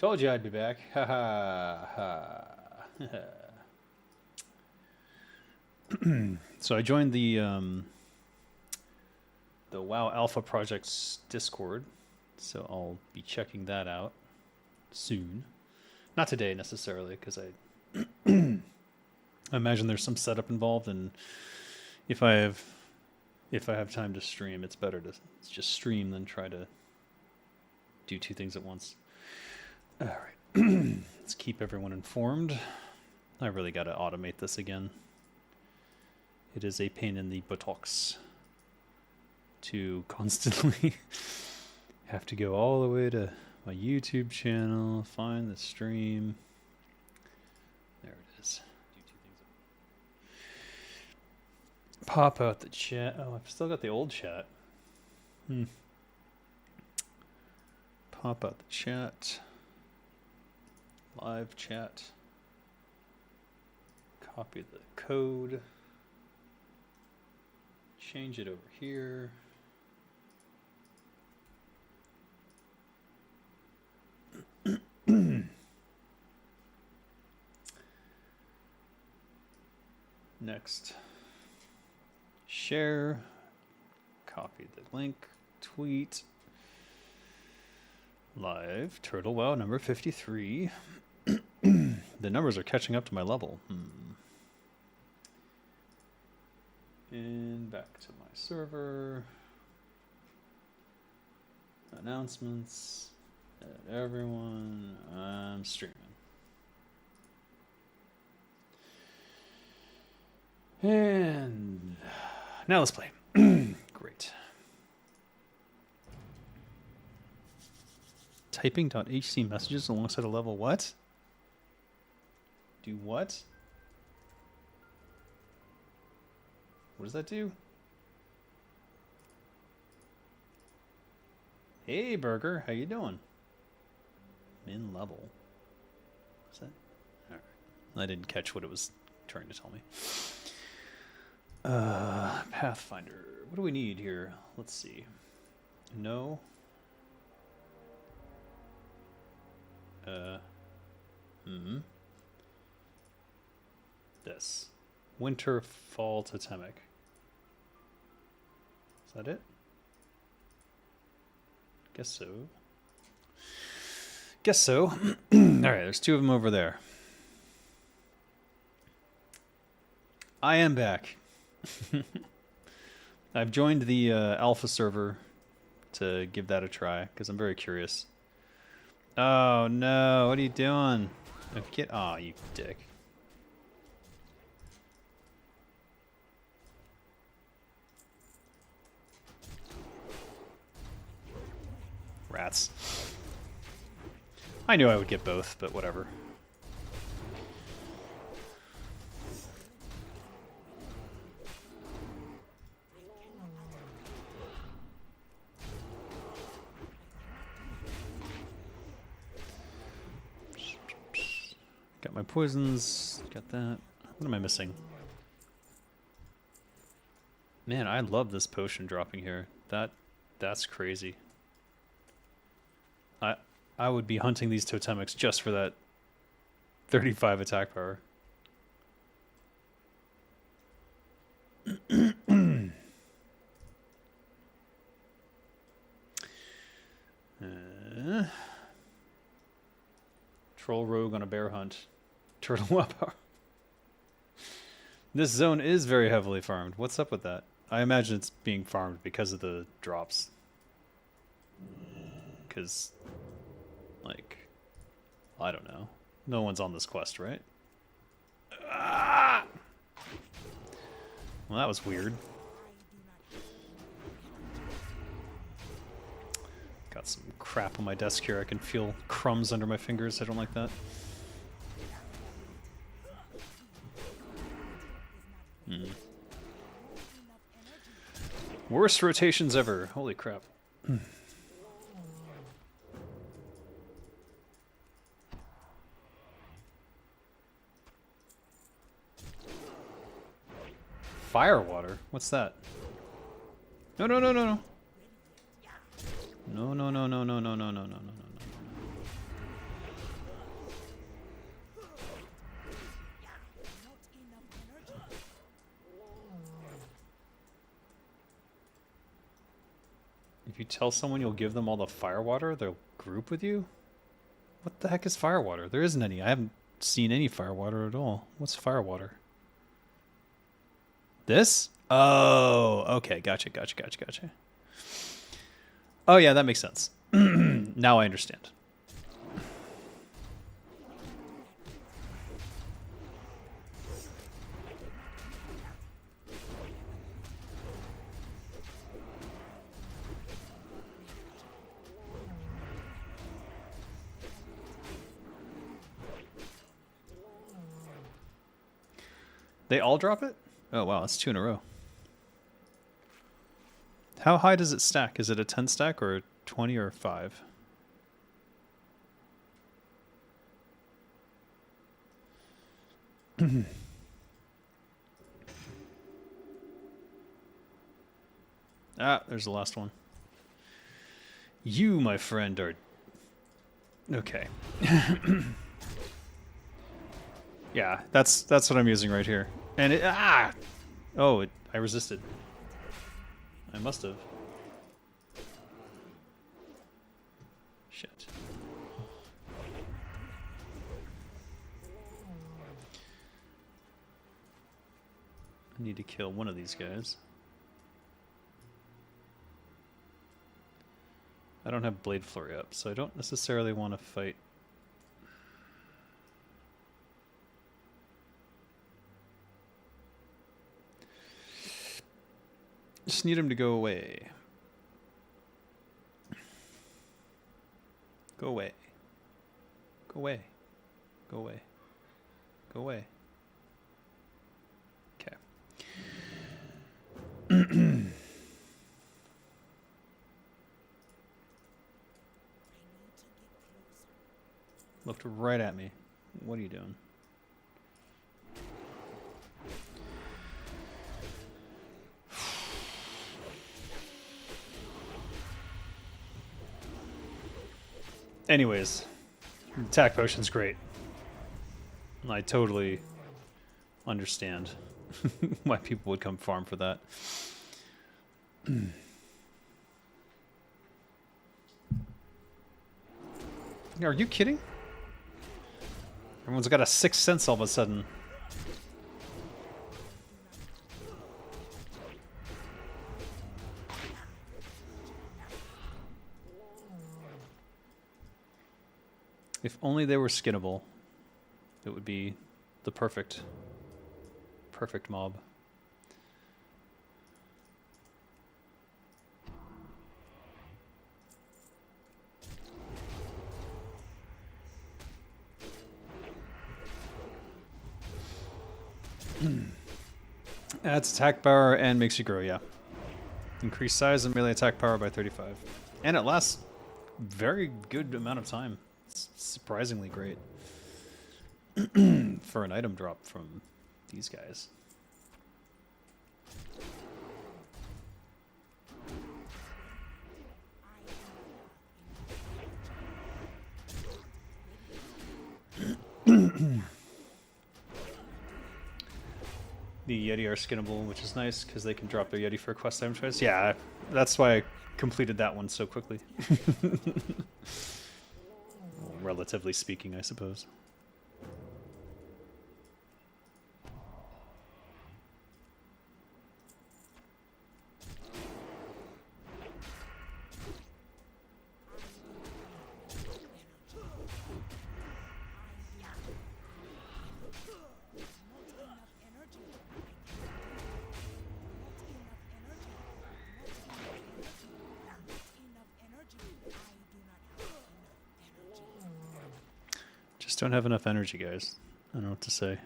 Told you I'd be back. Ha ha ha. So I joined the WoW Alpha Project's Discord, so I'll be checking that out soon. Not today necessarily, because I imagine there's some setup involved, and if I have time to stream, it's better to just stream than try to do two things at once. All right, let's keep everyone informed. I really got to automate this again. It is a pain in the buttocks to constantly have to go all the way to my YouTube channel, find the stream. There it is. Do two things. Pop out the chat. Oh, I've still got the old chat. Pop out the chat. Live chat. Copy the code. Change it over here. Next, share, copy the link, tweet, live, Turtle WoW number 53. The numbers are catching up to my level. And back to my server. Announcements. Everyone, I'm streaming. And now let's play. Great. Typing.hc messages alongside a level. What? Do what? What does that do? Hey, Burger, how you doing? Min level. What's that? All right. I didn't catch what it was trying to tell me. Pathfinder. What do we need here? Let's see. No. This. Winter Fall Totemic. Is that it? Guess so. Guess so. Alright, there's two of them over there. I am back. I've joined the alpha server to give that a try, because I'm very curious. Oh no, what are you doing? Oh, you dick. Rats. I knew I would get both, but whatever. Got my poisons, got that. What am I missing? Man, I love this potion dropping here. That's crazy. I would be hunting these totemics just for that 35 attack power. Troll rogue on a bear hunt. Turtle WoW power. This zone is very heavily farmed. What's up with that? I imagine it's being farmed because of the drops. Because, like, I don't know. No one's on this quest, right? Ah! Well, that was weird. Got some crap on my desk here. I can feel crumbs under my fingers. I don't like that. Worst rotations ever. Holy crap. Firewater? What's that? No, no, no, no, no. No, no, no, no, no, no, no, no, no, no, no, no. you tell someone you'll give them all the firewater, they'll group with you? What the heck is firewater? There isn't any. I haven't seen any firewater at all. What's firewater? This? Oh, okay. Gotcha. Oh, yeah, that makes sense. Now I understand. They all drop it? Oh, wow, that's 2 in a row. How high does it stack? Is it a 10 stack or a 20 or a 5? Ah, there's the last one. You, my friend, are... Okay. Yeah, that's what I'm using right here. And it... Ah! Oh, I resisted. I must have. Shit. I need to kill one of these guys. I don't have Blade Flurry up, so I don't necessarily want to fight. Just need him to go away. Go away. Go away. Go away. Go away. Okay. Looked right at me. What are you doing? Anyways, attack potion's great. I totally understand why people would come farm for that. Are you kidding? Everyone's got a 6th sense all of a sudden. If only they were skinnable, it would be the perfect mob. Adds attack power and makes you grow, yeah. Increase size and melee attack power by 35. And it lasts very good amount of time. It's surprisingly great for an item drop from these guys. The Yeti are skinnable, which is nice because they can drop their Yeti for a quest item choice. Yeah, that's why I completed that one so quickly. Well, relatively speaking, I suppose. Just don't have enough energy, guys. I don't know what to say.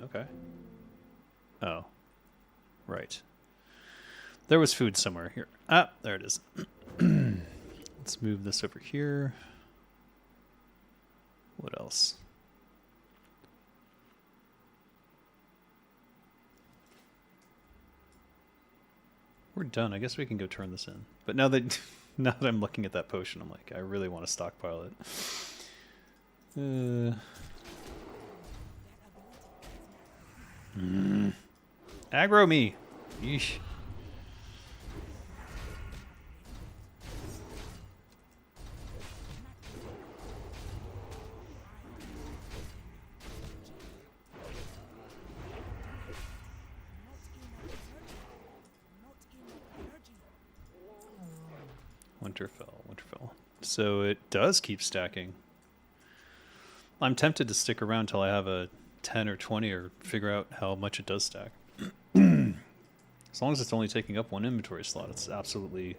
Okay. Oh. Right. There was food somewhere here. Ah, there it is. Let's move this over here. What else? We're done. I guess we can go turn this in. But now that I'm looking at that potion, I'm like, I really want to stockpile it. Aggro me. Yeesh. Winterfell. So it does keep stacking. I'm tempted to stick around till I have a 10 or 20 or figure out how much it does stack. As long as it's only taking up one inventory slot, it's absolutely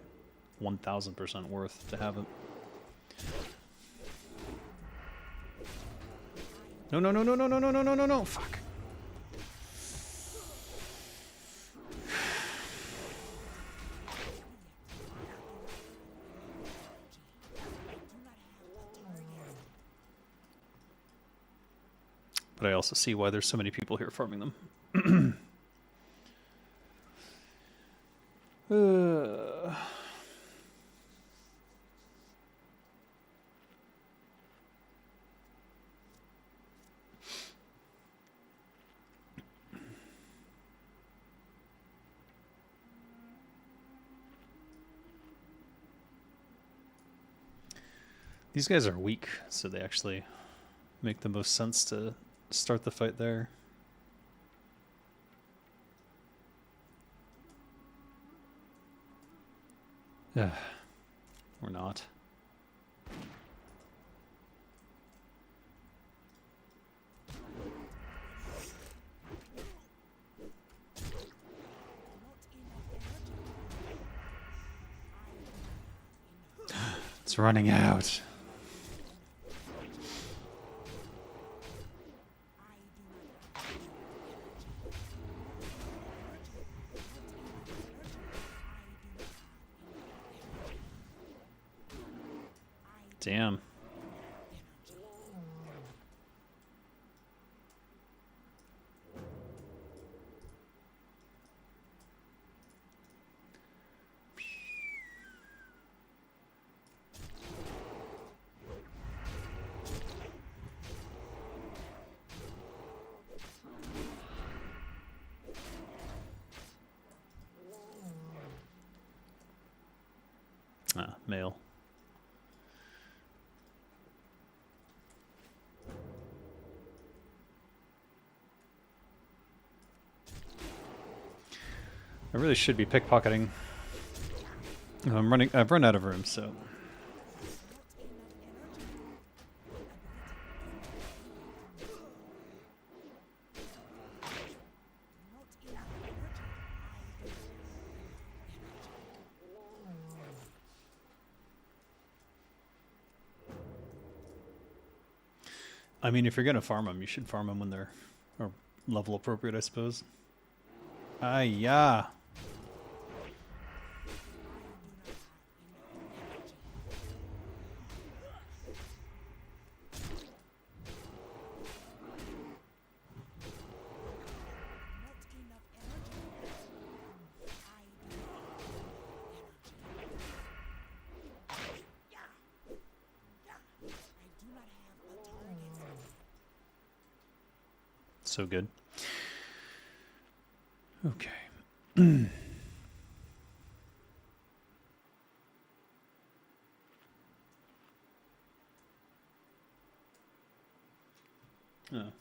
1000% worth to have it. No. Fuck. But I also see why there's so many people here farming them. These guys are weak, so they actually make the most sense to start the fight there. Or not. It's running out. Damn. Ah, male. I really should be pickpocketing. I've run out of room, so. I mean, if you're gonna farm them, you should farm them when they're level appropriate, I suppose. Ah, yeah. So good. Okay. Oh.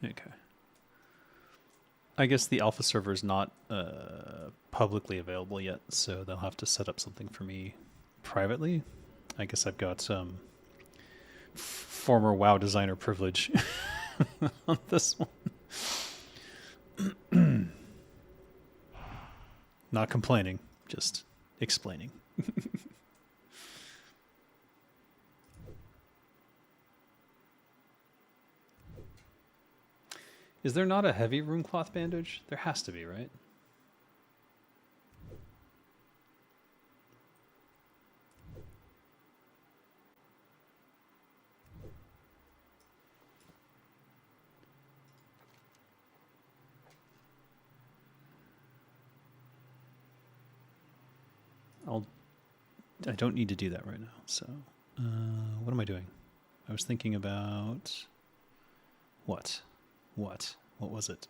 Okay. I guess the alpha server is not publicly available yet, so they'll have to set up something for me privately. I guess I've got former WoW designer privilege on this one. Not complaining, just explaining. Is there not a heavy rune cloth bandage? There has to be, right? I don't need to do that right now. So, what am I doing? I was thinking about what? What was it?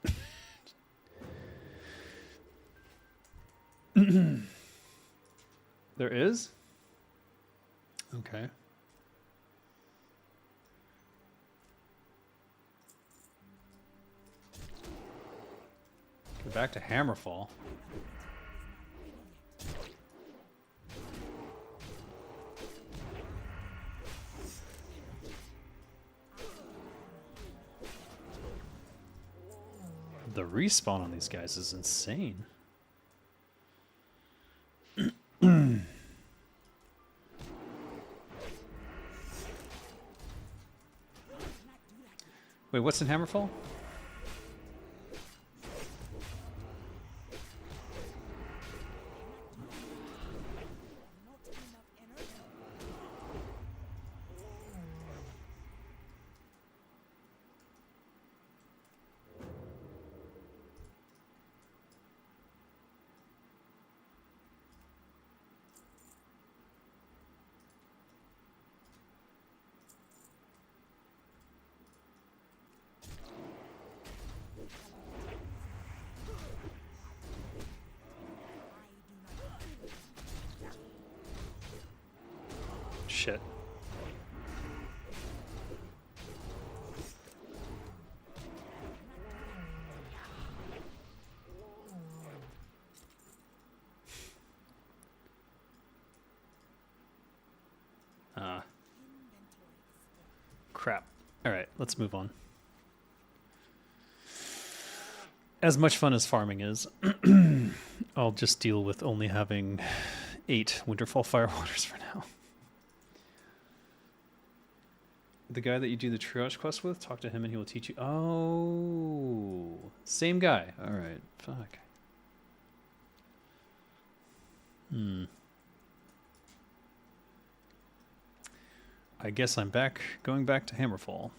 There is? Okay. Go back to Hammerfall. The respawn on these guys is insane. Wait, what's in Hammerfall? Shit. Crap. All right, let's move on. As much fun as farming is, I'll just deal with only having 8 Winterfall Firewaters for now. The guy that you do the triage quest with, talk to him and he will teach you. Oh, same guy. All right, fuck. I guess I'm going back to Hammerfall.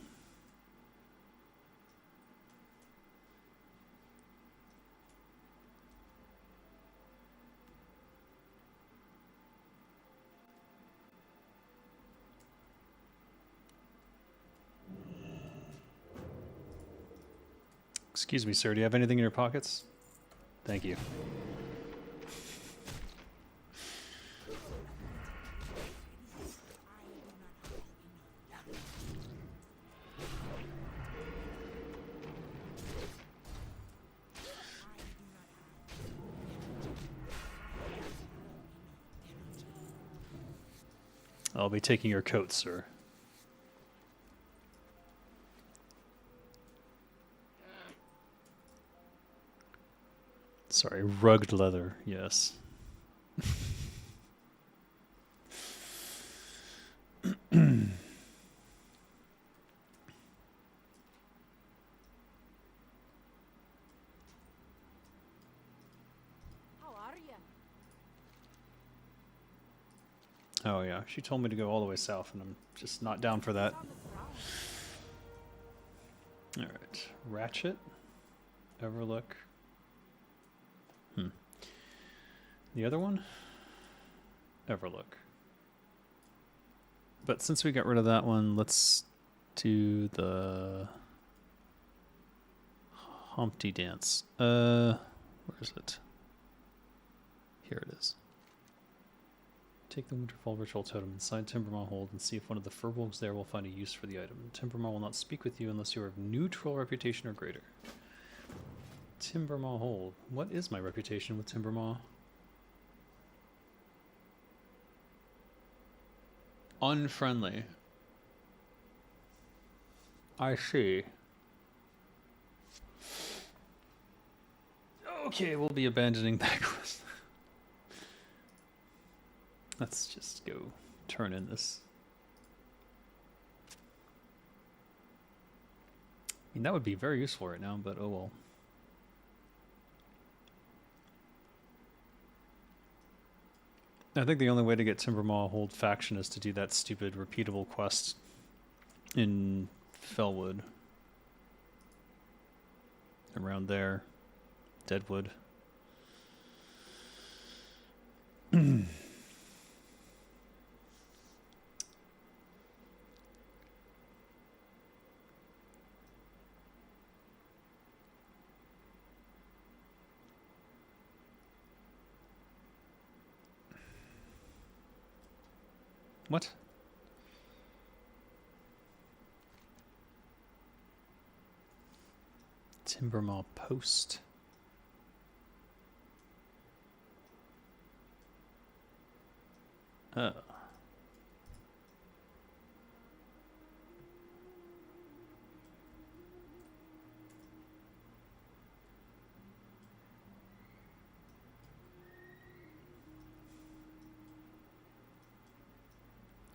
Excuse me, sir. Do you have anything in your pockets? Thank you. I'll be taking your coat, sir. Sorry, rugged leather, yes. Oh yeah, she told me to go all the way south, and I'm just not down for that. Alright, Ratchet, Everlook. The other one? Everlook. But since we got rid of that one, let's do the Humpty Dance. Where is it? Here it is. Take the Winterfall Ritual Totem inside Timbermaw Hold and see if one of the Furbolgs there will find a use for the item. Timbermaw will not speak with you unless you are of neutral reputation or greater. Timbermaw Hold. What is my reputation with Timbermaw? Unfriendly. I see. Okay, we'll be abandoning that quest. Let's just go turn in this. mean, that would be very useful right now, but oh well. I think the only way to get Timbermaw Hold faction is to do that stupid repeatable quest in Fellwood. Around there. Deadwood. What? Timbermaw Post. Oh.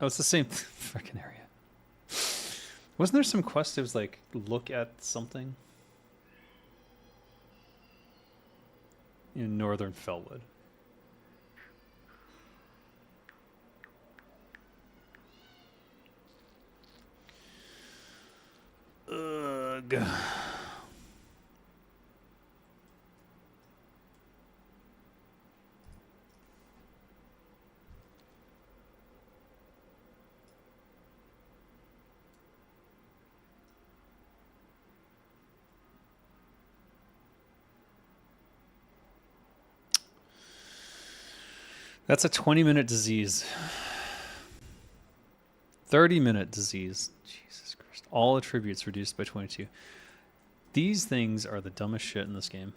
Oh, it's the same freaking area. Wasn't there some quest that was like, look at something? In northern Fellwood. Ugh. That's a 20-minute disease. 30-minute disease. Jesus Christ. All attributes reduced by 22. These things are the dumbest shit in this game.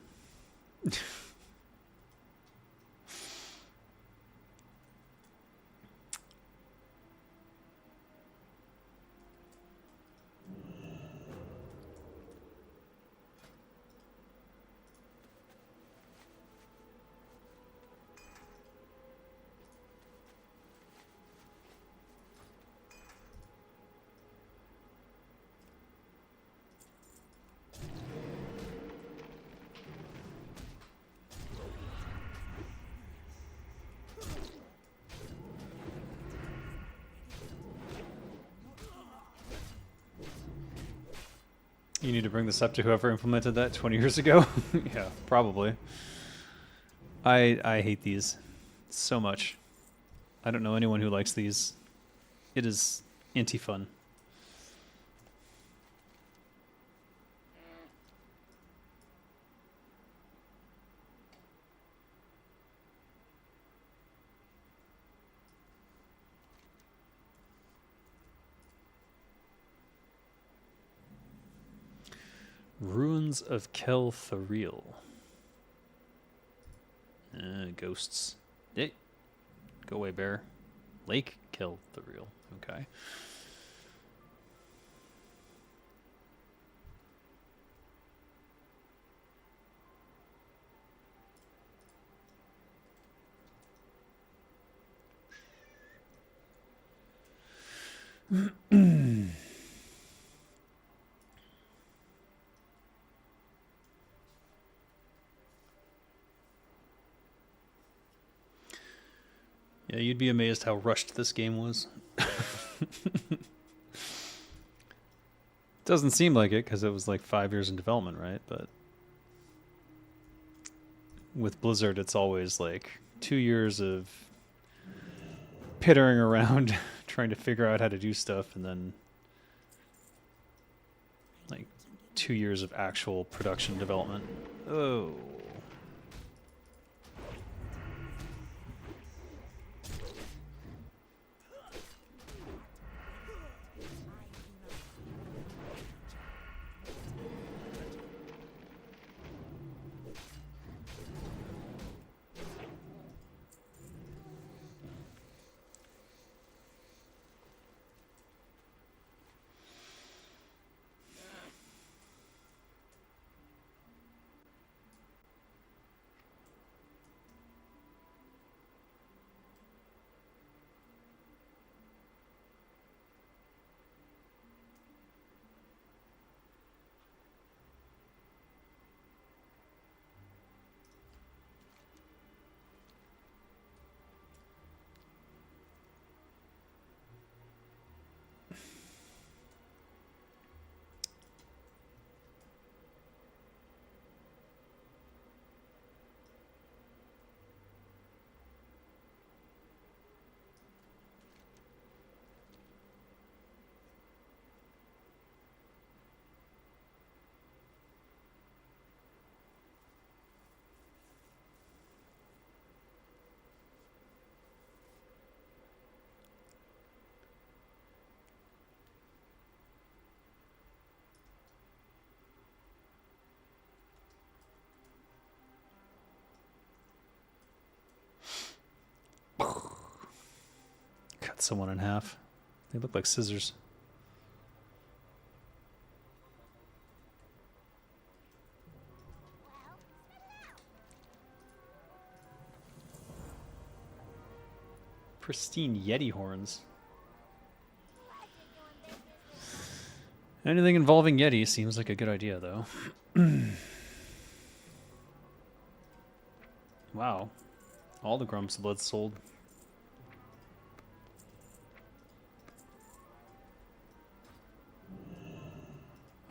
You need to bring this up to whoever implemented that 20 years ago? Yeah, probably. I hate these so much. I don't know anyone who likes these. It is anti-fun. Ruins of Kel Thariel. Ghosts. Hey, go away, bear. Lake Kel Thariel. Okay. Yeah, you'd be amazed how rushed this game was. Doesn't seem like it because it was like 5 years in development, right? But with Blizzard, it's always like 2 years of pittering around trying to figure out how to do stuff, and then like 2 years of actual production development. Oh. cut someone in half. They look like scissors. Pristine Yeti horns. Anything involving Yeti seems like a good idea, though. Wow. All the Grump's blood sold.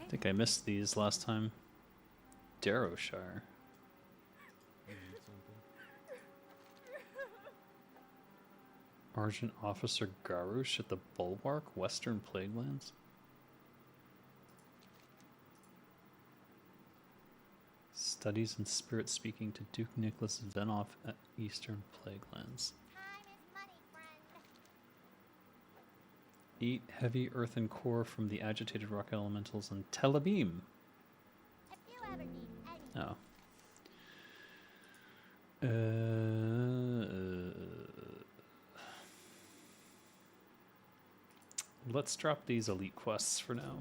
I think I missed these last time. Darrowshire. Argent Officer Garush at the Bulwark, Western Plaguelands. Studies in spirit speaking to Duke Nicholas Venoff at Eastern Plaguelands. Time is money, friend. Eat heavy earthen core from the agitated rock elementals on Telebim. If you ever need anything. Oh. Let's drop these elite quests for now.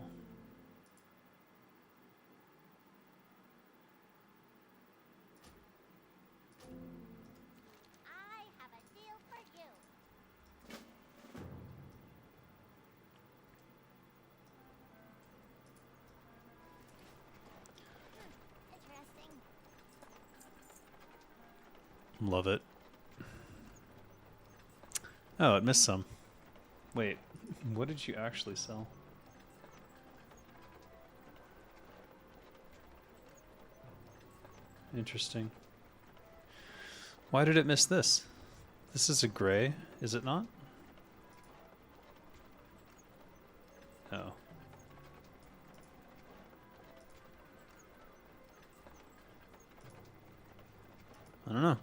I have a deal for you. Interesting. Love it. Oh, it missed some. Wait, what did you actually sell? Interesting. Why did it miss this? This is a gray, is it not? Oh. I don't know.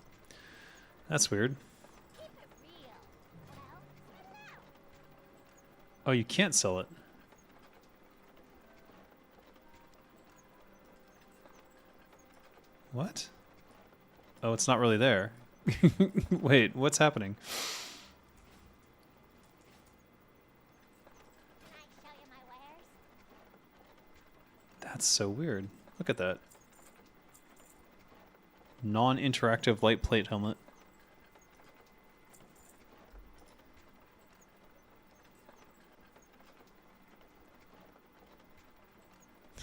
That's weird. Keep it real. Well, spit it out. Oh, you can't sell it. What? Oh, it's not really there. Wait, what's happening? Can I show you my wares? That's so weird. Look at that. Non-interactive light plate helmet.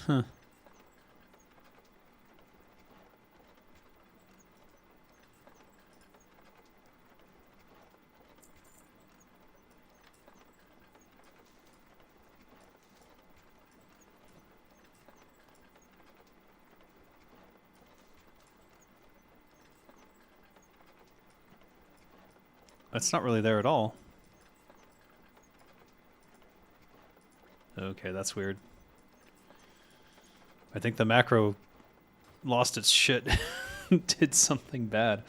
Huh. That's not really there at all. Okay, that's weird. I think the macro lost its shit. Did something bad.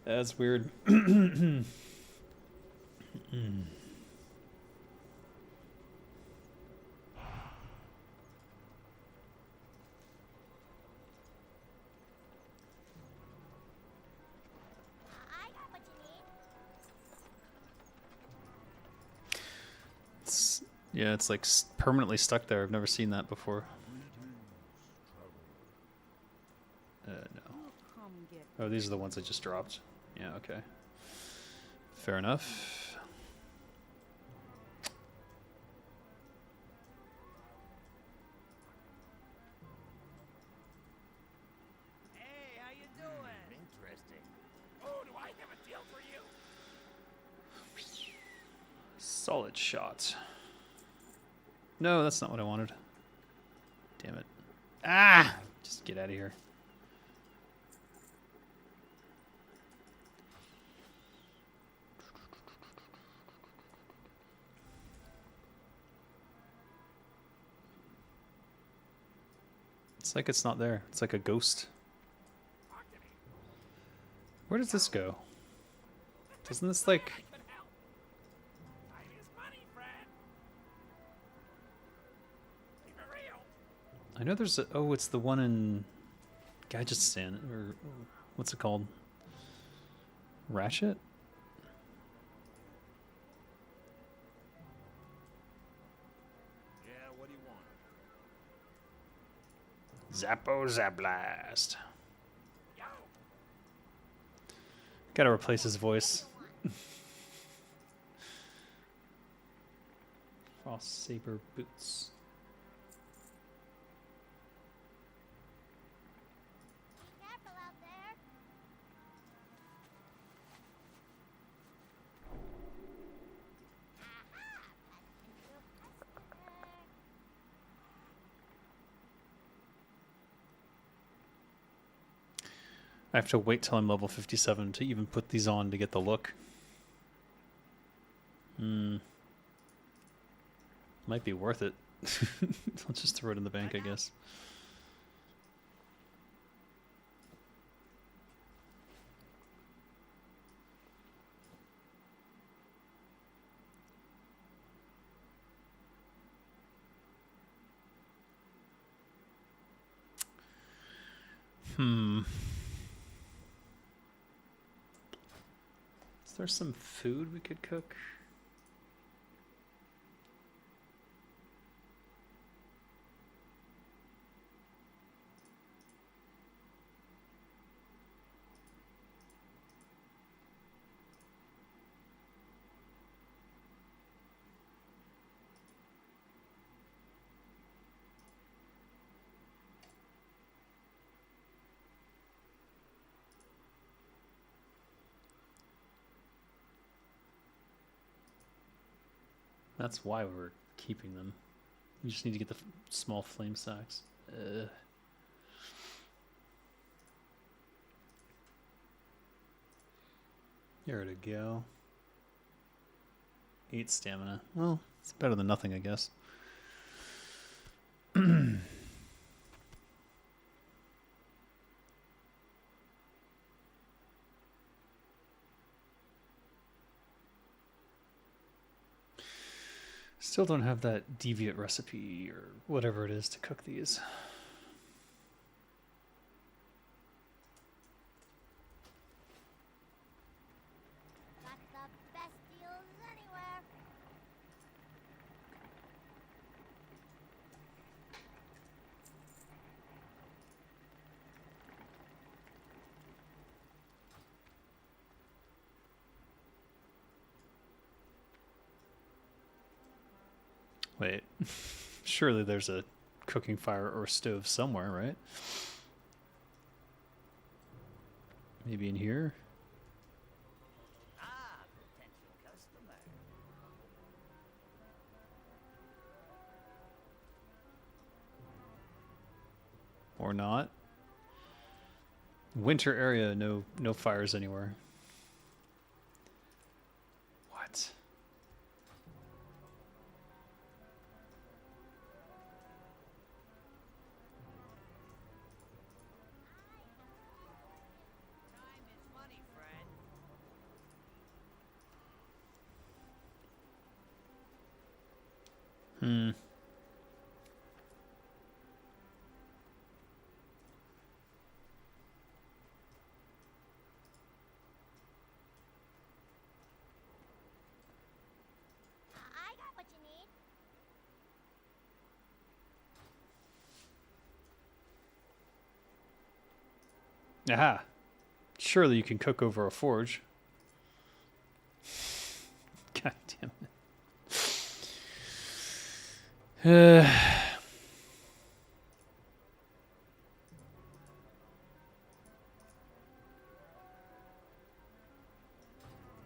That's weird. I got what you need. Yeah, it's like permanently stuck there. I've never seen that before. No. Oh, these are the ones I just dropped. Yeah, okay. Fair enough. Hey, how you doing? Interesting. Oh, do I have a deal for you? Solid shot. No, that's not what I wanted. Damn it. Ah! Just get out of here. It's like it's not there. It's like a ghost. Talk to me. Where does this go? Doesn't this like... I could help. Time is money, friend. Keep it real. I know there's a... Oh, it's the one in... Gadgetistan, or... What's it called? Ratchet? Zappo Zablast. Gotta replace his voice. Frost Saber Boots. Careful out there. Aha! I have to wait till I'm level 57 to even put these on to get the look. Might be worth it. I'll just throw it in the bank, I guess. Is there some food we could cook? That's why we're keeping them. You just need to get the small flame sacks. Here to go. 8 stamina. Well, it's better than nothing, I guess. Still don't have that deviant recipe or whatever it is to cook these. Got the best deals anywhere. Wait, surely there's a cooking fire or stove somewhere, right? Maybe in here? Ah, potential customer. Or not? Winter area, no fires anywhere. What? Time is money, friend. I got what you need. Aha! Surely you can cook over a forge. God damn it. Now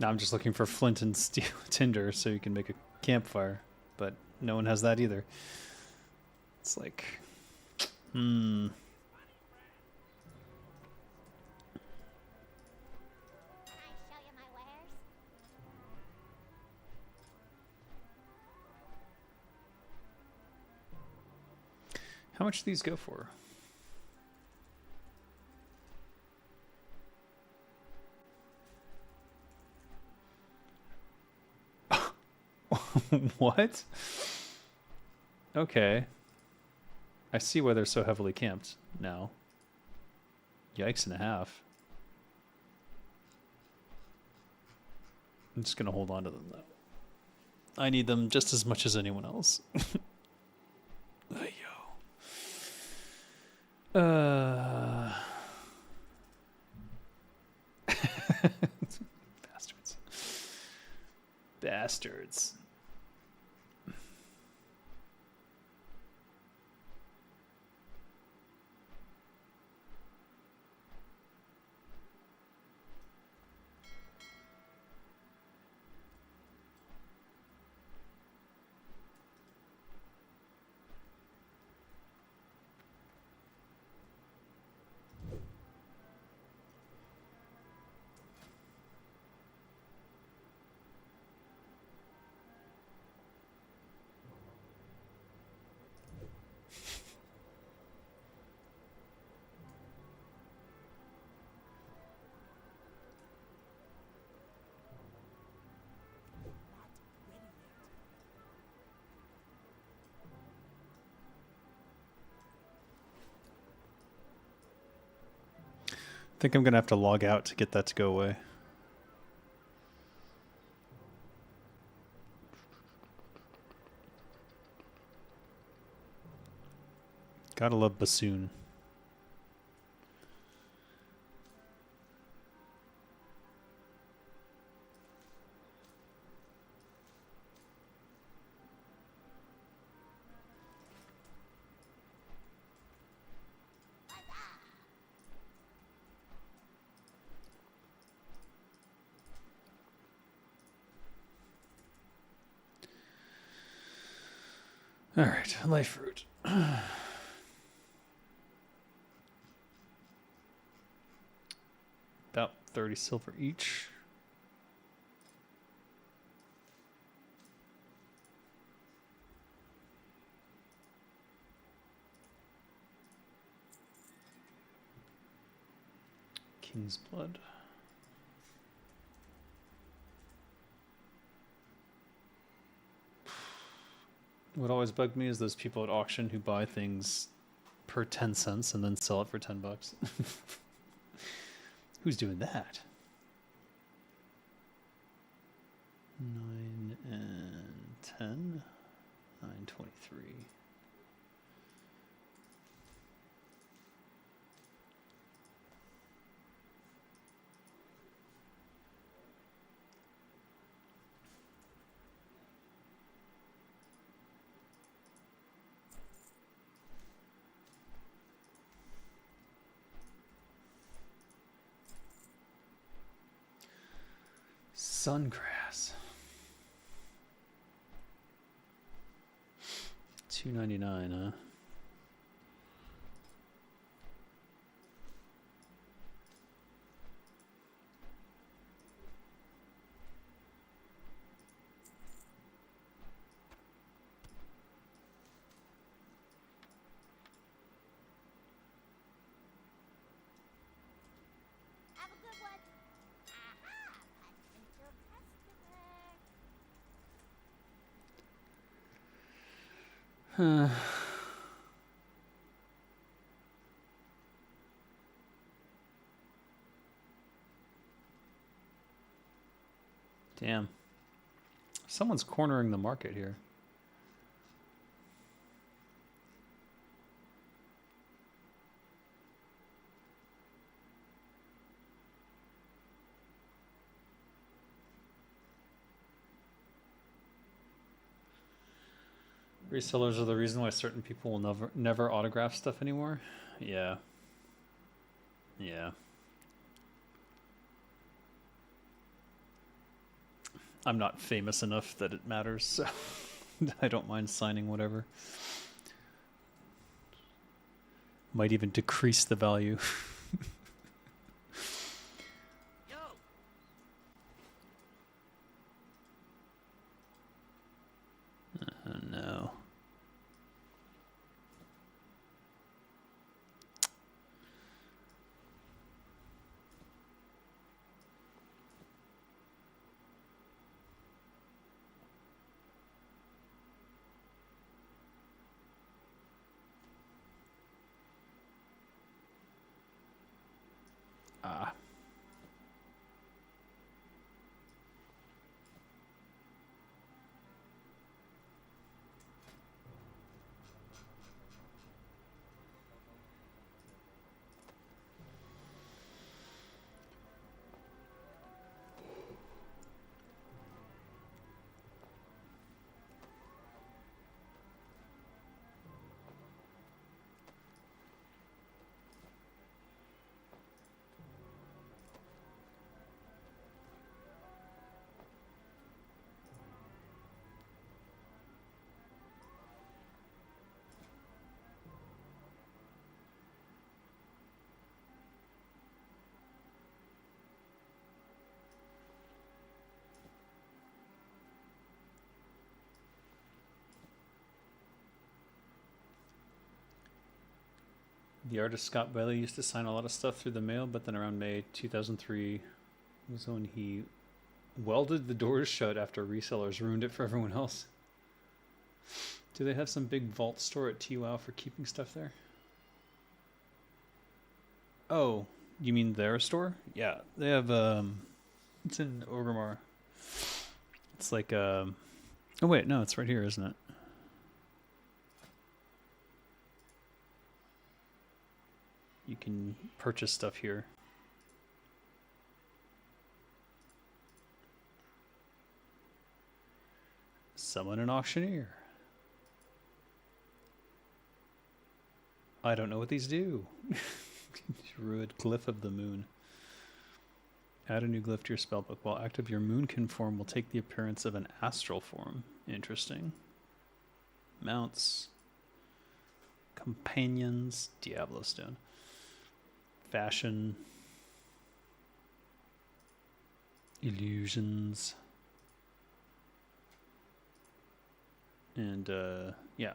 I'm just looking for flint and steel tinder so you can make a campfire, but no one has that either. It's like, Can I show you my wares? how much do these go for? What? Okay. I see why they're so heavily camped now. Yikes and a half. I'm just going to hold on to them, though. I need them just as much as anyone else. Yo. Uh, bastards. Bastards. I think I'm gonna have to log out to get that to go away. Gotta love bassoon. All right, life fruit. About 30 silver each. King's blood. What always bugged me is those people at auction who buy things per 10 cents and then sell it for 10 bucks. Who's doing that? 9 and 10. 923. Sungrass. $2.99, huh? Have a good one. Aha! Potential customer. Damn. Someone's cornering the market here. Resellers are the reason why certain people will never autograph stuff anymore. Yeah. Yeah. I'm not famous enough that it matters, so I don't mind signing whatever. Might even decrease the value. Yo! No. The artist Scott Bailey used to sign a lot of stuff through the mail, but then around May 2003 was when he welded the doors shut after resellers ruined it for everyone else. Do they have some big vault store at TWoW for keeping stuff there? Oh, you mean their store? Yeah, they have, it's in Orgrimmar. It's like, oh wait, no, it's right here, isn't it? You can purchase stuff here. Summon an auctioneer. I don't know what these do. Druid Glyph of the Moon. Add a new glyph to your spellbook. While active, your moonkin form will take the appearance of an astral form. Interesting. Mounts. Companions. Diablo Stone. Fashion. Illusions. And, yeah.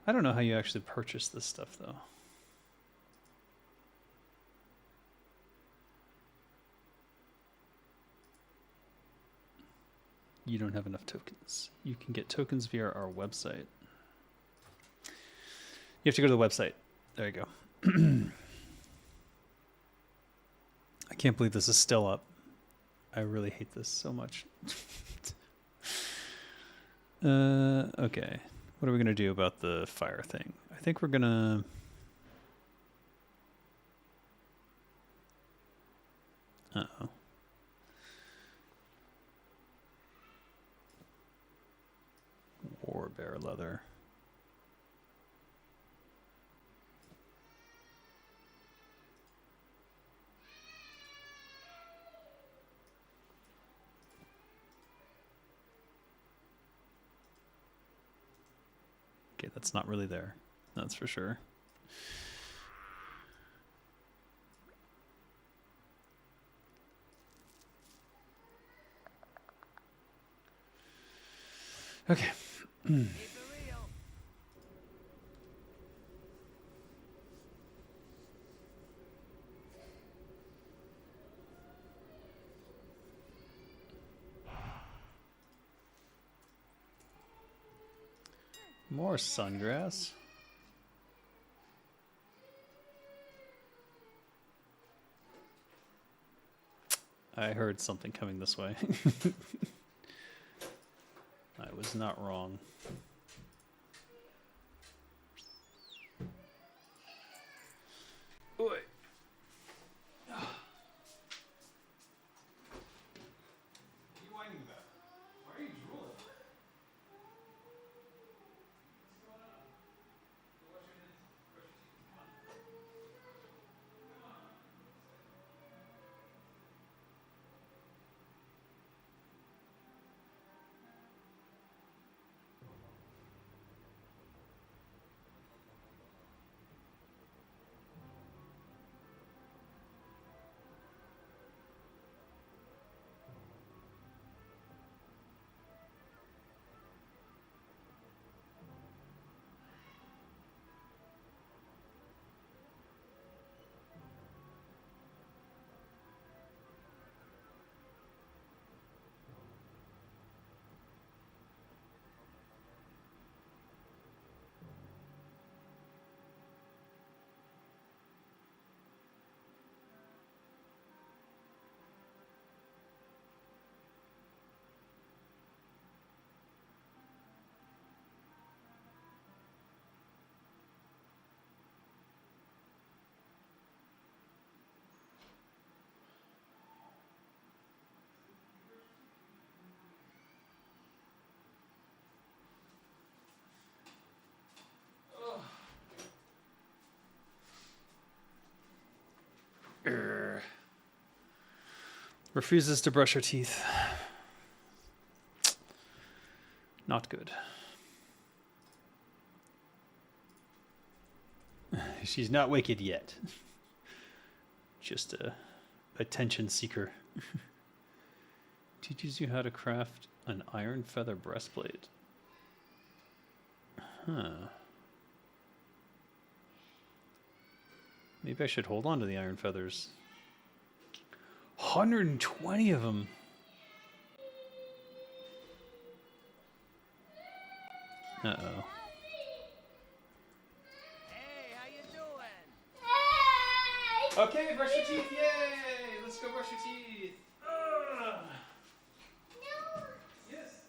I don't know how you actually purchase this stuff, though. You don't have enough tokens. You can get tokens via our website. You have to go to the website. There you go. I can't believe this is still up. I really hate this so much. Okay. What are we going to do about the fire thing? I think we're going to... Uh-oh. War bear leather. Okay, that's not really there. That's for sure. Okay. Keep it real. More sungrass. I heard something coming this way. I was not wrong. Oi. What are you whining about? Why are you drooling? Refuses to brush her teeth. Not good. She's not wicked yet. Just a attention seeker. Teaches you how to craft an iron feather breastplate. Huh. Maybe I should hold on to the iron feathers. 120 of them. Uh-oh. Hey, how you doing? Okay, brush your teeth, yay! Let's go brush your teeth. Ugh. Yes.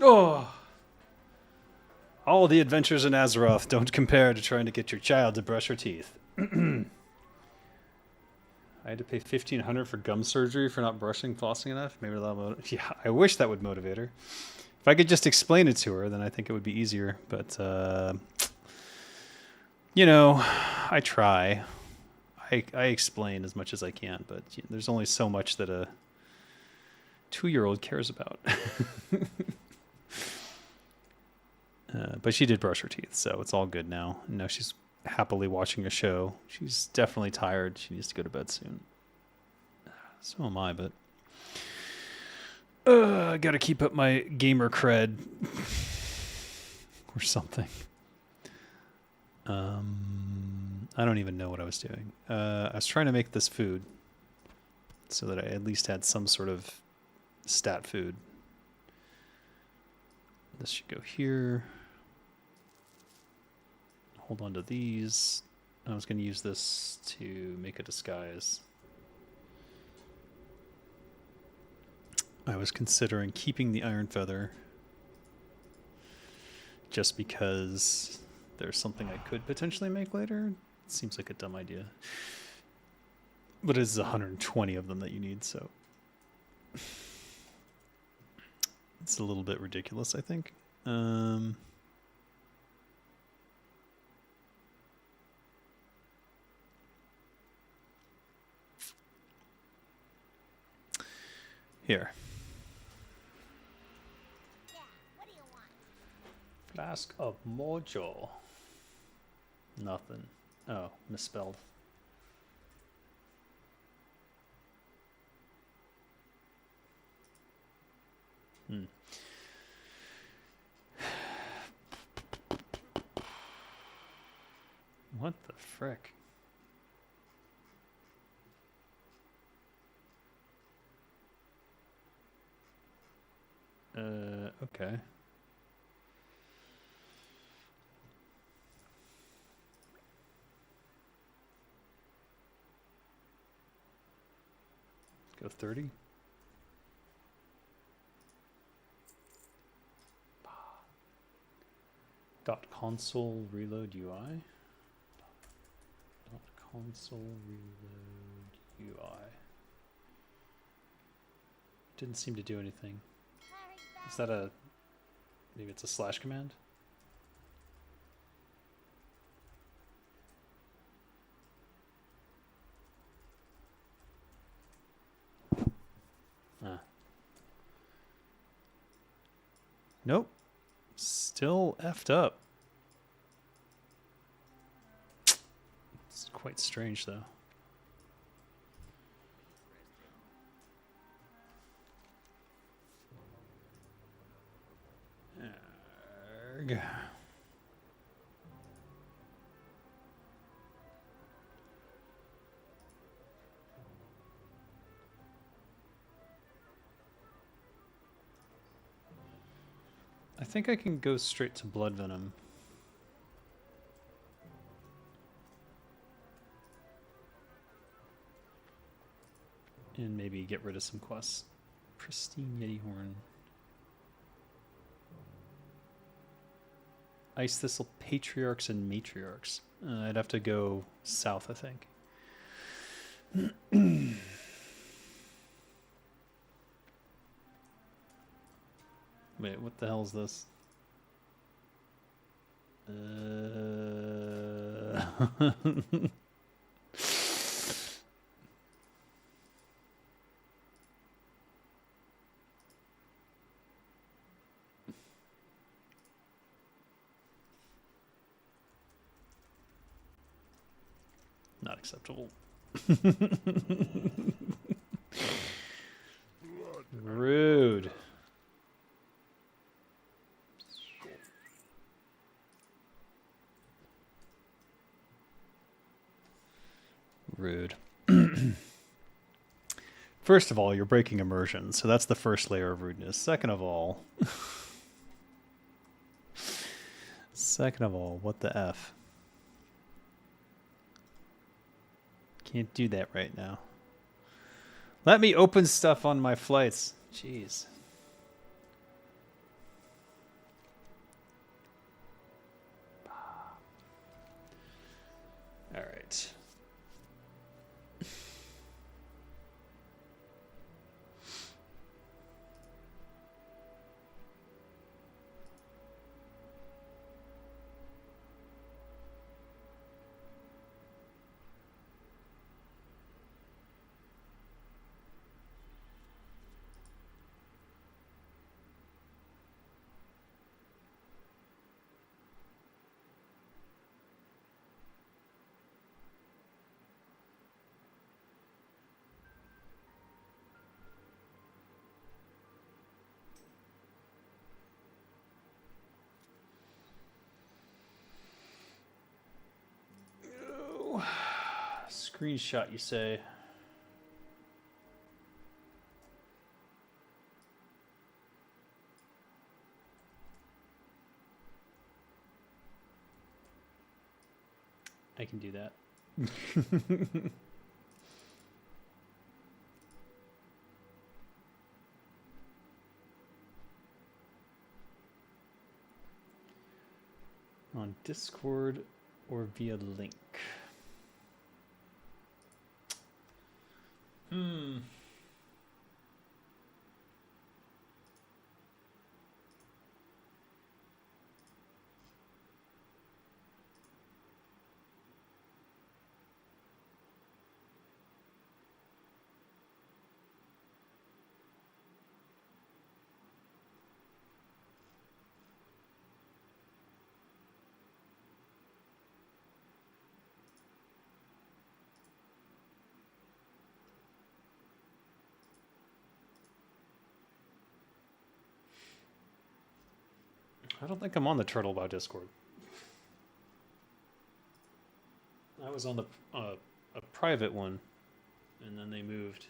Oh! All the adventures in Azeroth don't compare to trying to get your child to brush her teeth. I had to pay $1,500 for gum surgery for not brushing, flossing enough. Maybe that'll yeah, I wish that would motivate her. If I could just explain it to her, then I think it would be easier. But, you know, I try. I explain as much as I can, but there's only so much that a 2-year-old cares about. But she did brush her teeth, so it's all good now. Now she's happily watching a show. She's definitely tired. She needs to go to bed soon. So am I, but I gotta keep up my gamer cred or something. I don't even know what I was doing. I was trying to make this food so that I at least had some sort of stat food. This should go here. Hold on to these. I was going to use this to make a disguise. I was considering keeping the iron feather just because there's something I could potentially make later. It seems like a dumb idea. But it's 120 of them that you need, so it's a little bit ridiculous, I think. Here. Yeah, what do you want? Flask of Mojo. Nothing. Oh, misspelled. What the frick? Okay. Go 30. Dot console reload UI. Dot console reload UI. Didn't seem to do anything. Hurry back. Is that a... maybe it's a slash command? Ah. Nope. Still effed up. It's quite strange, though. Arg. I think I can go straight to Blood Venom. And maybe get rid of some quests. Pristine Yeti Horn. Ice Thistle Patriarchs and Matriarchs. I'd have to go south, I think. Wait, what the hell is this? Not acceptable. Rude. Rude. First of all, you're breaking immersion, so that's the first layer of rudeness. Second of all, what the F? Can't do that right now. Let me open stuff on my flights. Jeez. All right. Oh, screenshot, you say? I can do that. On Discord or via link. I don't think I'm on the Turtlebow Discord. I was on the a private one, and then they moved.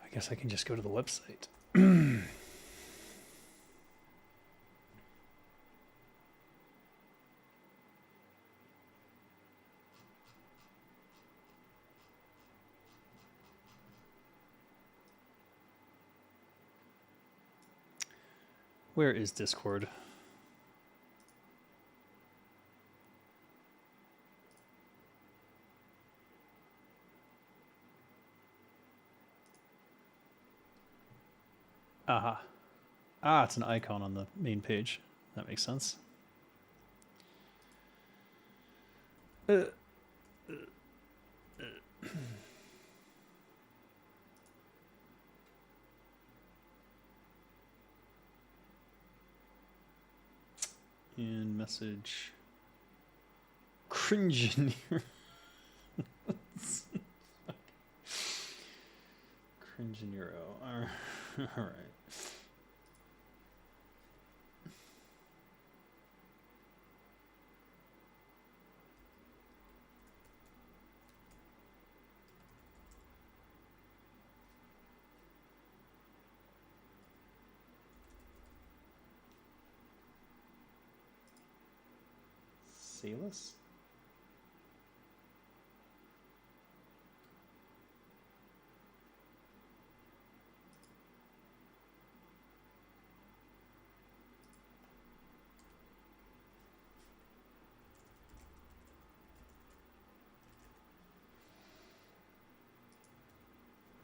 I guess I can just go to the website. Where is Discord? Aha. Ah, it's an icon on the main page. That makes sense. And message. Cringineer. Cringineero. All right. Salus?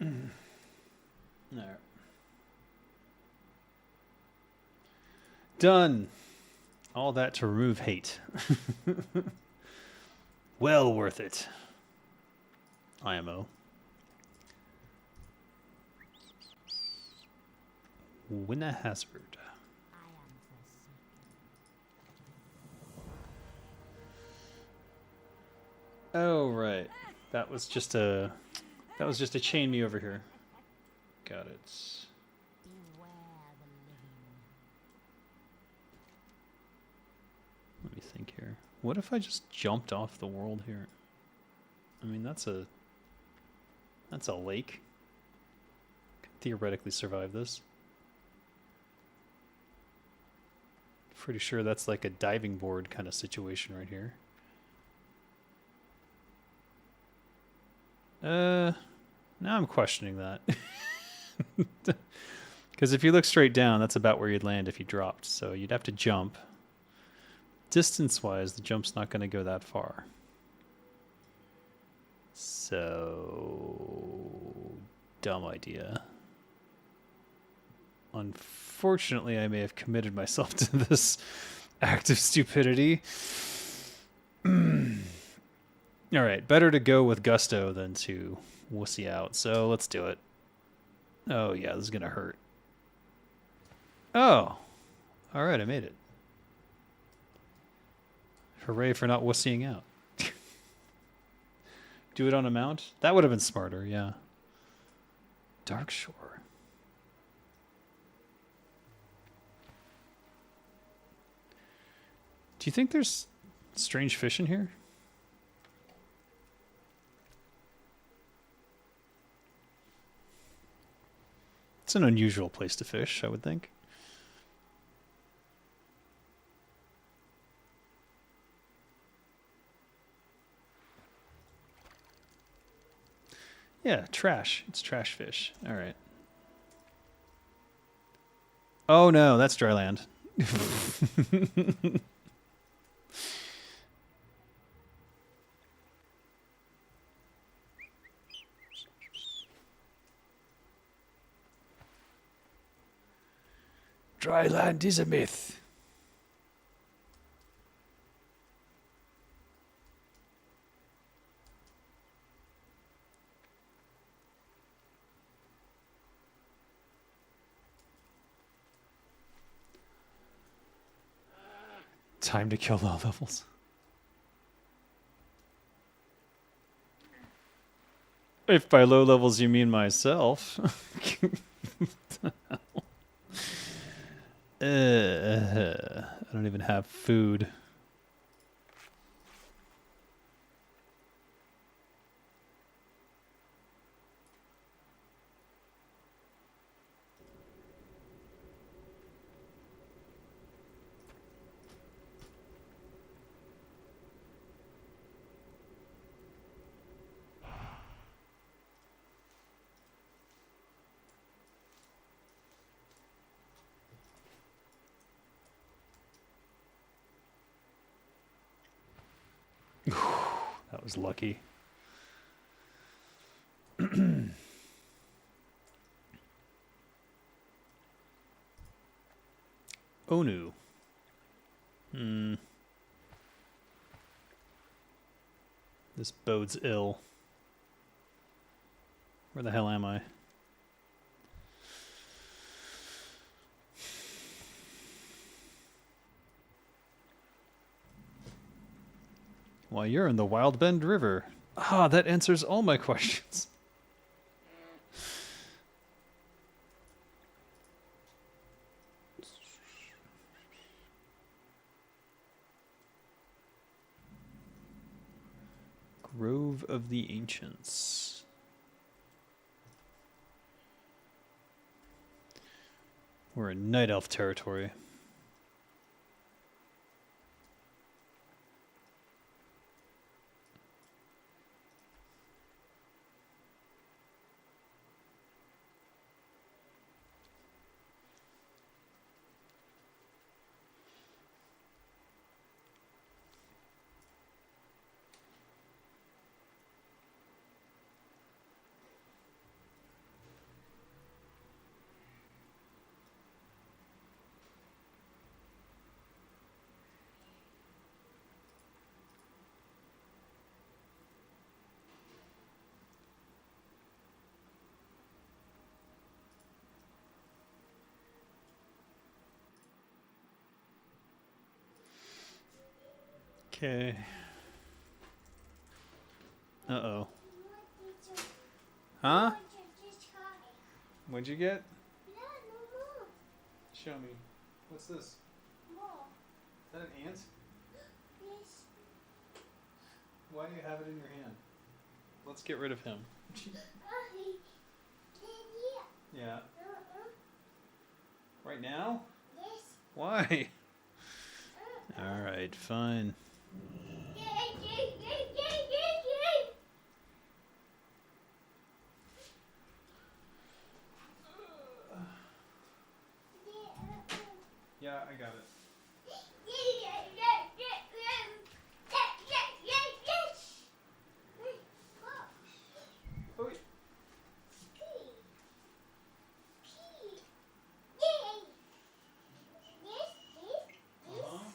All right. Done. All that to remove hate. Well worth it. IMO. Win a hazard. I am forsaken. Oh right. That was just a chain me over here. Got it. Beware the living. Let me think here. What if I just jumped off the world here? I mean, that's a lake. Could theoretically survive this. Pretty sure that's like a diving board kind of situation right here. Now I'm questioning that. Because if you look straight down, that's about where you'd land if you dropped. So you'd have to jump. Distance-wise, the jump's not going to go that far. So... dumb idea. Unfortunately, I may have committed myself to this act of stupidity. Alright, better to go with gusto than to wussy out. So let's do it. Oh yeah, this is going to hurt. Oh! Alright, I made it. Hooray for not wussying out. Do it on a mount? That would have been smarter, yeah. Dark Shore. Do you think there's strange fish in here? It's an unusual place to fish, I would think. Yeah, trash. It's trash fish. All right. Oh no, that's dry land. Dry land is a myth. Time to kill low levels. If by low levels you mean myself. I don't even have food. That was lucky. Onu. This bodes ill. Where the hell am I? Why, you're in the Wild Bend River. Ah, that answers all my questions. Grove of the Ancients. We're in Night Elf territory. Okay. Uh-oh. Huh? What'd you get? Show me. What's this? Is that an ant? Why do you have it in your hand? Let's get rid of him. Yeah. Right now? Why? Alright, fine. Yeah, I got it. Oh, wait. Uh-huh.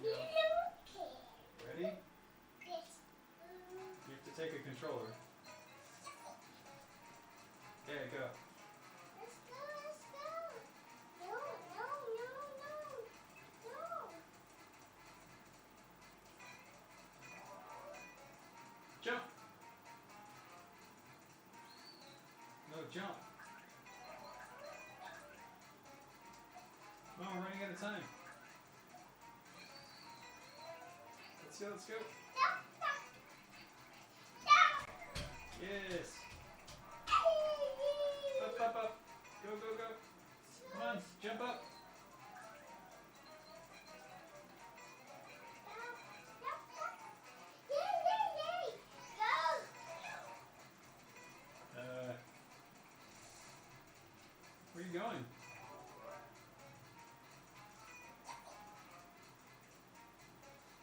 Here you go. Ready? You have to take a controller. There you go. Let's go. No. Jump. No, jump. Come on, we're running out of time. Let's go. Yes. Up. Go. Come on, jump up. Where are you going?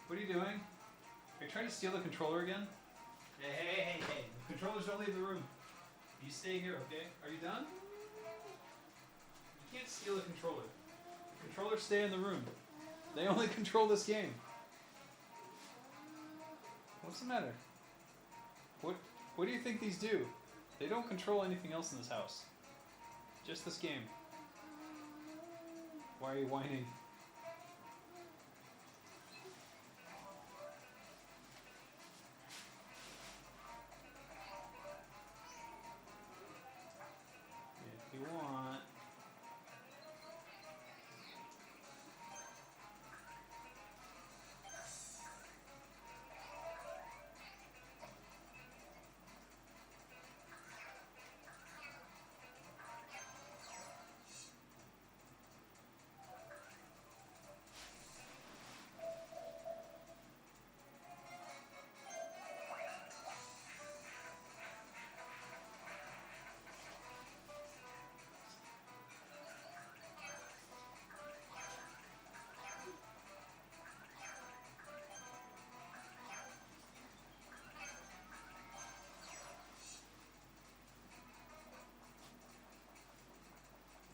What are you doing? Are you trying to steal the controller again? Hey. The controllers don't leave the room. You stay here, okay? Are you done? You can't steal a controller. The controllers stay in the room. They only control this game. What's the matter? What do you think these do? They don't control anything else in this house. Just this game. Why are you whining? If you want.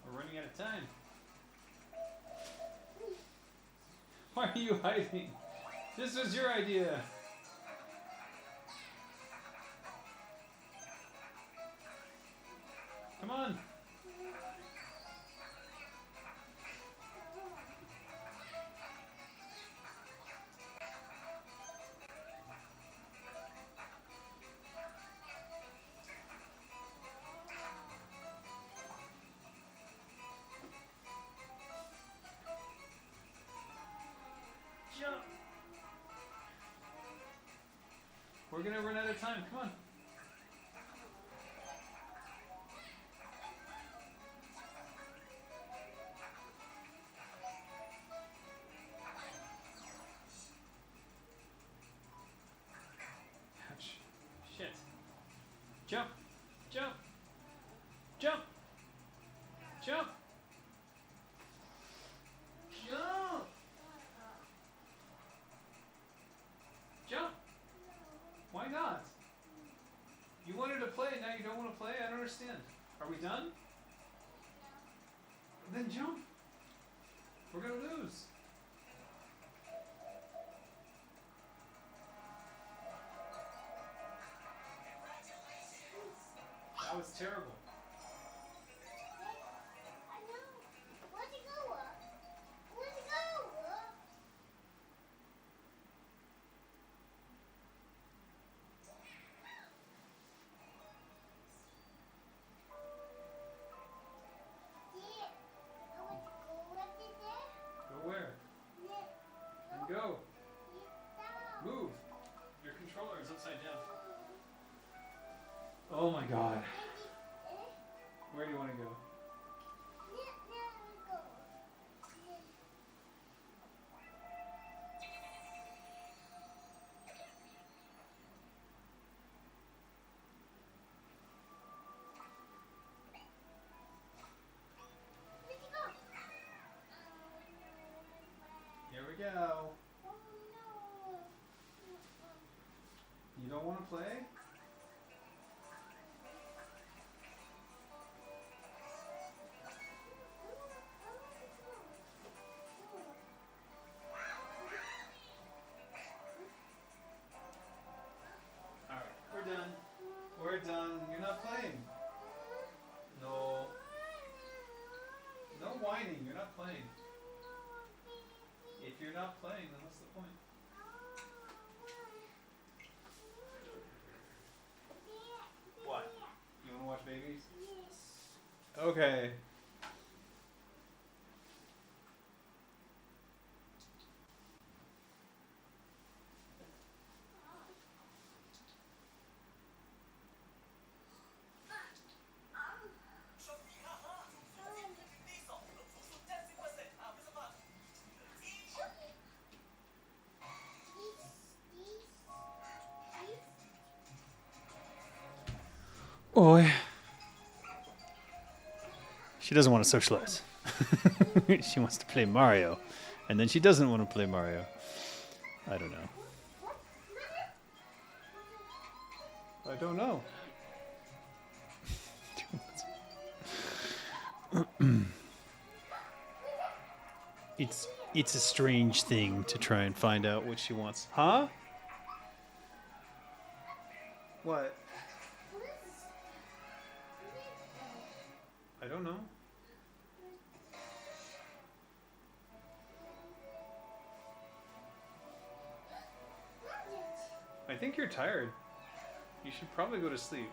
We're running out of time. Why are you hiding? This was your idea. Come on. Jump. We're gonna run out of time. Come on. Ouch. Shit. Jump. Jump. Jump. Jump. Jump. Jump. Why not? You wanted to play, now you don't want to play? I don't understand. Are we done? Then jump. We're gonna lose. That was terrible. Go where? And go. Move. Your controller is upside down. Oh my god. Where do you want to go? to play? Alright, we're done. We're done. You're not playing. No. No whining. You're not playing. If you're not playing, then what's the point? What? You want to watch babies? Okay. Oi. She doesn't want to socialize. She wants to play Mario. And then she doesn't want to play Mario. I don't know. I don't know. It's a strange thing to try and find out what she wants. Huh? What? I don't know. I think you're tired. You should probably go to sleep.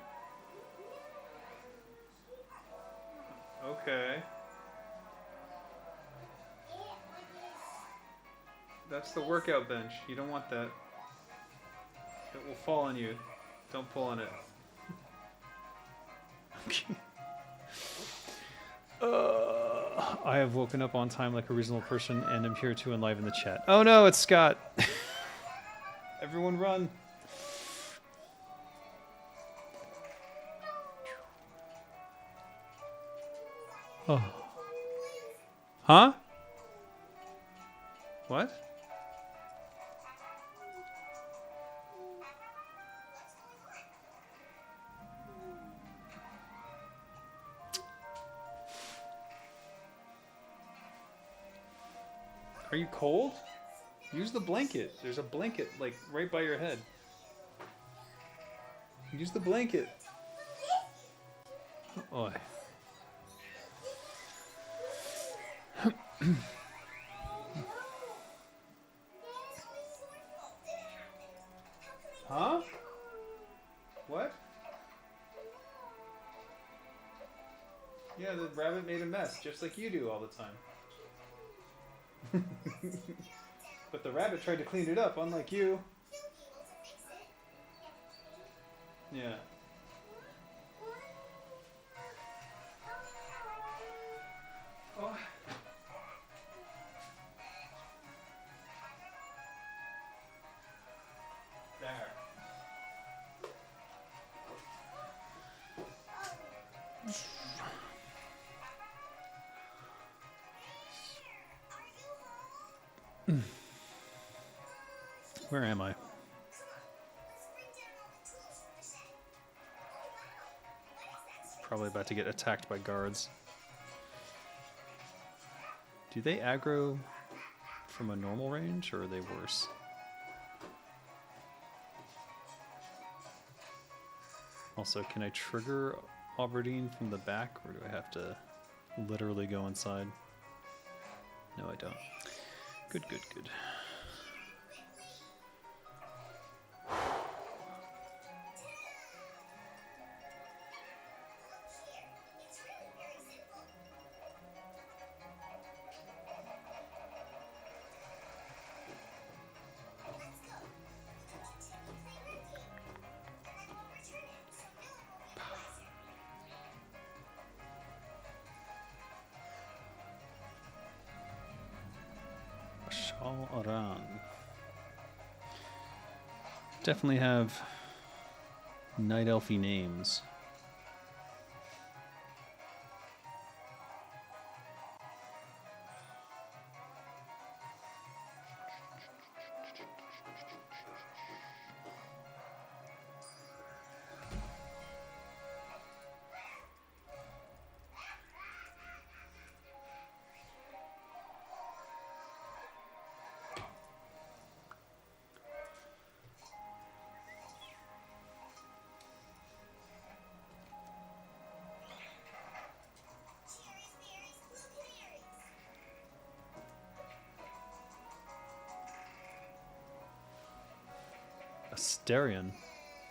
Okay. That's the workout bench. You don't want that. It will fall on you. Don't pull on it. I have woken up on time like a reasonable person and am here to enliven the chat. Oh no, it's Scott. Everyone run. Oh. Huh? What? Are you cold? Use the blanket. There's a blanket, like, right by your head. Use the blanket. Oh. Huh? What? Yeah, the rabbit made a mess, just like you do all the time. But the rabbit tried to clean it up, unlike you. Yeah. Oh. There. Where am I? Probably about to get attacked by guards. Do they aggro from a normal range, or are they worse? Also, can I trigger Aberdeen from the back, or do I have to literally go inside? No, I don't. Good, good, good. Aran. Definitely have night elfy names. Asterion.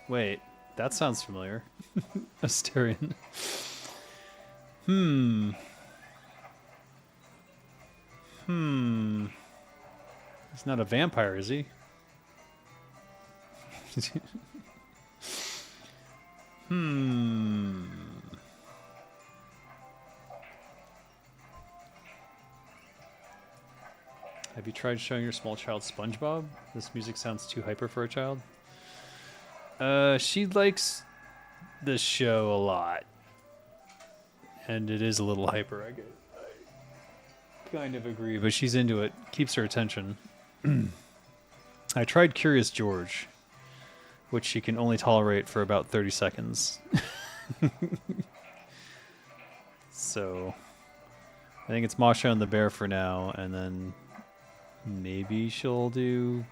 Wait, that sounds familiar. Asterion. Hmm. He's not a vampire, is he? Hmm. Have you tried showing your small child SpongeBob? This music sounds too hyper for a child. She likes the show a lot. And it is a little hyper, I guess. I kind of agree, but she's into it. Keeps her attention. I tried Curious George, which she can only tolerate for about 30 seconds. So, I think it's Masha and the Bear for now, and then maybe she'll do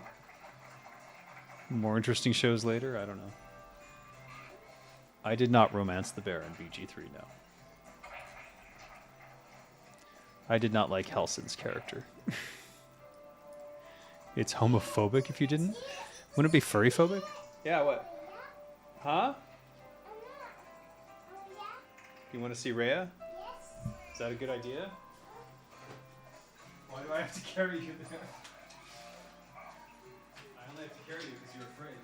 more interesting shows later. I don't know. I did not romance the bear in BG3, no. I did not like Helson's character. It's homophobic if you didn't? Wouldn't it be furry phobic? Yeah, what? Huh? You want to see Rhea? Is that a good idea? Why do I have to carry you there? I only have to carry you because you're afraid.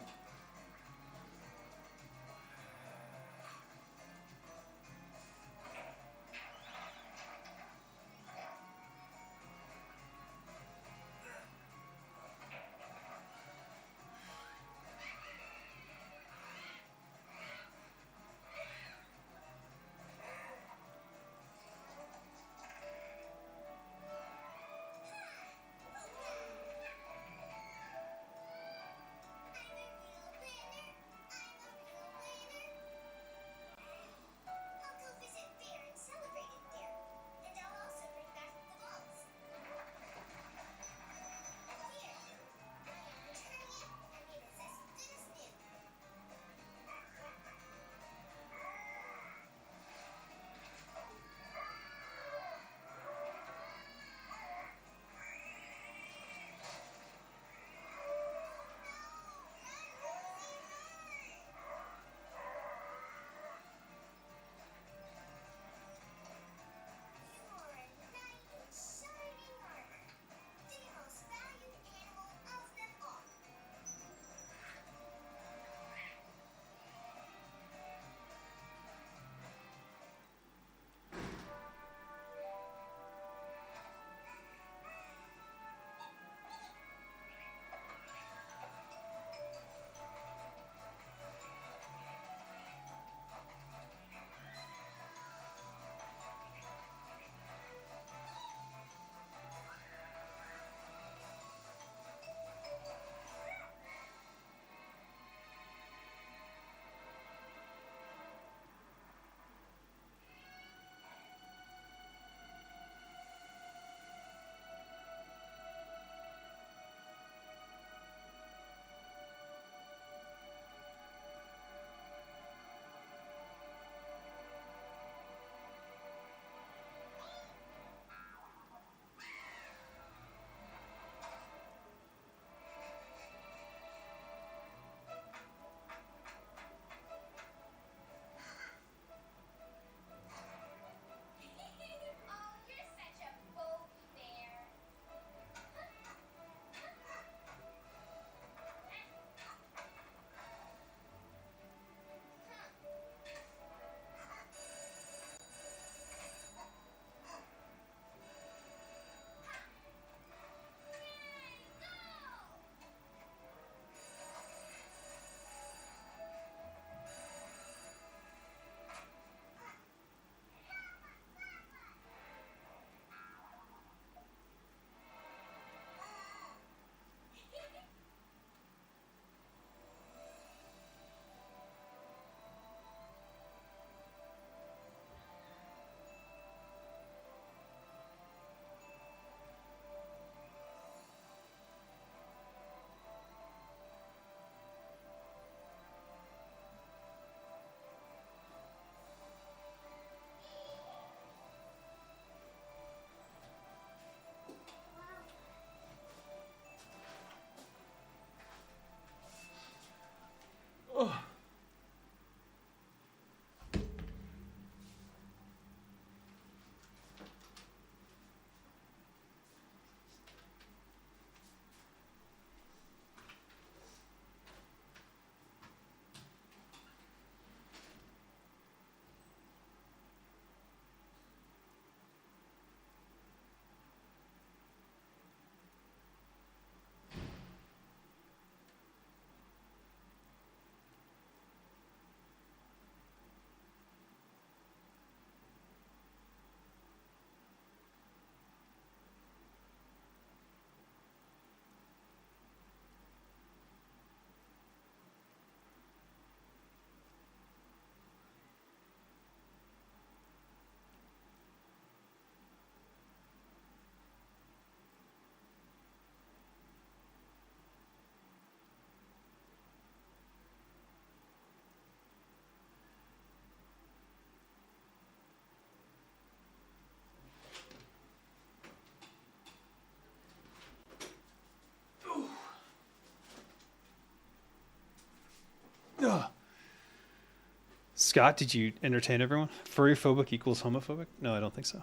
Scott, did you entertain everyone? Furry phobic equals homophobic? No, I don't think so.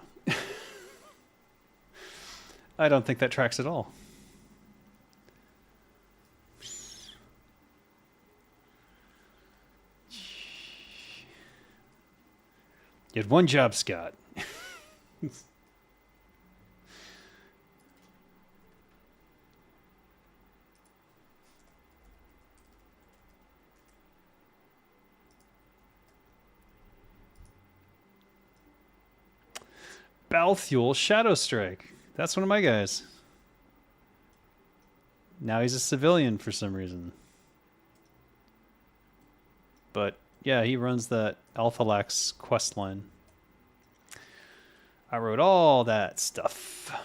I don't think that tracks at all. You had one job, Scott. Balthuel Shadow Strike. That's one of my guys. Now he's a civilian for some reason. But yeah, he runs that Alphalax quest line. I wrote all that stuff.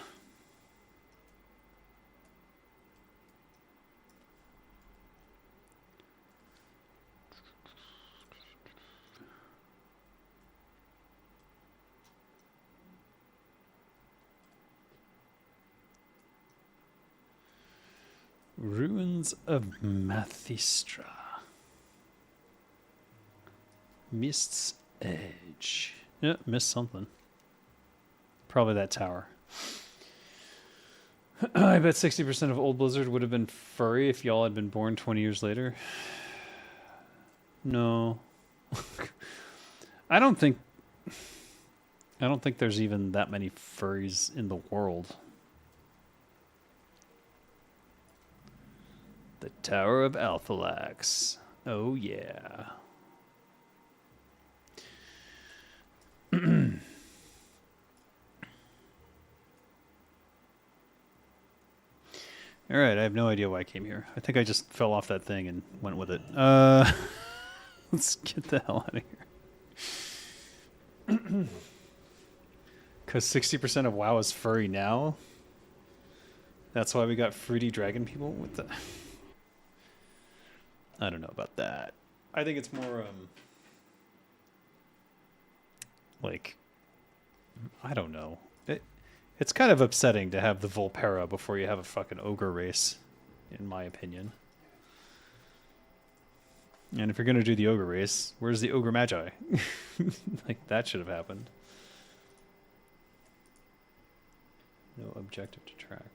Ruins of Mathistra. Mist's Edge. Yeah, missed something. Probably that tower. I bet 60% of Old Blizzard would have been furry if y'all had been born 20 years later. No. I don't think there's even that many furries in the world. The Tower of Alphalax. Oh yeah. All right, I have no idea why I came here. I think I just fell off that thing and went with it. Let's get the hell out of here. Because 60% of WoW is furry now? That's why we got fruity dragon people? What the... I don't know about that. I think it's more, like, I don't know. It's kind of upsetting to have the Volpera before you have a fucking ogre race, in my opinion. And if you're going to do the ogre race, where's the ogre magi? Like, that should have happened. No objective to track.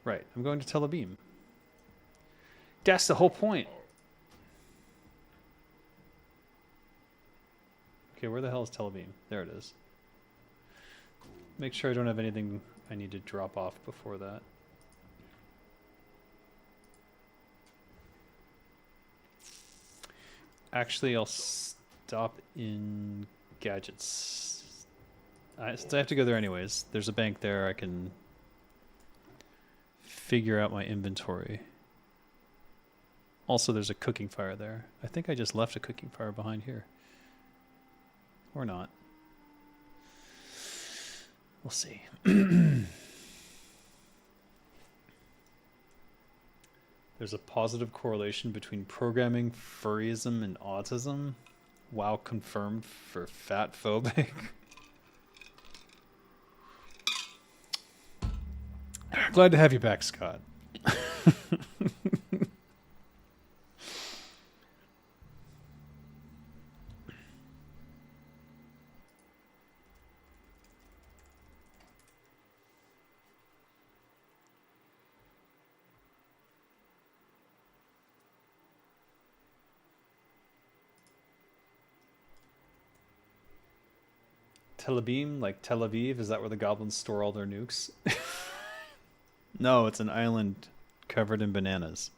Right, I'm going to Telebeam. That's the whole point. Okay, where the hell is Telebeam? There it is. Make sure I don't have anything I need to drop off before that. Actually, I'll stop in gadgets. Since I have to go there anyways, there's a bank there. I can figure out my inventory. Also, there's a cooking fire there. I think I just left a cooking fire behind here. Or not. We'll see. There's a positive correlation between programming, furryism, and autism. WoW confirmed for fat phobic. Glad to have you back, Scott. Telebeam, like Tel Aviv, is that where the goblins store all their nukes? No, it's an island covered in bananas.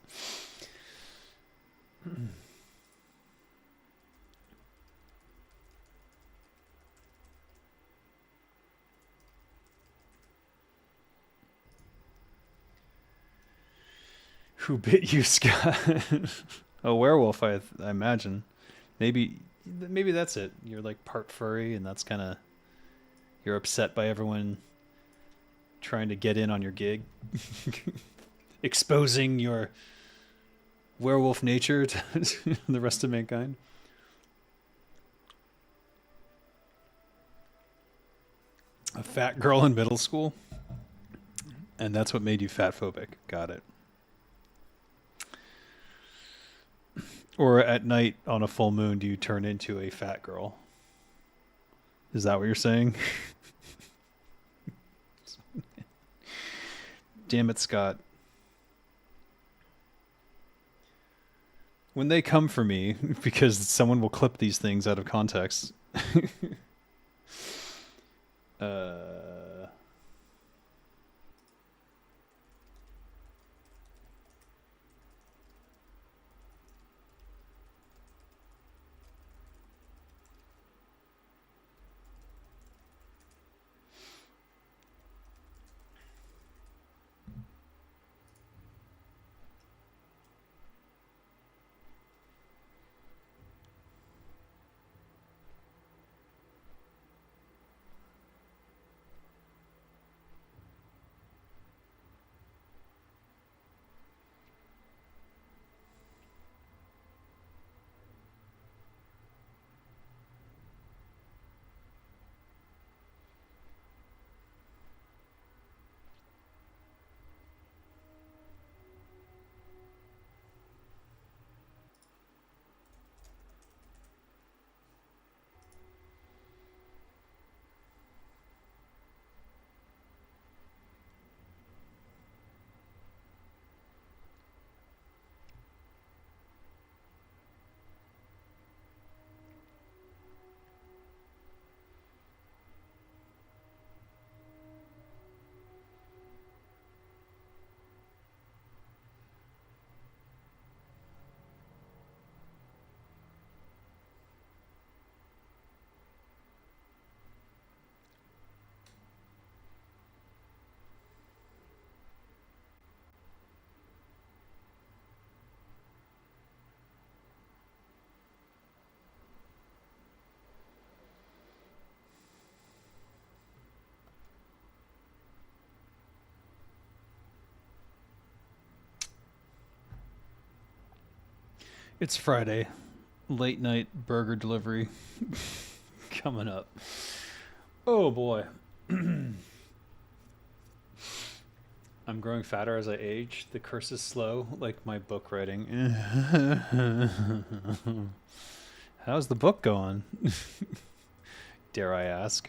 Who bit you, Scott? A werewolf, I imagine. Maybe that's it. You're like part furry, and that's kind of... You're upset by everyone trying to get in on your gig. Exposing your werewolf nature to the rest of mankind. A fat girl in middle school. And that's what made you fat phobic. Got it. Or at night on a full moon, do you turn into a fat girl? Is that what you're saying? Damn it, Scott. When they come for me, because someone will clip these things out of context. It's Friday. Late night burger delivery coming up. Oh boy. I'm growing fatter as I age. The curse is slow, like my book writing. How's the book going? Dare I ask?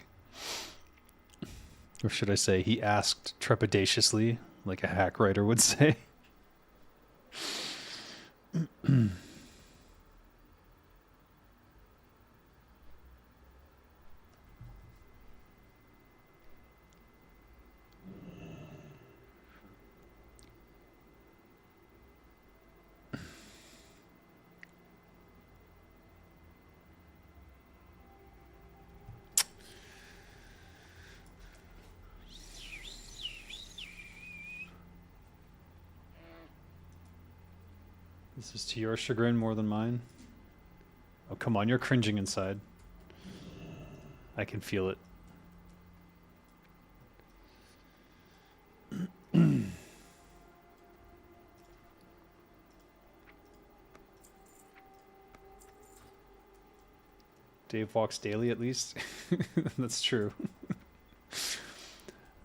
Or should I say, he asked trepidatiously, like a hack writer would say. This is to your chagrin more than mine. Oh, come on, you're cringing inside. I can feel it. Dave walks daily at least. That's true.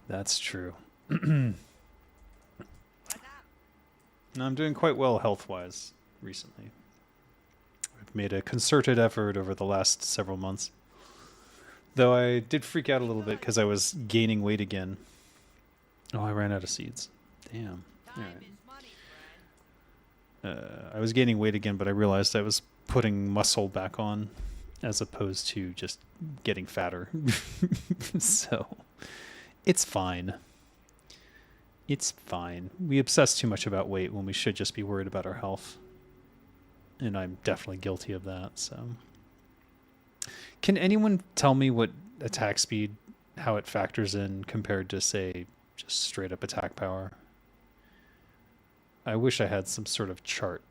That's true. No, I'm doing quite well health-wise recently. I've made a concerted effort over the last several months. Though I did freak out a little bit because I was gaining weight again. Oh, I ran out of seeds. Damn. All right. I was gaining weight again, but I realized I was putting muscle back on as opposed to just getting fatter. So, it's fine. It's fine. We obsess too much about weight when we should just be worried about our health. And I'm definitely guilty of that, so. Can anyone tell me what attack speed, how it factors in compared to, say, just straight up attack power? I wish I had some sort of chart.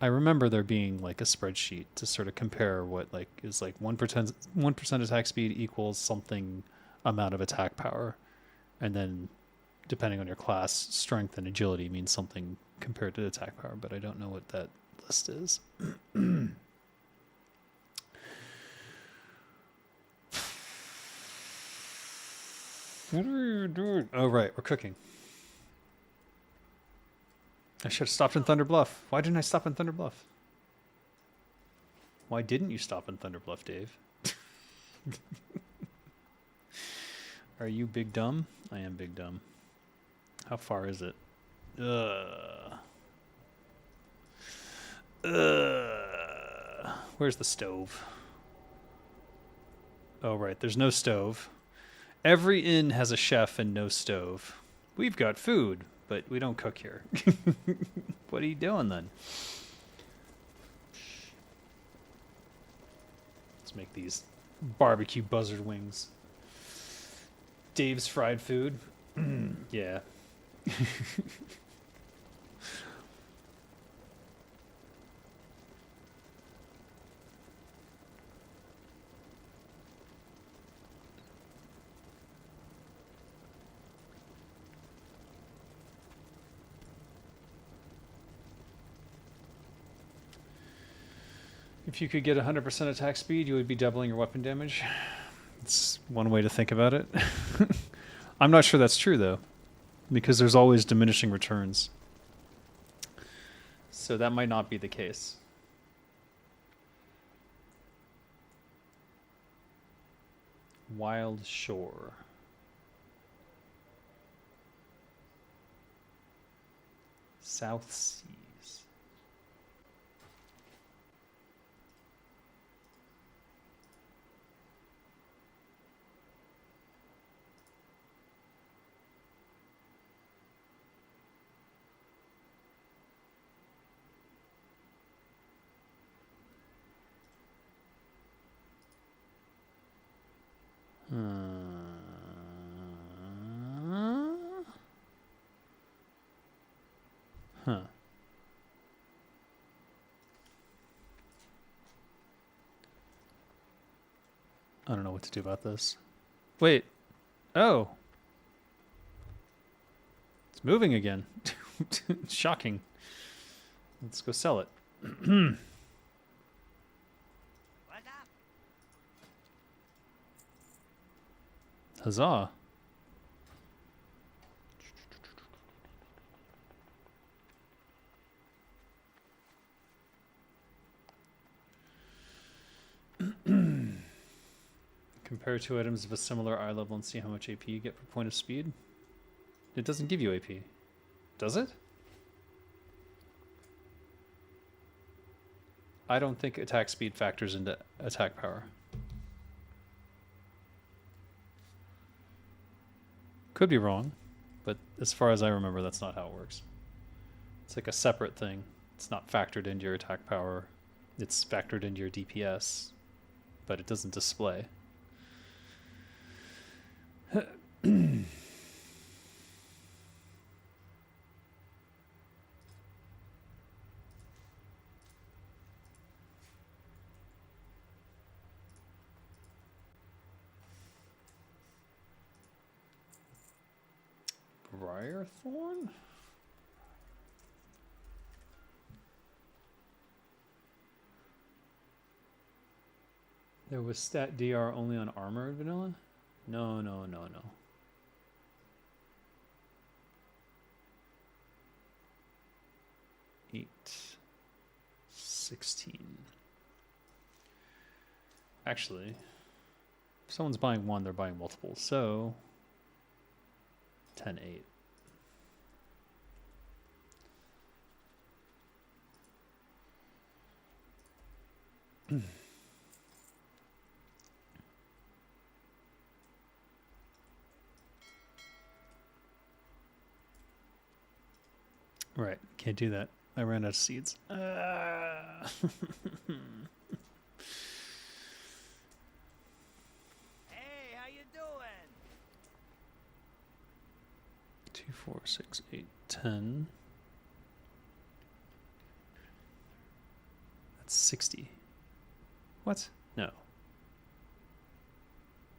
I remember there being like a spreadsheet to sort of compare what like is like 1% attack speed equals something amount of attack power. And then depending on your class, strength and agility means something compared to attack power, but I don't know what that list is. What are you doing? Oh, right, we're cooking. I should have stopped in Thunder Bluff. Why didn't I stop in Thunder Bluff? Why didn't you stop in Thunderbluff, Dave? Are you big dumb? I am big dumb. How far is it? Where's the stove? Oh, right. There's no stove. Every inn has a chef and no stove. We've got food, but we don't cook here. What are you doing then? Let's make these barbecue buzzard wings. Dave's fried food. Yeah. If you could get 100% attack speed, you would be doubling your weapon damage. It's one way to think about it. I'm not sure that's true, though, because there's always diminishing returns. So that might not be the case. Wild Shore. South Seas. Huh. I don't know what to do about this. Wait. Oh. It's moving again. Shocking. Let's go sell it. What's up? Huzzah. Compare two items of a similar eye level and see how much AP you get per point of speed. It doesn't give you AP. Does it? I don't think attack speed factors into attack power. Could be wrong, but as far as I remember, that's not how it works. It's like a separate thing. It's not factored into your attack power. It's factored into your DPS, but it doesn't display. Briarthorn? There was stat DR only on armor in vanilla? No. 8, 16. Actually, if someone's buying one, they're buying multiple, so 10, 8. Right, can't do that. I ran out of seeds. Hey, how you doing? 2, 4, 6, 8, 10. That's 60. What? No.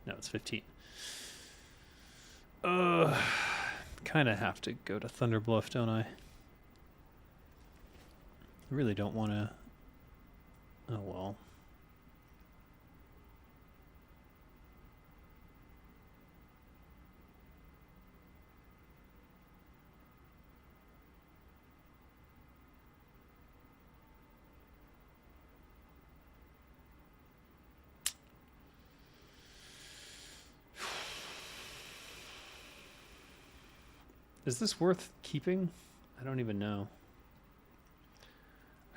No, it's 15. Kind of have to go to Thunderbluff, don't I? I really don't want to. Oh well. Is this worth keeping? I don't even know.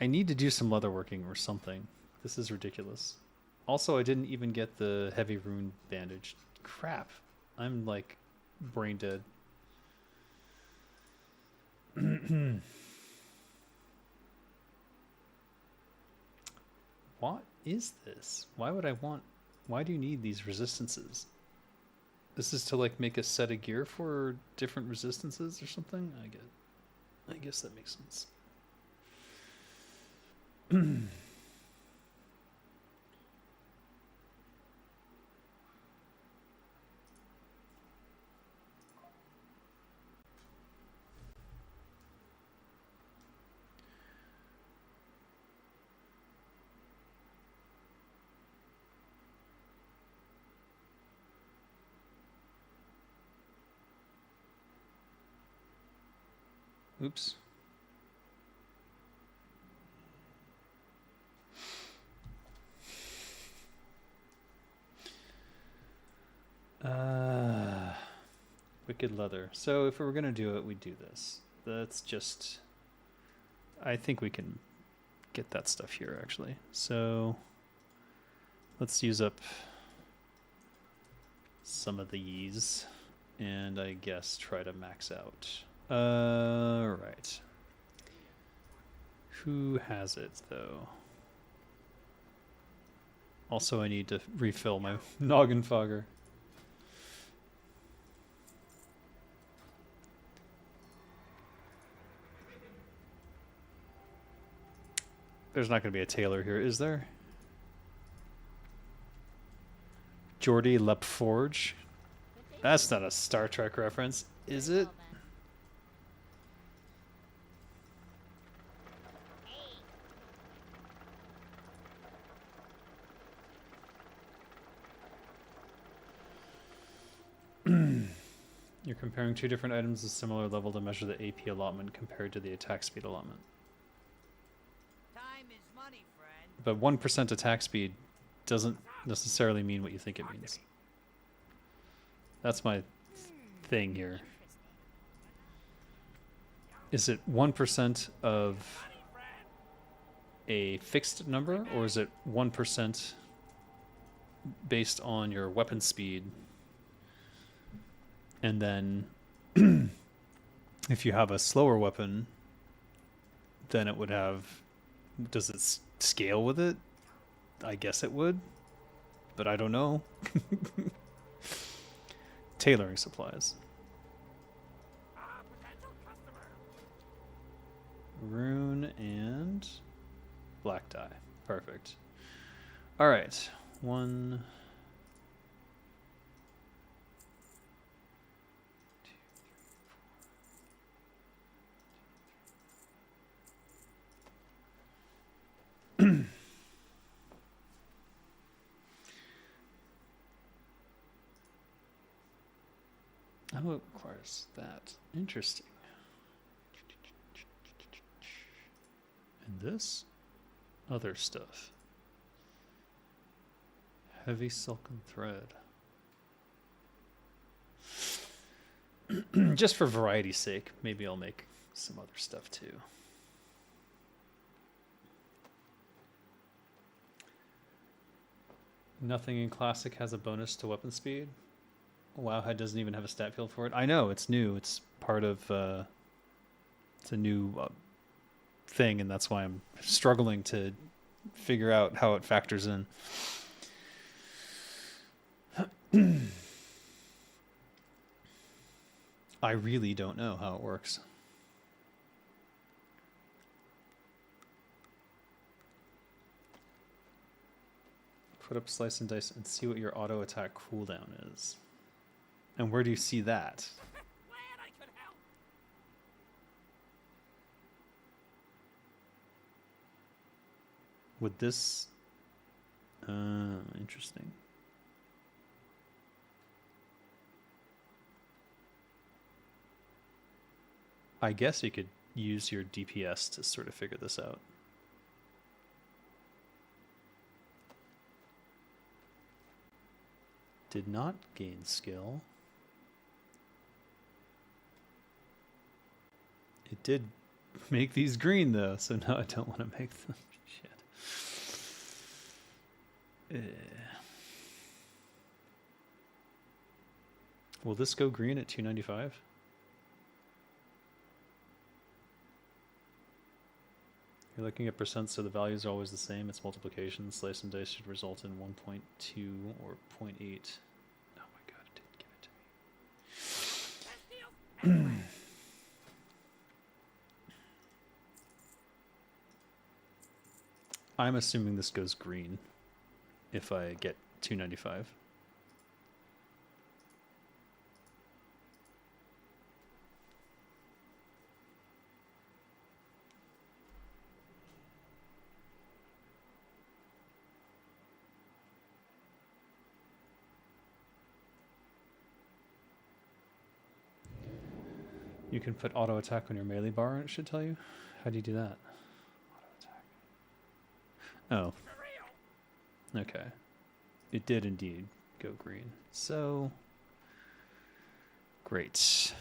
I need to do some leatherworking or something. This is ridiculous. Also, I didn't even get the heavy rune bandage. Crap. I'm like brain dead. What is this? Why would I want... Why do you need these resistances? This is to like make a set of gear for different resistances or something? I guess that makes sense. Oops. Wicked leather. So if we were gonna do it, we'd do this. That's just... I think we can get that stuff here, actually. So let's use up some of these and I guess try to max out. Right. Who has it, though? Also, I need to refill my noggin fogger. There's not going to be a tailor here, is there? Geordie Lepforge? That's not a Star Trek reference, is it? Well, then. You're comparing two different items of similar level to measure the AP allotment compared to the attack speed allotment. Time is money, friend. But 1% attack speed doesn't necessarily mean what you think it means. That's my thing here. Is it 1% of a fixed number, or is it 1% based on your weapon speed? And then if you have a slower weapon, then it would have... Does it scale with it? I guess it would, but I don't know. Tailoring supplies. Potential customer. Rune and black dye. Perfect. All right. One... Oh, it requires that. Interesting. And this? Other stuff. Heavy silken thread. Just for variety's sake, maybe I'll make some other stuff too. Nothing in Classic has a bonus to weapon speed. Wowhead doesn't even have a stat field for it. I know, it's new. It's part of... it's a new thing, and that's why I'm struggling to figure out how it factors in. I really don't know how it works. Put up slice and dice and see what your auto attack cooldown is. And where do you see that? Glad I could help. Would this... interesting. I guess you could use your DPS to sort of figure this out. Did not gain skill. did make these green though, so now I don't want to make them. Shit. Will this go green at 295? You're looking at percent, so the values are always the same. It's multiplication. Slice and dice should result in 1.2 or 0.8. Oh my god, it didn't give it to me. I'm assuming this goes green if I get 295. You can put auto attack on your melee bar and it should tell you. How do you do that? Auto attack. Oh. Okay. It did indeed go green. So great.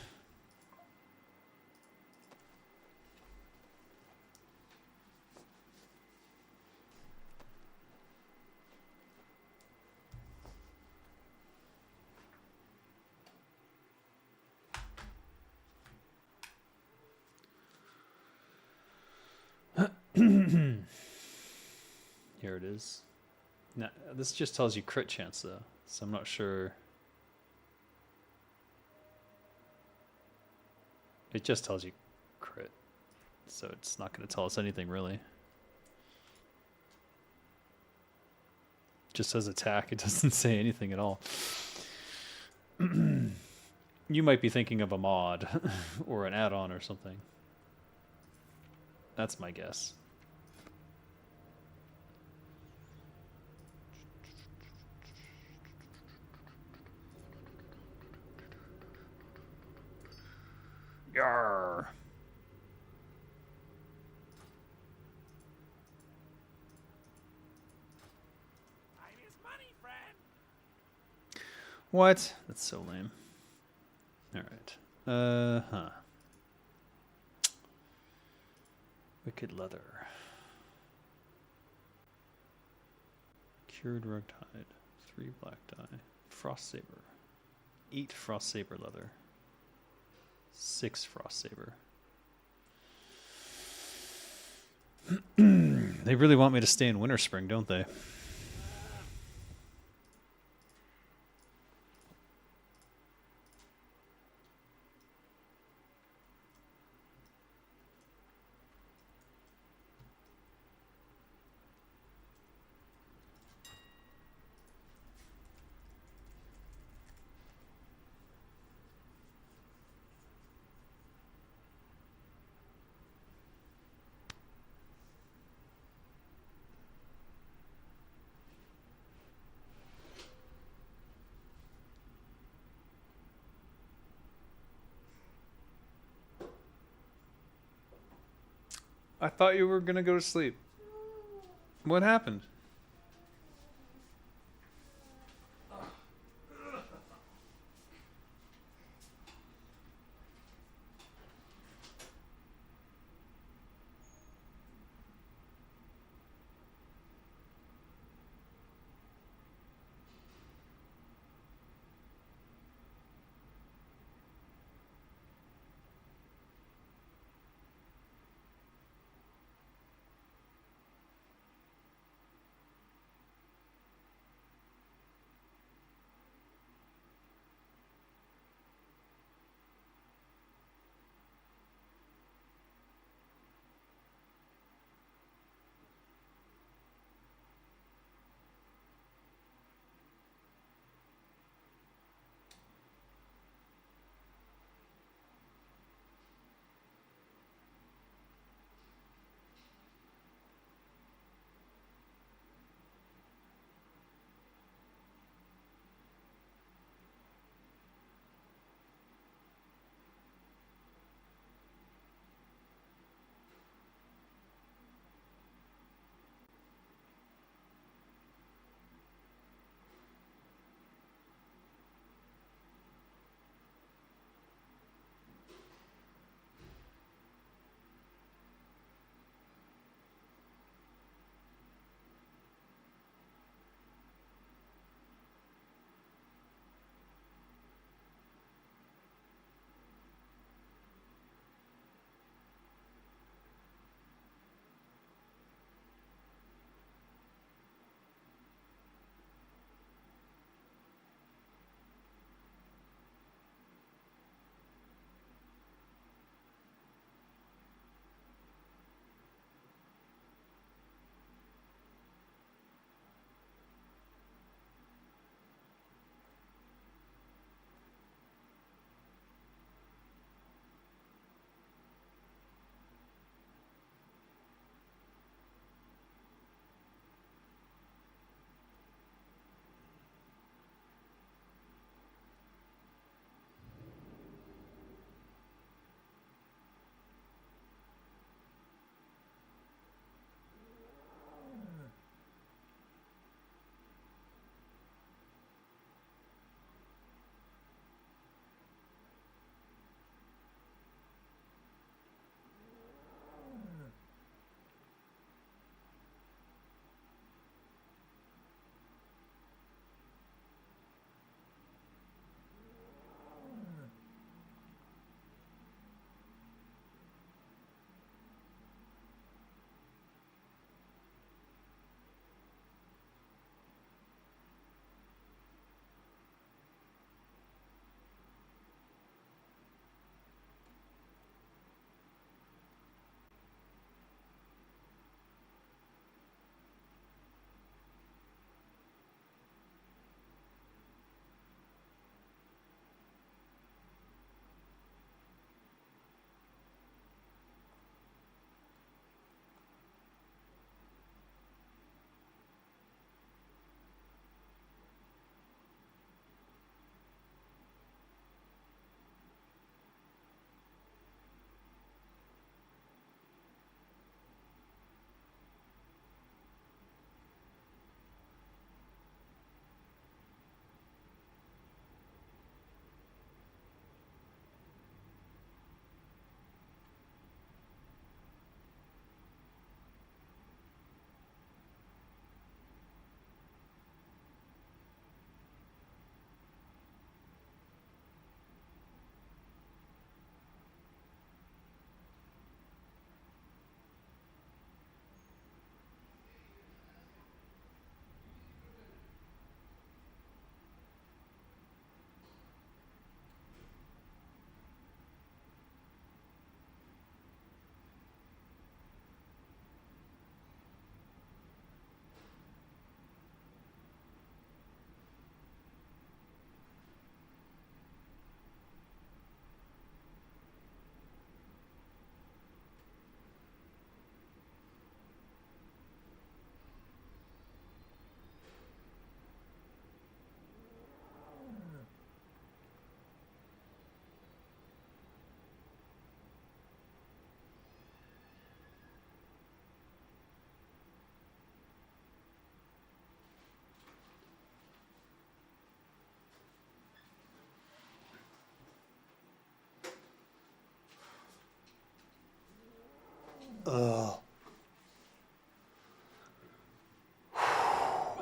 Here it is. Now, this just tells you crit chance though, so I'm not sure. It just tells you crit, so it's not going to tell us anything really. Just says attack, it doesn't say anything at all. You might be thinking of a mod or an add-on or something. That's my guess. Yarr. Time is money, friend. What? That's so lame. All right. Wicked leather. Cured rugged hide. 3 black dye. Frost saber. 8 frost saber leather. 6 frost saber. They really want me to stay in winter spring, don't they? I thought you were gonna go to sleep. What happened?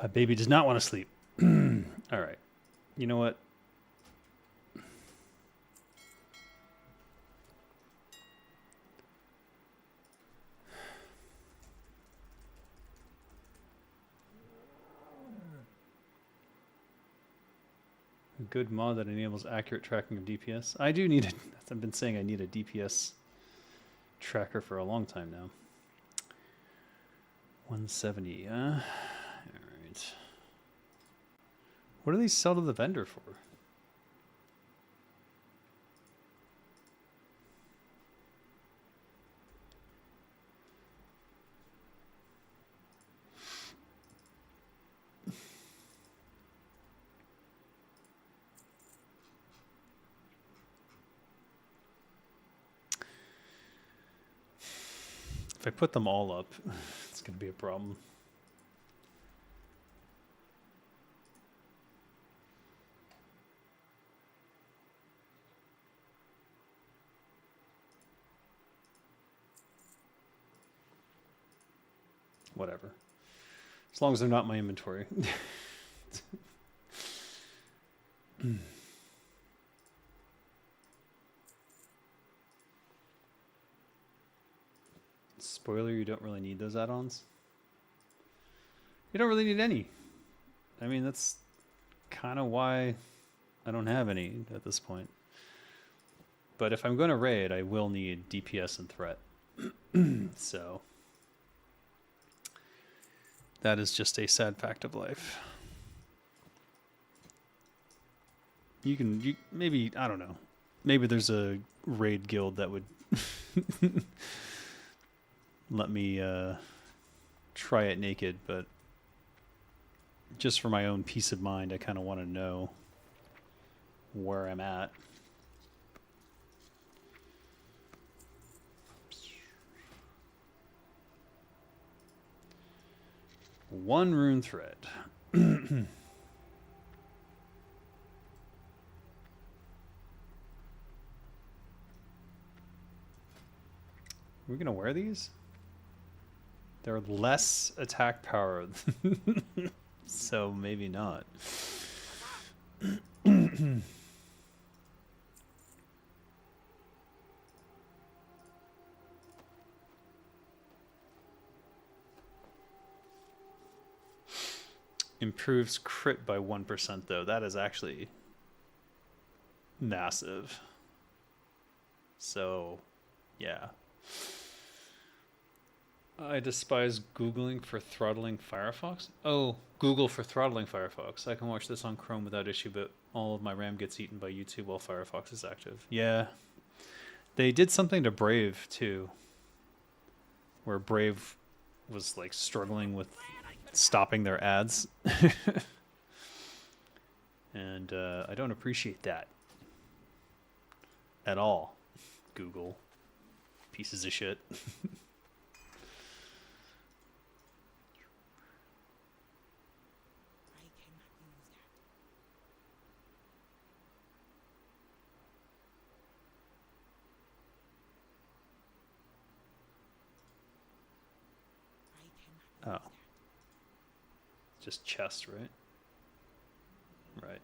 My baby does not want to sleep. All right. You know what? A good mod that enables accurate tracking of DPS. I do need it. I've been saying I need a DPS tracker for a long time now. 170. All right. What do they sell to the vendor for? If I put them all up, it's going to be a problem. Whatever. As long as they're not in my inventory. Spoiler, you don't really need those add-ons. You don't really need any. I mean, that's kind of why I don't have any at this point. But if I'm going to raid, I will need DPS and threat. So that is just a sad fact of life. You maybe, I don't know. Maybe there's a raid guild that would let me try it naked, but just for my own peace of mind, I kind of want to know where I'm at. One rune thread. We're gonna wear these? They're less attack power, so maybe not. Improves crit by 1% though. That is actually massive. So, yeah. I despise Googling for throttling Firefox. Oh, Google for throttling Firefox. I can watch this on Chrome without issue, but all of my RAM gets eaten by YouTube while Firefox is active. Yeah. They did something to Brave, too. Where Brave was, like, struggling with stopping their ads. And I don't appreciate that. At all. Google. Pieces of shit. Oh. Just chest, right? Right.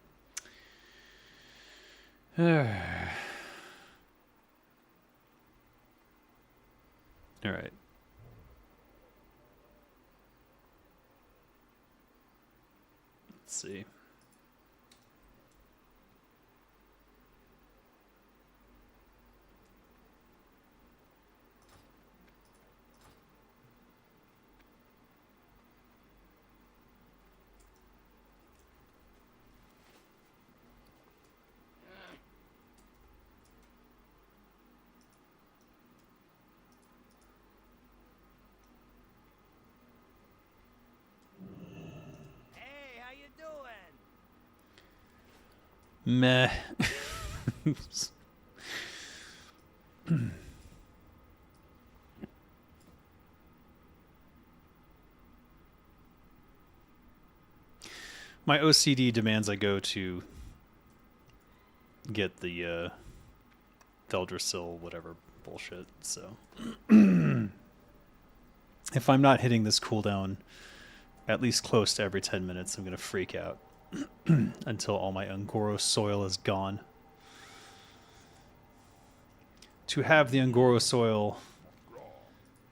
All right. Let's see. Hey, how you doing? Meh. My OCD demands I go to get the Deldrassil whatever bullshit, so if I'm not hitting this cooldown at least close to every 10 minutes, I'm going to freak out until all my Ungoro soil is gone. To have the Ungoro soil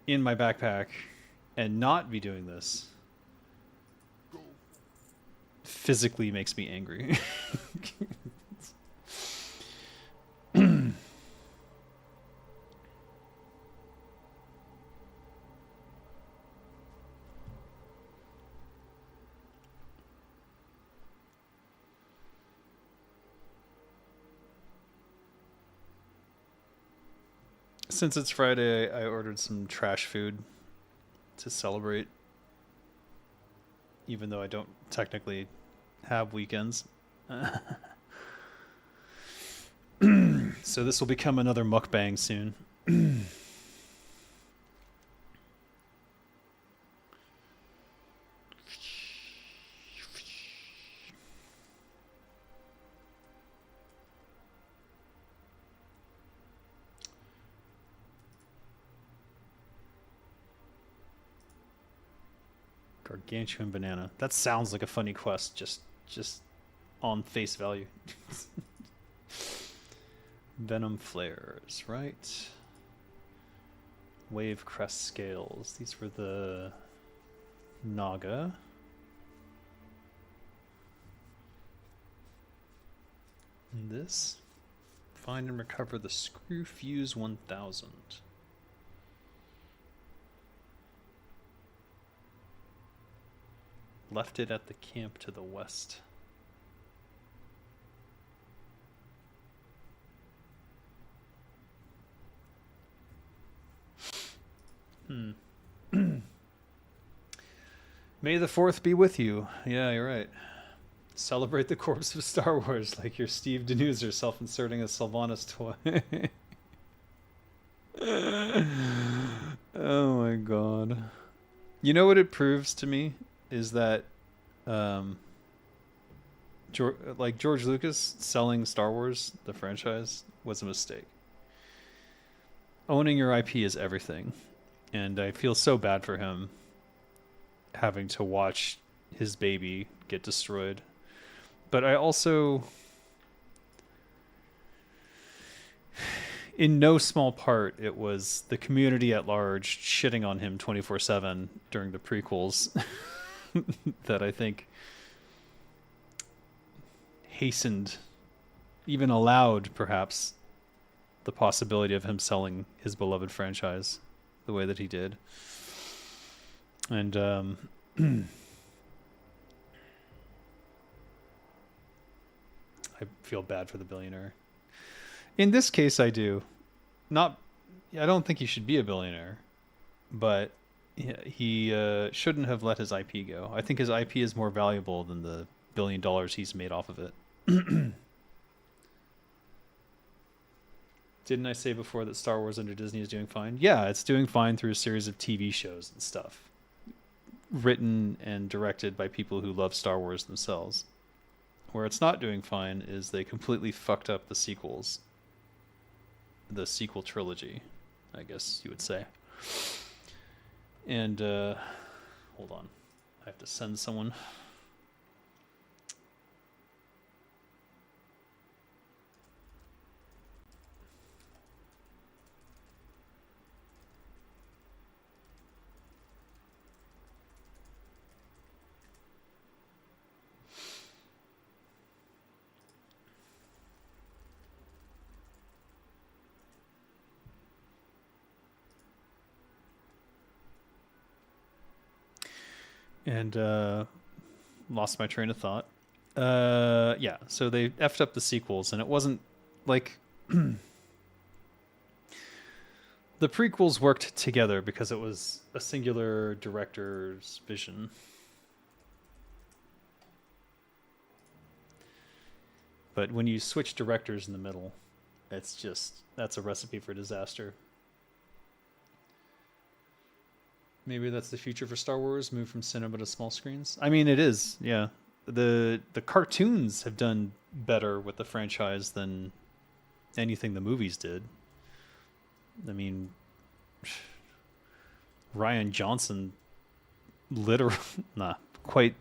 in my backpack and not be doing this physically makes me angry. Since it's Friday, I ordered some trash food to celebrate, even though I don't technically have weekends. So this will become another mukbang soon. Gargantuan banana. That sounds like a funny quest, just on face value. Venom flares, right? Wave crest scales. These were the Naga. And this. Find and recover the Screw Fuse 1000. Left it at the camp to the west. May the 4th be with you. Yeah, you're right. Celebrate the corpse of Star Wars like you're Steve Denuser self-inserting a Sylvanas toy. Oh my god. You know what it proves to me? Is that George Lucas selling Star Wars, the franchise, was a mistake. Owning your IP is everything. And I feel so bad for him having to watch his baby get destroyed. But I also, in no small part, it was the community at large shitting on him 24/7 during the prequels that I think hastened, even allowed perhaps, the possibility of him selling his beloved franchise the way that he did. And I feel bad for the billionaire. In this case, I do. I don't think he should be a billionaire, but he shouldn't have let his IP go. I think his IP is more valuable than the $1 billion he's made off of it. Didn't I say before that Star Wars under Disney is doing fine? Yeah, it's doing fine through a series of TV shows and stuff. Written and directed by people who love Star Wars themselves. Where it's not doing fine is they completely fucked up the sequels. The sequel trilogy, I guess you would say. And, hold on. I have to send someone. And lost my train of thought. Yeah, so they effed up the sequels, and it wasn't like the prequels worked together because it was a singular director's vision. But when you switch directors in the middle, that's a recipe for disaster. Maybe that's the future for Star Wars, move from cinema to small screens. I mean, it is, yeah. The cartoons have done better with the franchise than anything the movies did. I mean, Ryan Johnson, literally, nah, quite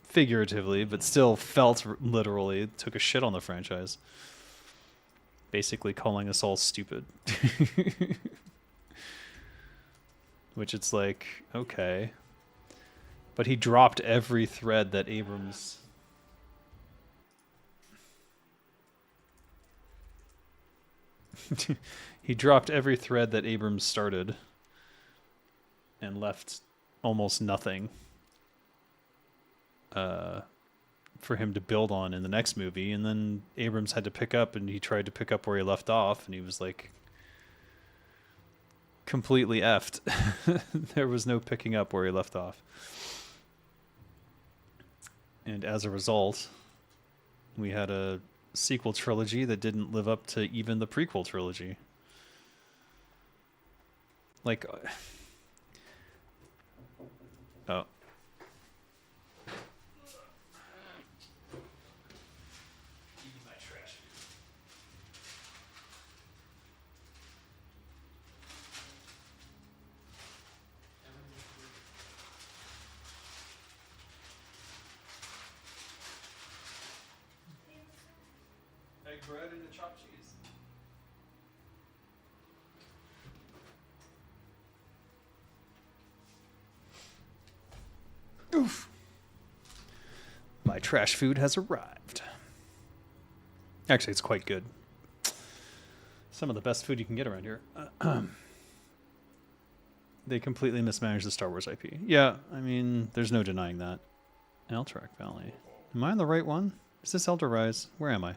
figuratively, but still felt literally took a shit on the franchise, basically calling us all stupid. Which it's like, okay, but he dropped every thread that Abrams. He dropped every thread that Abrams started and left almost nothing for him to build on in the next movie. And then Abrams had to pick up, and he tried to pick up where he left off, and he was like completely effed. There was no picking up where he left off. And as a result, we had a sequel trilogy that didn't live up to even the prequel trilogy. Like, oh. Egg bread and a chopped cheese. Oof. My trash food has arrived. Actually, it's quite good. Some of the best food you can get around here. They completely mismanaged the Star Wars IP. Yeah, I mean, there's no denying that. Alterac Valley. Am I on the right one? Is this Elder Rise? Where am I?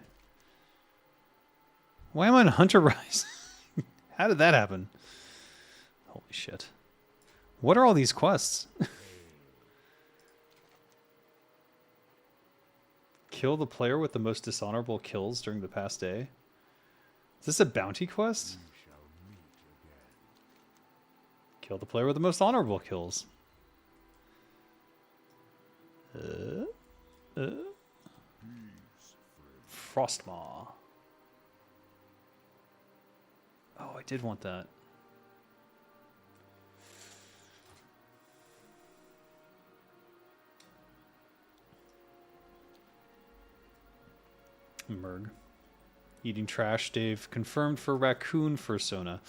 Why am I on Hunter Rise? How did that happen? Holy shit. What are all these quests? Kill the player with the most dishonorable kills during the past day. Is this a bounty quest? Kill the player with the most honorable kills. Frostmaw. Oh, I did want that. Merg. Eating trash, Dave. Confirmed for raccoon fursona.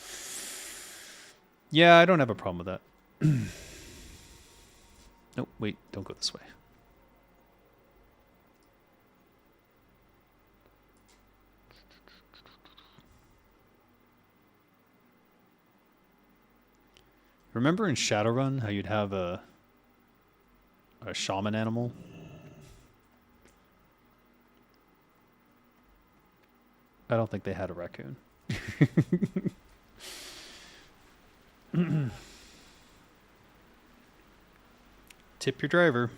Yeah, I don't have a problem with that. Nope, wait, don't go this way. Remember in Shadowrun how you'd have a shaman animal? I don't think they had a raccoon. Tip your driver.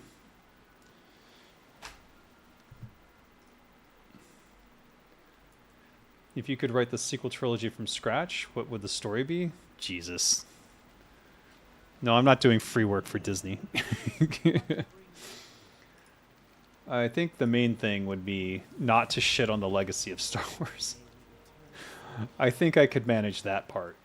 If you could write the sequel trilogy from scratch, what would the story be? Jesus. No, I'm not doing free work for Disney. I think the main thing would be not to shit on the legacy of Star Wars. I think I could manage that part.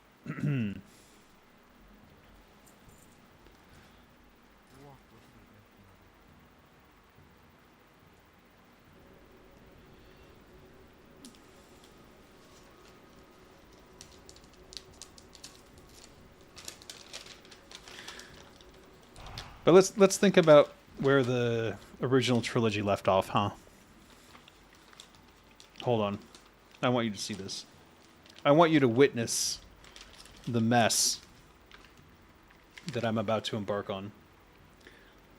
But let's think about where the original trilogy left off, huh? Hold on. I want you to see this. I want you to witness the mess that I'm about to embark on.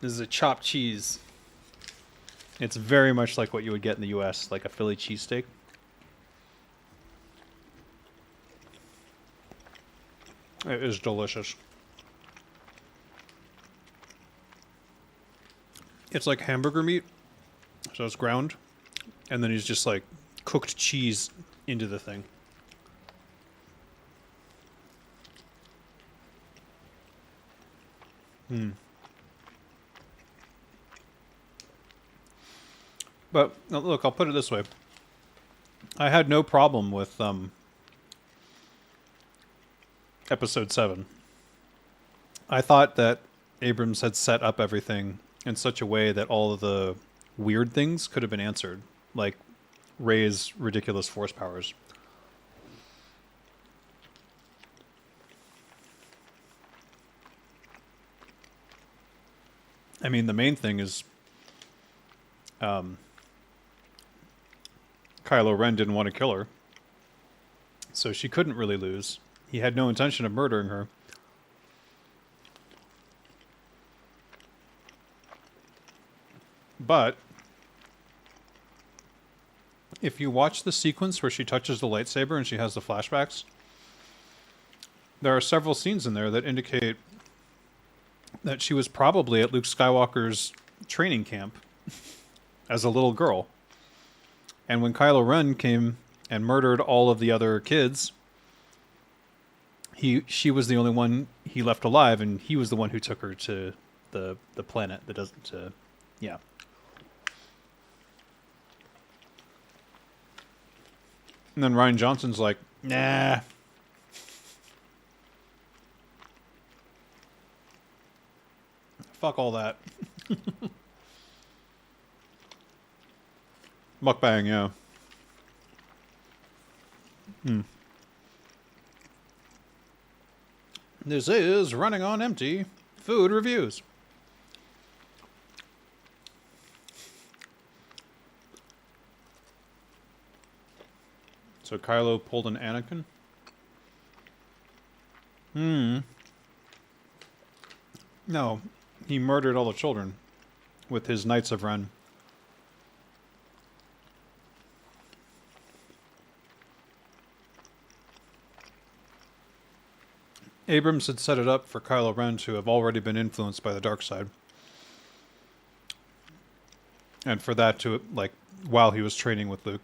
This is a chopped cheese. It's very much like what you would get in the US, like a Philly cheesesteak. It is delicious. It's like hamburger meat, so it's ground, and then he's just like cooked cheese into the thing. But look, I'll put it this way. I had no problem with episode 7. I thought that Abrams had set up everything in such a way that all of the weird things could have been answered, like Rey's ridiculous force powers. I mean, the main thing is Kylo Ren didn't want to kill her, so she couldn't really lose. He had no intention of murdering her. But if you watch the sequence where she touches the lightsaber and she has the flashbacks, there are several scenes in there that indicate that she was probably at Luke Skywalker's training camp as a little girl. And when Kylo Ren came and murdered all of the other kids, she was the only one he left alive, and he was the one who took her to the planet that doesn't yeah. And then Ryan Johnson's like, nah. Fuck all that. Mukbang, yeah. This is Running on Empty Food Reviews. So Kylo pulled an Anakin? No, he murdered all the children with his Knights of Ren. Abrams had set it up for Kylo Ren to have already been influenced by the dark side. And for that to, like, while he was training with Luke.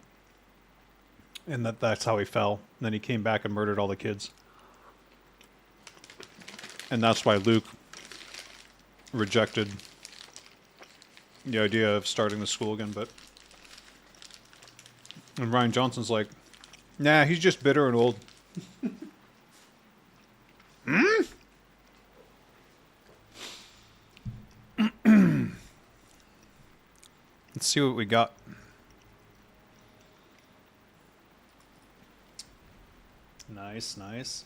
And that's how he fell. And then he came back and murdered all the kids. And that's why Luke rejected the idea of starting the school again. But and Ryan Johnson's like, nah, he's just bitter and old. Let's see what we got. Nice, nice.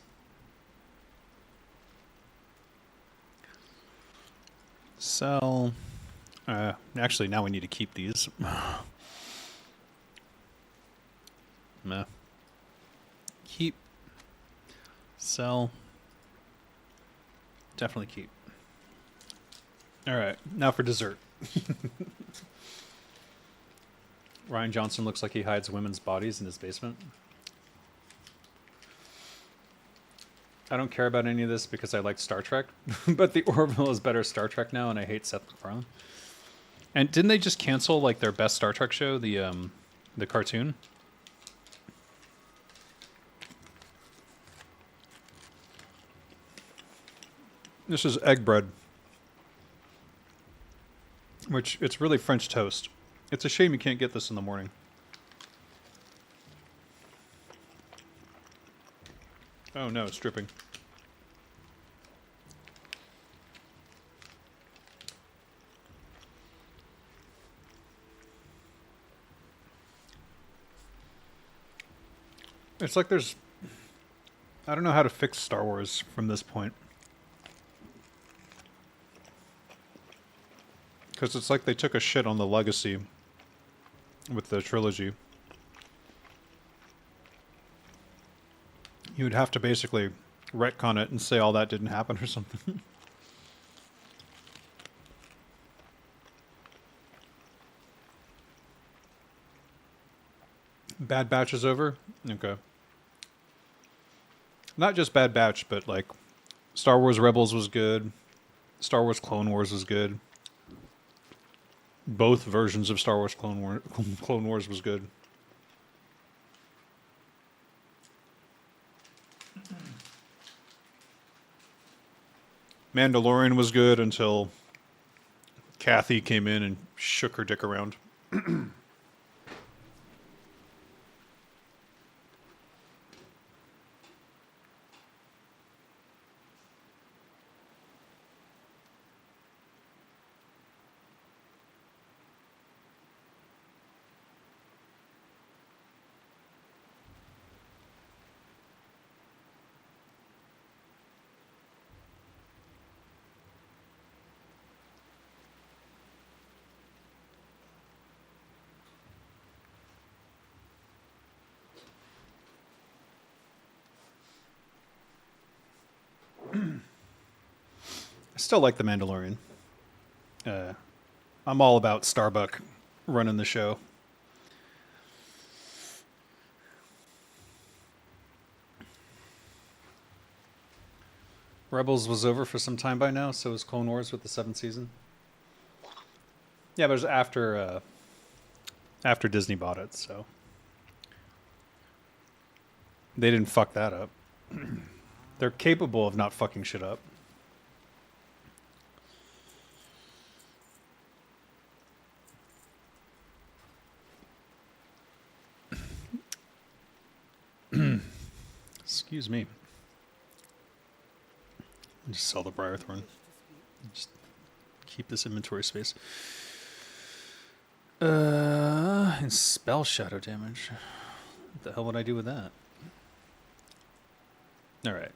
Sell. Actually, now we need to keep these. Meh. Keep. Sell. Definitely keep. Alright, now for dessert. Ryan Johnson looks like he hides women's bodies in his basement. I don't care about any of this because I like Star Trek, but the Orville is better Star Trek now, and I hate Seth MacFarlane. And didn't they just cancel like their best Star Trek show, the cartoon? This is egg bread, which it's really French toast. It's a shame you can't get this in the morning. Oh no, it's dripping. It's like there's... I don't know how to fix Star Wars from this point. Because it's like they took a shit on the legacy with the trilogy. You would have to basically retcon it and say all that didn't happen or something. Bad Batch is over? Okay. Not just Bad Batch, but like Star Wars Rebels was good. Star Wars Clone Wars was good. Both versions of Star Wars Clone Wars was good. Mandalorian was good until Kathy came in and shook her dick around. Still like The Mandalorian. I'm all about Starbuck running the show. Rebels was over for some time by now, so was Clone Wars with the 7th season. Yeah, but it was after Disney bought it, so they didn't fuck that up. They're capable of not fucking shit up. Excuse me. Just sell the Briarthorn. Just keep this inventory space. And spell shadow damage. What the hell would I do with that? Alright.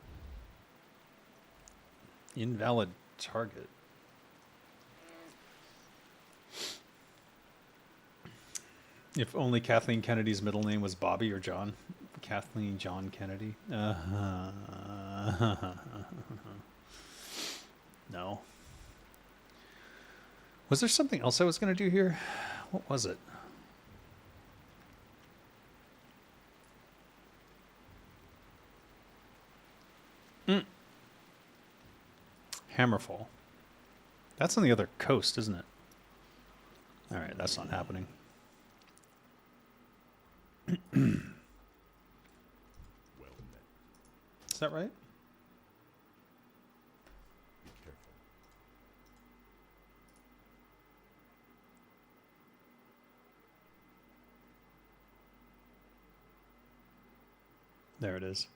Invalid target. If only Kathleen Kennedy's middle name was Bobby or John. Kathleen John Kennedy. No. Was there something else I was going to do here? What was it? Hammerfall. That's on the other coast, isn't it? Alright, that's not happening. Is that right? There it is.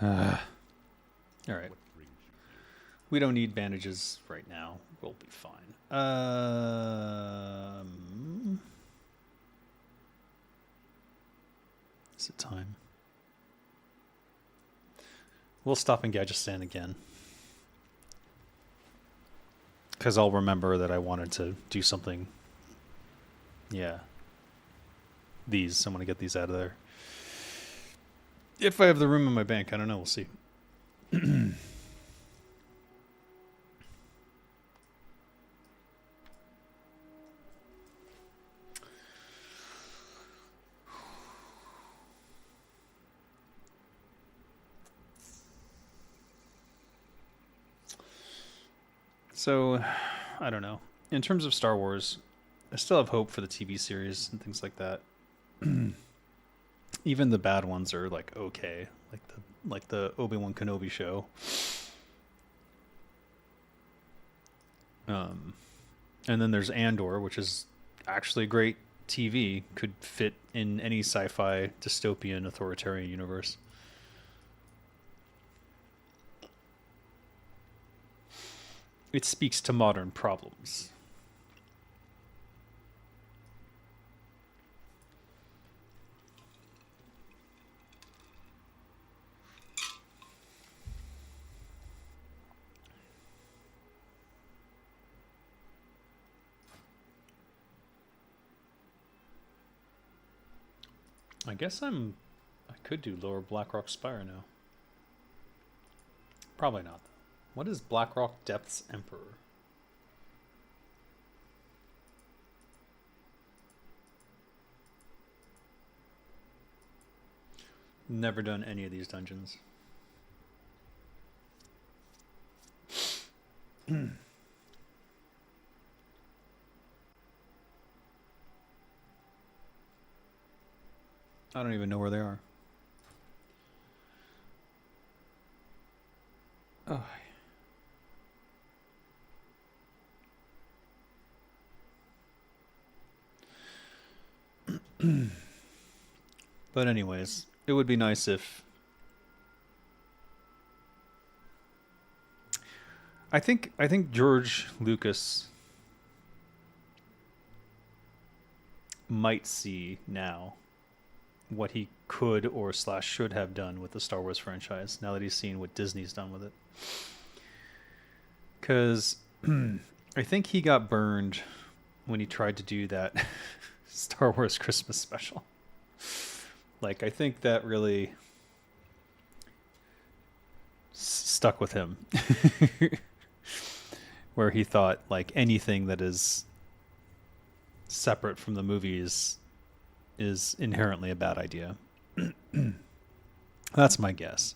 All right. We don't need bandages right now. We'll be fine. Is it time? We'll stop in Gadgetistan again. Because I'll remember that I wanted to do something. Yeah. These. I want to get these out of there. If I have the room in my bank, I don't know. We'll see. So, I don't know. In terms of Star Wars, I still have hope for the TV series and things like that. Even the bad ones are like okay, like the Obi-Wan Kenobi show. And then there's Andor, which is actually great TV, could fit in any sci-fi dystopian authoritarian universe. It speaks to modern problems. I guess I could do Lower Blackrock Spire now. Probably not. What is Blackrock Depths Emperor? Never done any of these dungeons. I don't even know where they are. Oh. But anyways, it would be nice if I think George Lucas might see now what he could or / should have done with the Star Wars franchise now that he's seen what Disney's done with it. Because I think he got burned when he tried to do that Star Wars Christmas special. Like, I think that really stuck with him, where he thought like anything that is separate from the movies is inherently a bad idea. That's my guess.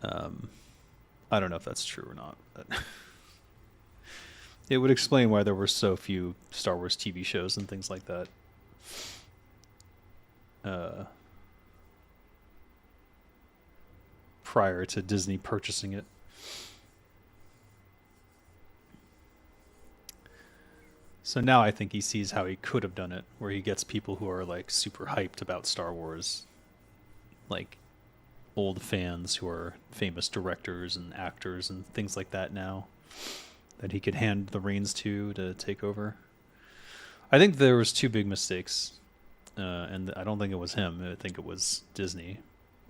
I don't know if that's true or not, but it would explain why there were so few Star Wars TV shows and things like that. Prior to Disney purchasing it. So now I think he sees how he could have done it, where he gets people who are like super hyped about Star Wars, like old fans who are famous directors and actors and things like that now, that he could hand the reins to take over. I think there was two big mistakes, and I don't think it was him. I think it was Disney.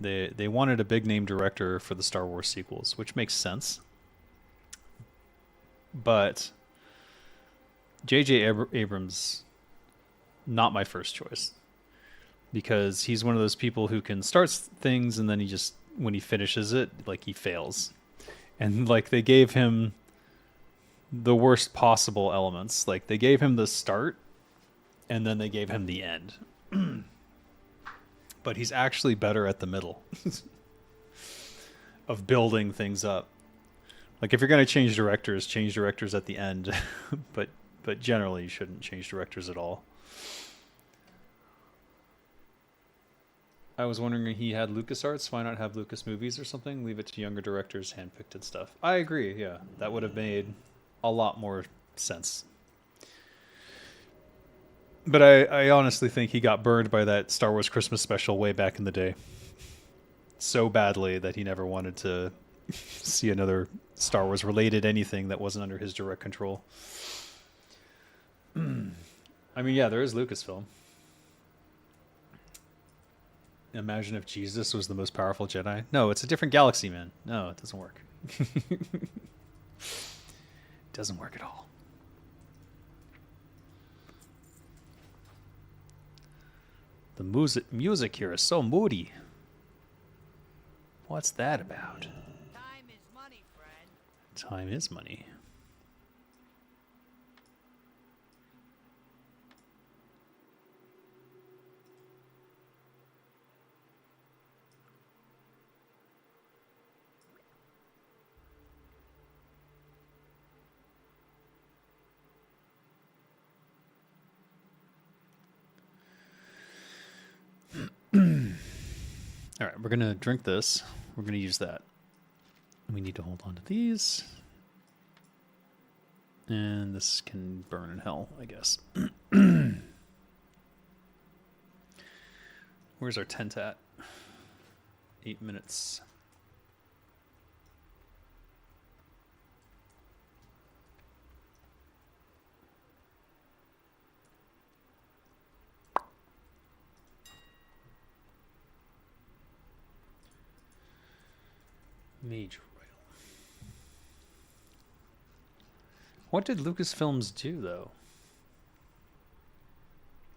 They wanted a big name director for the Star Wars sequels, which makes sense. But J.J. Abrams, not my first choice, because he's one of those people who can start things and then he just, when he finishes it, like he fails. And like they gave him the worst possible elements. Like they gave him the start and then they gave him the end. But he's actually better at the middle of building things up. Like if you're going to change directors at the end. but generally you shouldn't change directors at all. I was wondering if he had LucasArts. Why not have Lucas Movies or something? Leave it to younger directors, handpicked and stuff. I agree, yeah. That would have made a lot more sense. But I honestly think he got burned by that Star Wars Christmas special way back in the day. So badly that he never wanted to see another Star Wars related anything that wasn't under his direct control. I mean, yeah, there is Lucasfilm. Imagine if Jesus was the most powerful Jedi. No, it's a different galaxy, man. No, it doesn't work. It doesn't work at all. The music here is so moody. What's that about? Time is money, friend. Time is money. All right, we're going to drink this. We're going to use that. We need to hold on to these. And this can burn in hell, I guess. Where's our tent at? 8 minutes. Major rail. What did Lucasfilms do, though?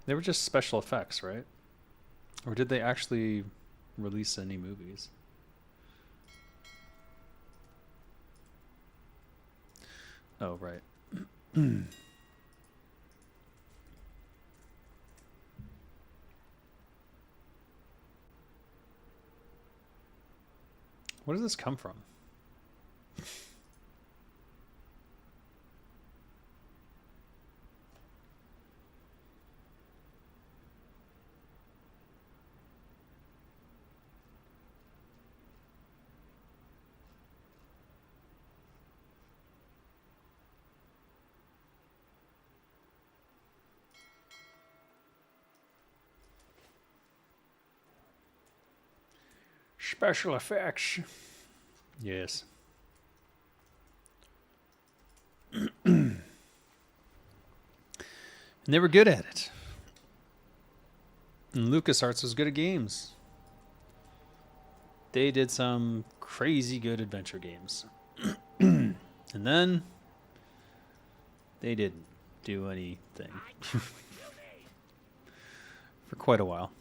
They were just special effects, right? Or did they actually release any movies? Oh, right. Where does this come from? Special effects. Yes. And they were good at it. And LucasArts was good at games. They did some crazy good adventure games. And then they didn't do anything for quite a while.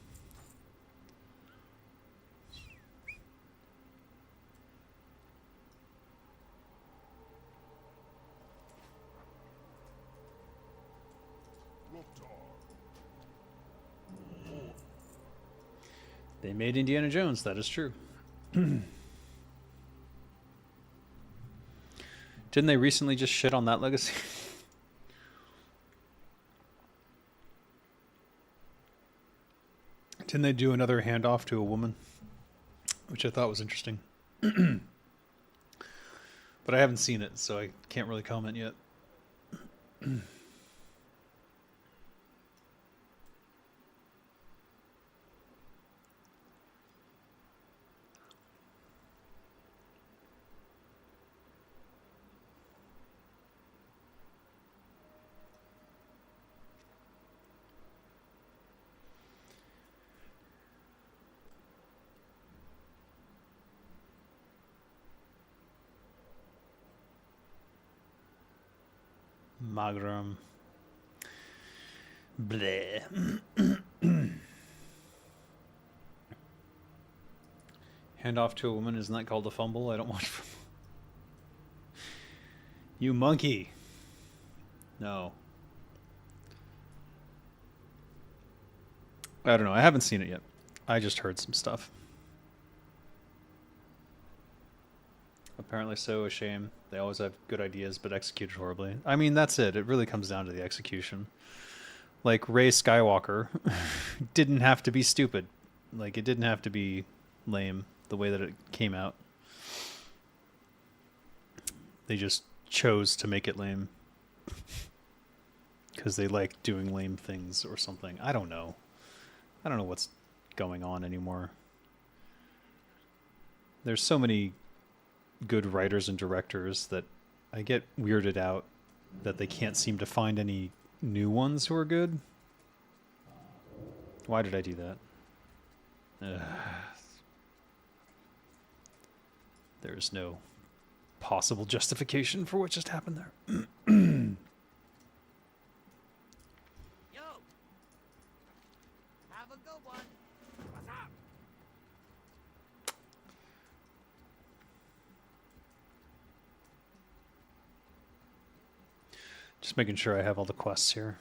They made Indiana Jones, that is true. Didn't they recently just shit on that legacy? Didn't they do another handoff to a woman? Which I thought was interesting. But I haven't seen it, so I can't really comment yet. Magram. Bleh. Hand off to a woman, isn't that called a fumble? I don't watch fumble. You monkey. No. I don't know. I haven't seen it yet. I just heard some stuff. Apparently so, a shame. They always have good ideas, but executed horribly. I mean, that's it. It really comes down to the execution. Like, Rey Skywalker didn't have to be stupid. Like, it didn't have to be lame the way that it came out. They just chose to make it lame. Because they like doing lame things or something. I don't know. I don't know what's going on anymore. There's so many good writers and directors that I get weirded out that they can't seem to find any new ones who are good. Why did I do that? There's no possible justification for what just happened there. Yo! Have a good one. What's up? Just making sure I have all the quests here.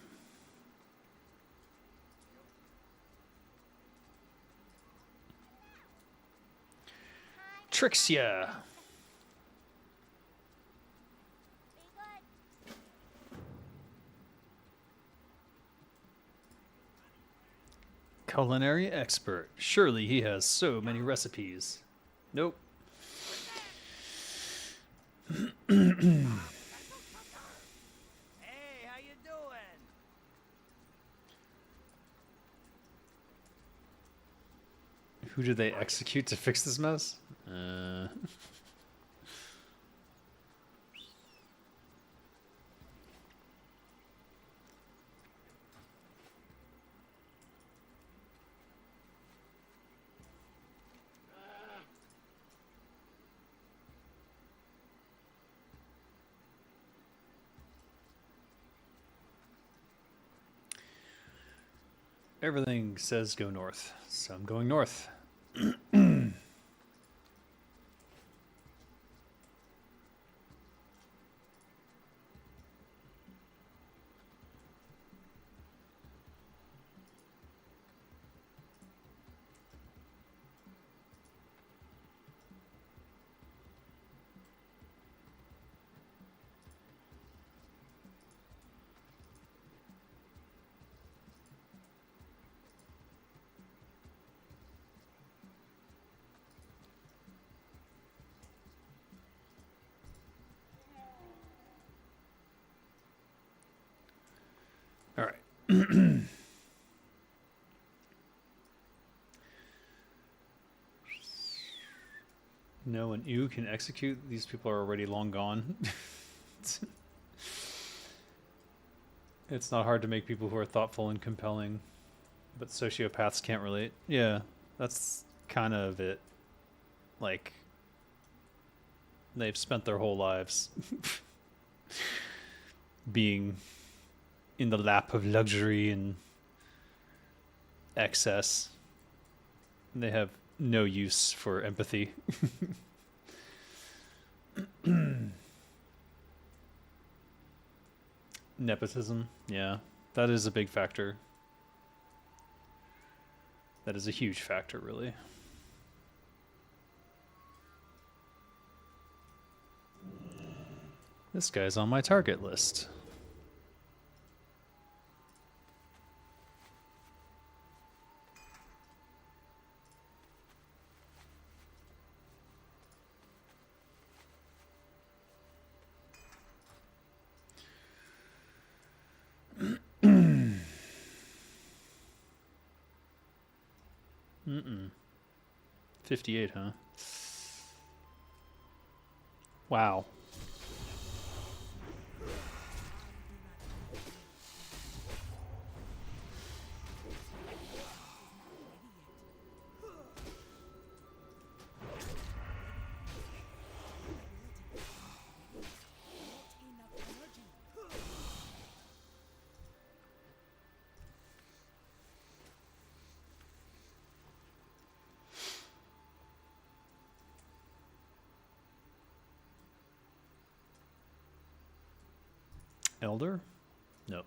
Trixia. Be good. Culinary expert. Surely he has so many recipes. Nope. Hey, how you doing? Who did they execute to fix this mess? Everything says go north, so I'm going north. All right. No, and you can execute. These people are already long gone. It's not hard to make people who are thoughtful and compelling, but sociopaths can't relate. Yeah, that's kind of it. Like, they've spent their whole lives being in the lap of luxury and excess. And they have no use for empathy. Nepotism, yeah. That is a big factor. That is a huge factor, really. This guy's on my target list. Mm-mm. 58, huh? Wow. Elder? No.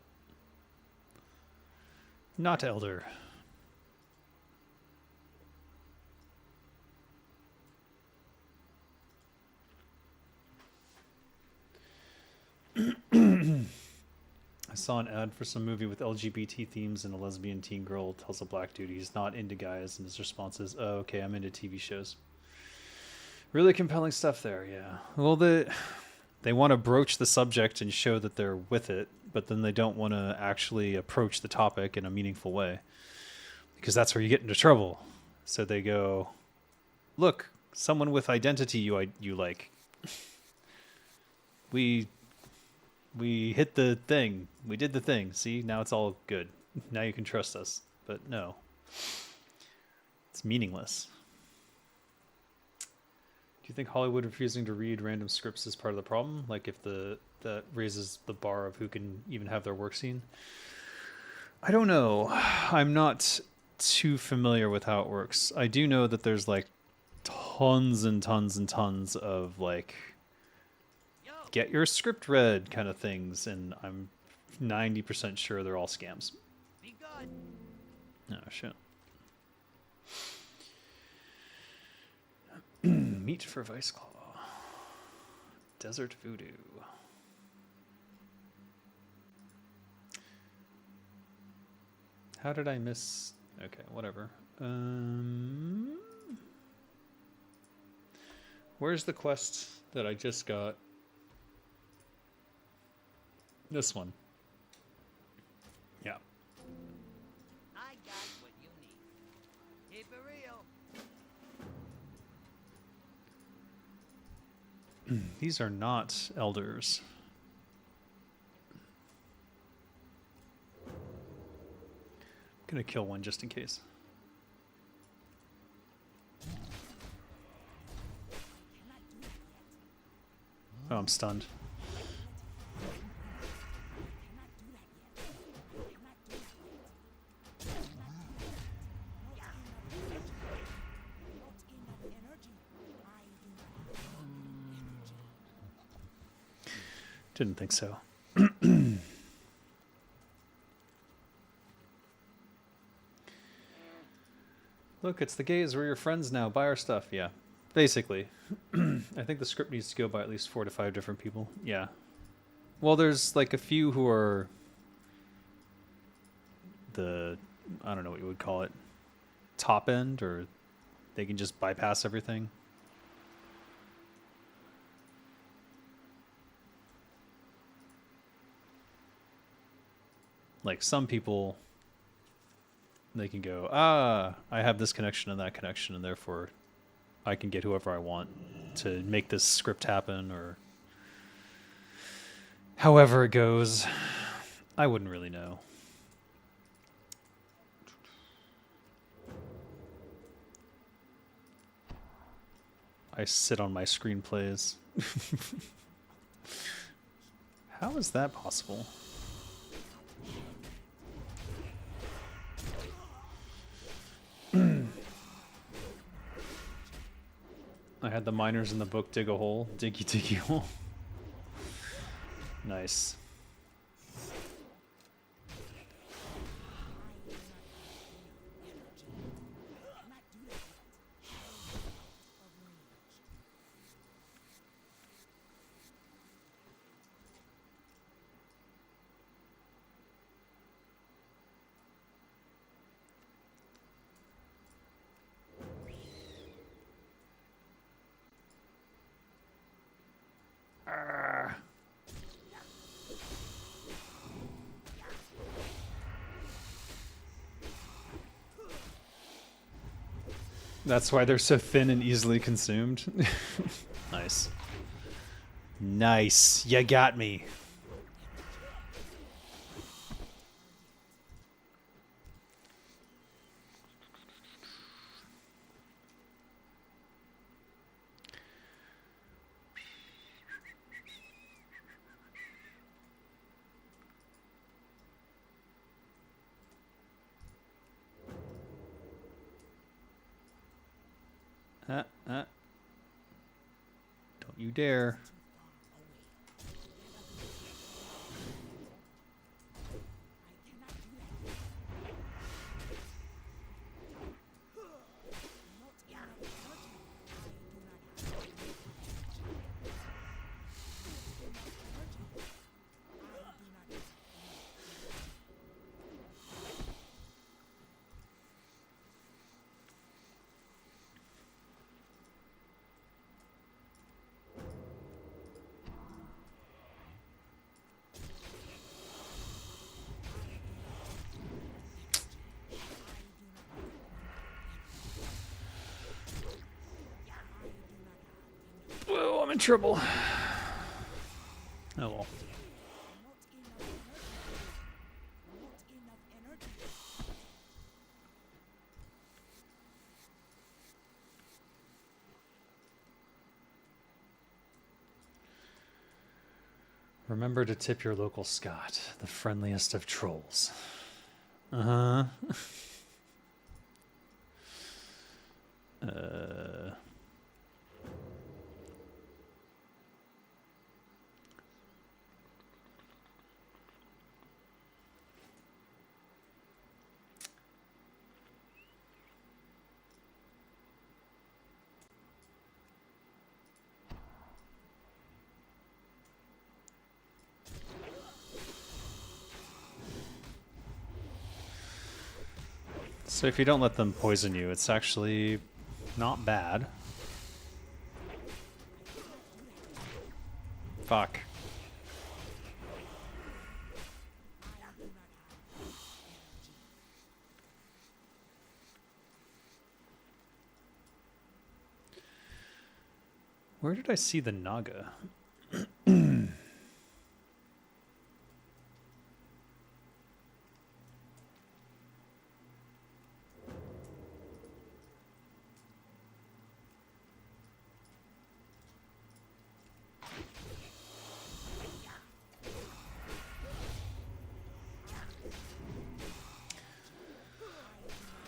Not Elder. I saw an ad for some movie with LGBT themes and a lesbian teen girl tells a black dude he's not into guys, and his response is, "Oh, okay, I'm into TV shows." Really compelling stuff there, yeah. Well, they want to broach the subject and show that they're with it, but then they don't want to actually approach the topic in a meaningful way, because that's where you get into trouble. So they go, "Look, someone with identity you like. We hit the thing. We did the thing. See, now it's all good. Now you can trust us." But no, it's meaningless. Do you think Hollywood refusing to read random scripts is part of the problem? Like if that raises the bar of who can even have their work seen? I don't know. I'm not too familiar with how it works. I do know that there's like tons and tons and tons of like get your script read kind of things, and I'm 90% sure they're all scams. Be good. Oh shit. Meat for Vice Claw. Desert Voodoo. How did I miss? Okay, whatever. Where's the quest that I just got? This one. Yeah. I got what you need. Keep it real. These are not elders. I'm gonna kill one just in case. Oh, I'm stunned. Didn't think so. Look, it's the gays. We're your friends now. Buy our stuff. Yeah, basically. I think the script needs to go by at least 4 to 5 different people. Yeah. Well, there's like a few who are I don't know what you would call it, top end, or they can just bypass everything. Like some people, they can go, I have this connection and that connection, and therefore I can get whoever I want to make this script happen, or however it goes. I wouldn't really know. I sit on my screenplays. How is that possible? I had the miners in the book dig a hole. Diggy diggy hole. That's why they're so thin and easily consumed. Nice. Nice. You got me. Don't you dare. Whoa, I'm in trouble. Oh well. Remember to tip your local Scot, the friendliest of trolls. Uh-huh. So if you don't let them poison you, it's actually not bad. Fuck. Where did I see the Naga?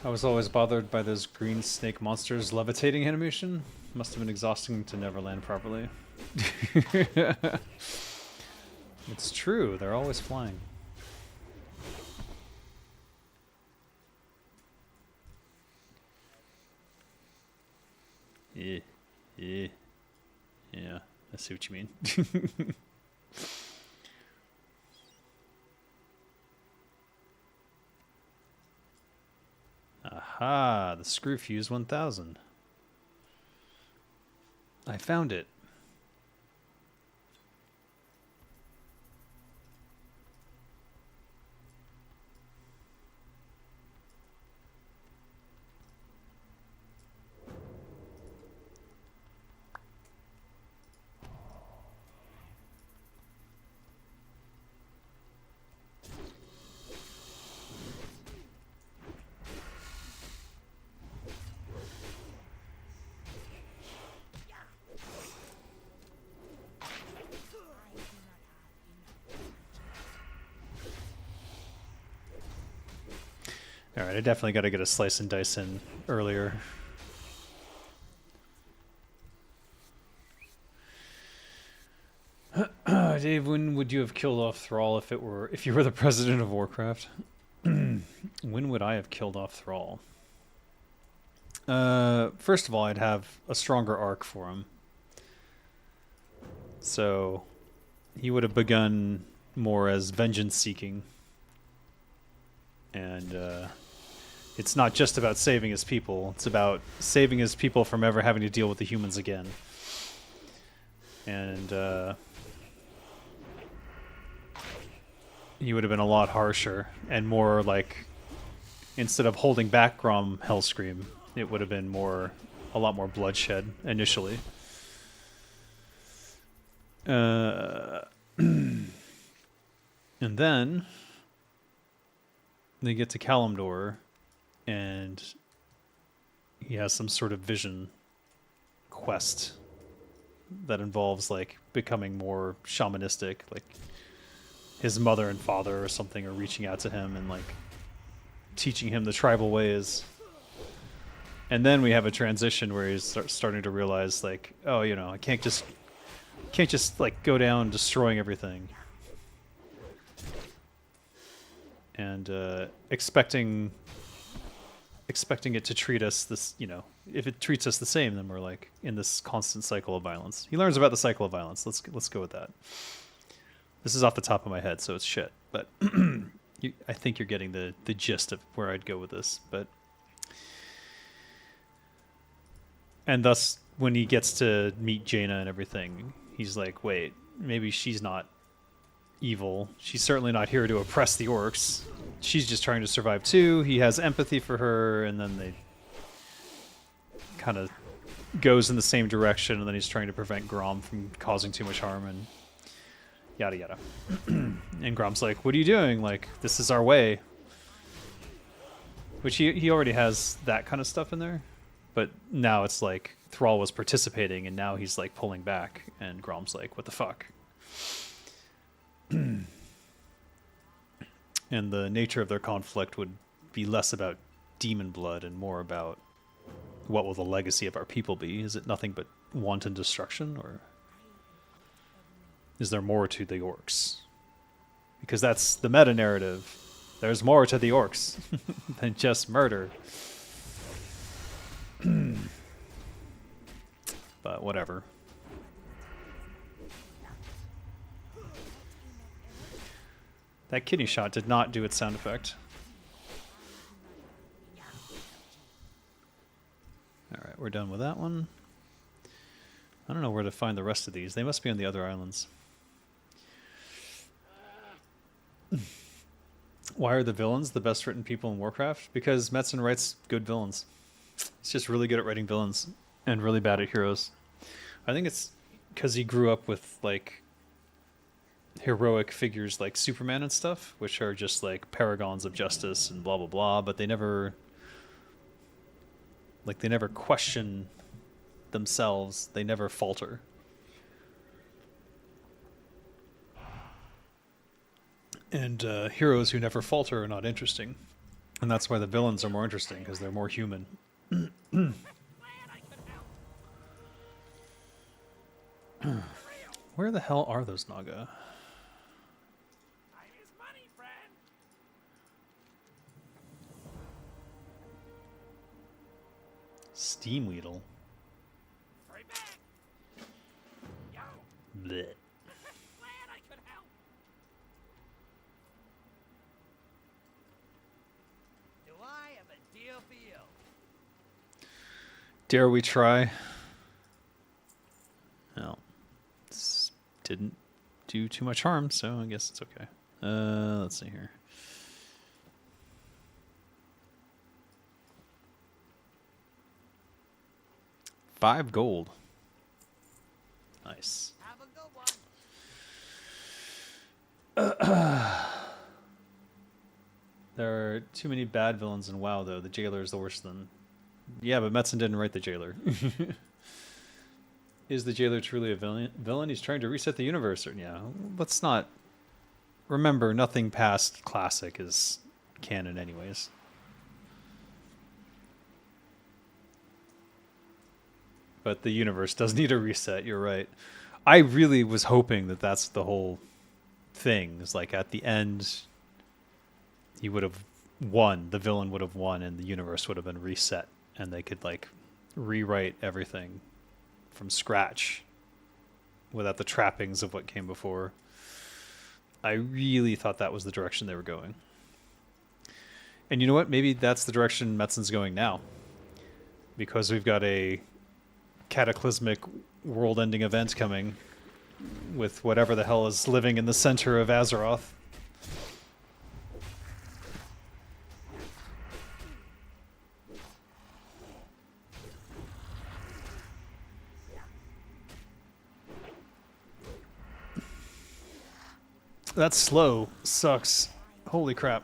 I was always bothered by those green snake monsters levitating animation. Must have been exhausting to never land properly. It's true, they're always flying. Yeah, yeah, yeah, I see what you mean. Aha, the screw fuse 1000. I found it. Alright, I definitely got to get a slice and dice in earlier. Dave, when would you have killed off Thrall if you were the president of Warcraft? When would I have killed off Thrall? First of all, I'd have a stronger arc for him. So he would have begun more as vengeance seeking. And it's not just about saving his people. It's about saving his people from ever having to deal with the humans again. And he would have been a lot harsher and more like, instead of holding back Grom Hellscream, it would have been a lot more bloodshed initially. And then they get to Kalimdor, and he has some sort of vision quest that involves like becoming more shamanistic, like his mother and father or something are reaching out to him and like teaching him the tribal ways. And then we have a transition where he's starting to realize like, oh, you know, I can't just like go down destroying everything. And expecting it to treat us this, you know, if it treats us the same, then we're like in this constant cycle of violence. He learns about the cycle of violence. Let's go with that. This is off the top of my head, so it's shit. But I think you're getting the gist of where I'd go with this. But and thus, when he gets to meet Jaina and everything, he's like, wait, maybe she's not evil. She's certainly not here to oppress the orcs. She's just trying to survive too. He has empathy for her, and then they kind of goes in the same direction, and then he's trying to prevent Grom from causing too much harm, and yada yada. And Grom's like, what are you doing? Like, this is our way. Which he already has that kind of stuff in there. But now it's like Thrall was participating, and now he's like pulling back, and Grom's like, what the fuck? And the nature of their conflict would be less about demon blood and more about what will the legacy of our people be? Is it nothing but wanton destruction, or is there more to the orcs? Because that's the meta narrative. There's more to the orcs than just murder. But whatever. That kidney shot did not do its sound effect. Alright, we're done with that one. I don't know where to find the rest of these. They must be on the other islands. Why are the villains the best written people in Warcraft? Because Metzen writes good villains. He's just really good at writing villains and really bad at heroes. I think it's because he grew up with like heroic figures like Superman and stuff, which are just like paragons of justice and blah blah blah, but they never question themselves. They never falter. And heroes who never falter are not interesting. And that's why the villains are more interesting, because they're more human. Where the hell are those Naga? Time is money, friend. Steam Weedle. Hurry back. Yo, Blech. glad I could help. Do I have a deal for you? Dare we try? No. This didn't do too much harm, so I guess it's okay. Let's see here. $5 gold. Nice. Have a good one. There are too many bad villains in WoW, though. The Jailer is the worst of them. Yeah, but Metzen didn't write the Jailer. Is the Jailer truly a villain? He's trying to reset the universe. Yeah, let's not... Remember, nothing past Classic is canon anyways. But the universe does need a reset, you're right. I really was hoping that that's the whole thing. It's like at the end, he would have won, the villain would have won, and the universe would have been reset, and they could like rewrite everything from scratch without the trappings of what came before. I really thought that was the direction they were going. And you know what? Maybe that's the direction Metzen's going now. Because we've got a cataclysmic world-ending event coming with whatever the hell is living in the center of Azeroth. That slow sucks. Holy crap.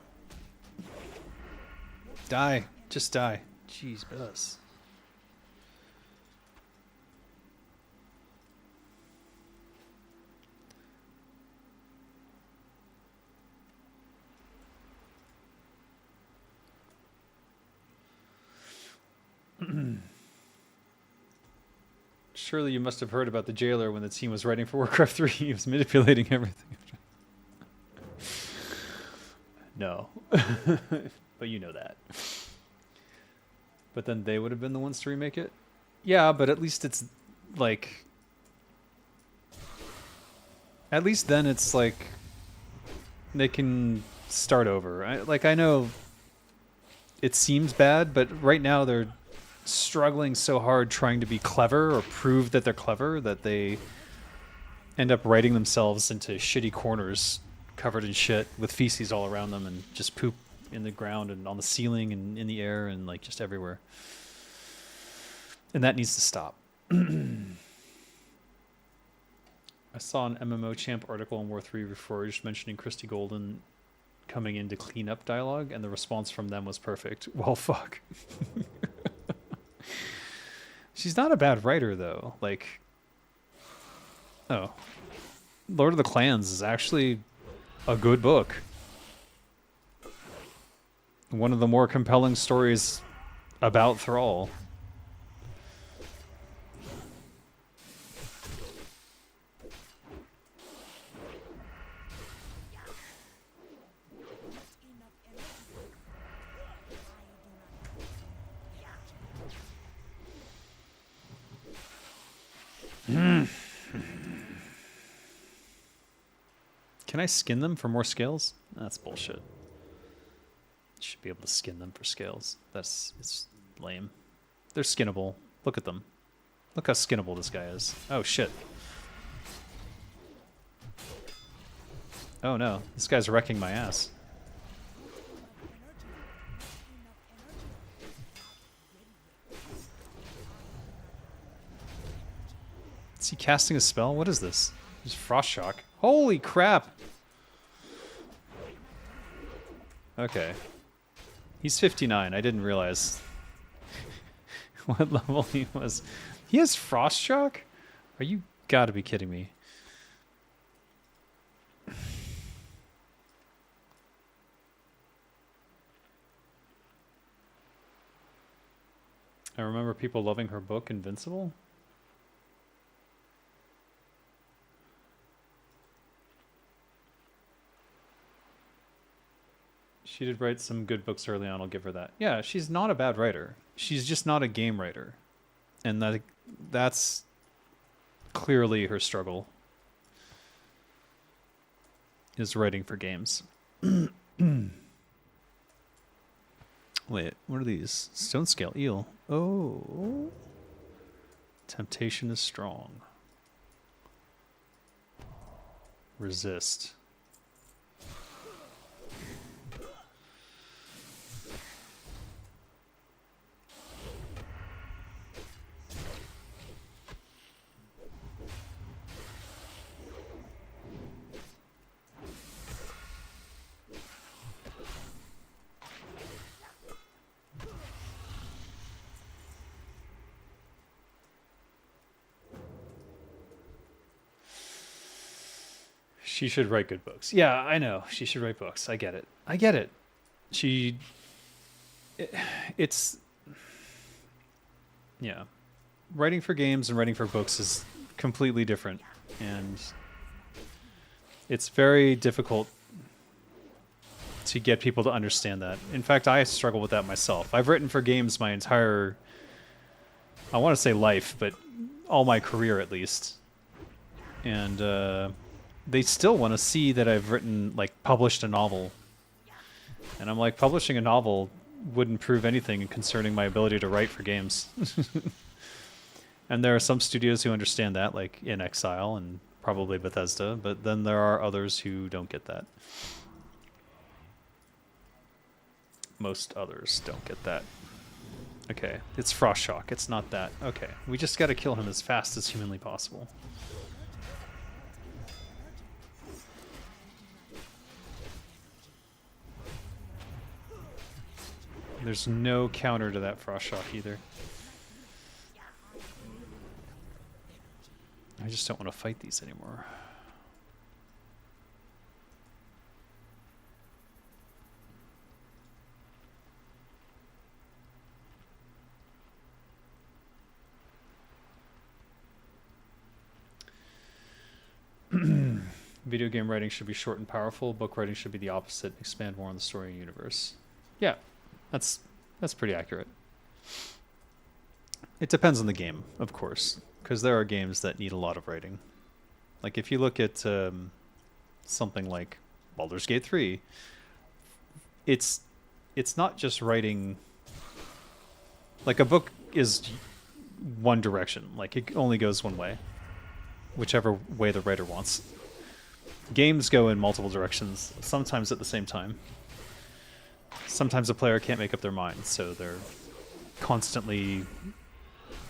Die. Just die. Jeez, bus. Surely you must have heard about the jailer when the team was writing for Warcraft 3. He was manipulating everything. No. But you know that. But then they would have been the ones to remake it? Yeah, but at least it's like... At least then it's like... They can start over. I know it seems bad, but right now they're struggling so hard trying to be clever or prove that they're clever that they end up writing themselves into shitty corners covered in shit with feces all around them and just poop in the ground and on the ceiling and in the air and like just everywhere. And that needs to stop. I saw an MMO Champ article in War 3 Reforged mentioning Christy Golden coming in to clean up dialogue, and the response from them was perfect. Well, fuck. She's not a bad writer, though. Like, oh, Lord of the Clans is actually a good book. One of the more compelling stories about Thrall. Can I skin them for more scales? That's bullshit. Should be able to skin them for scales. It's lame. They're skinnable. Look at them. Look how skinnable this guy is. Oh shit. Oh no, this guy's wrecking my ass. Is he casting a spell? What is this? There's Frost Shock. Holy crap! Okay. He's 59. I didn't realize what level he was. He has Frost Shock? Are you gotta be kidding me? I remember people loving her book, Invincible. She did write some good books early on, I'll give her that. Yeah, she's not a bad writer. She's just not a game writer. And that's clearly her struggle, is writing for games. Wait, what are these? Stone scale eel. Oh. Temptation is strong. Resist. She should write good books. Yeah, I know. She should write books. I get it. I get it. It's... Yeah. Writing for games and writing for books is completely different. And it's very difficult to get people to understand that. In fact, I struggle with that myself. I've written for games my entire... I want to say life, but all my career at least. And, they still want to see that I've written, like, published a novel. And I'm like, publishing a novel wouldn't prove anything concerning my ability to write for games. And there are some studios who understand that, like In Exile and probably Bethesda, but then there are others who don't get that. Most others don't get that. Okay, it's Frost Shock, it's not that. Okay, we just gotta kill him as fast as humanly possible. There's no counter to that frost shock either. I just don't want to fight these anymore. Video game writing should be short and powerful. Book writing should be the opposite. Expand more on the story and universe. Yeah, that's pretty accurate. It depends on the game, of course, because there are games that need a lot of writing. Like if you look at something like Baldur's Gate 3, it's not just writing. Like a book is one direction. Like it only goes one way, whichever way the writer wants. Games go in multiple directions, sometimes at the same time. Sometimes a player can't make up their mind, so they're constantly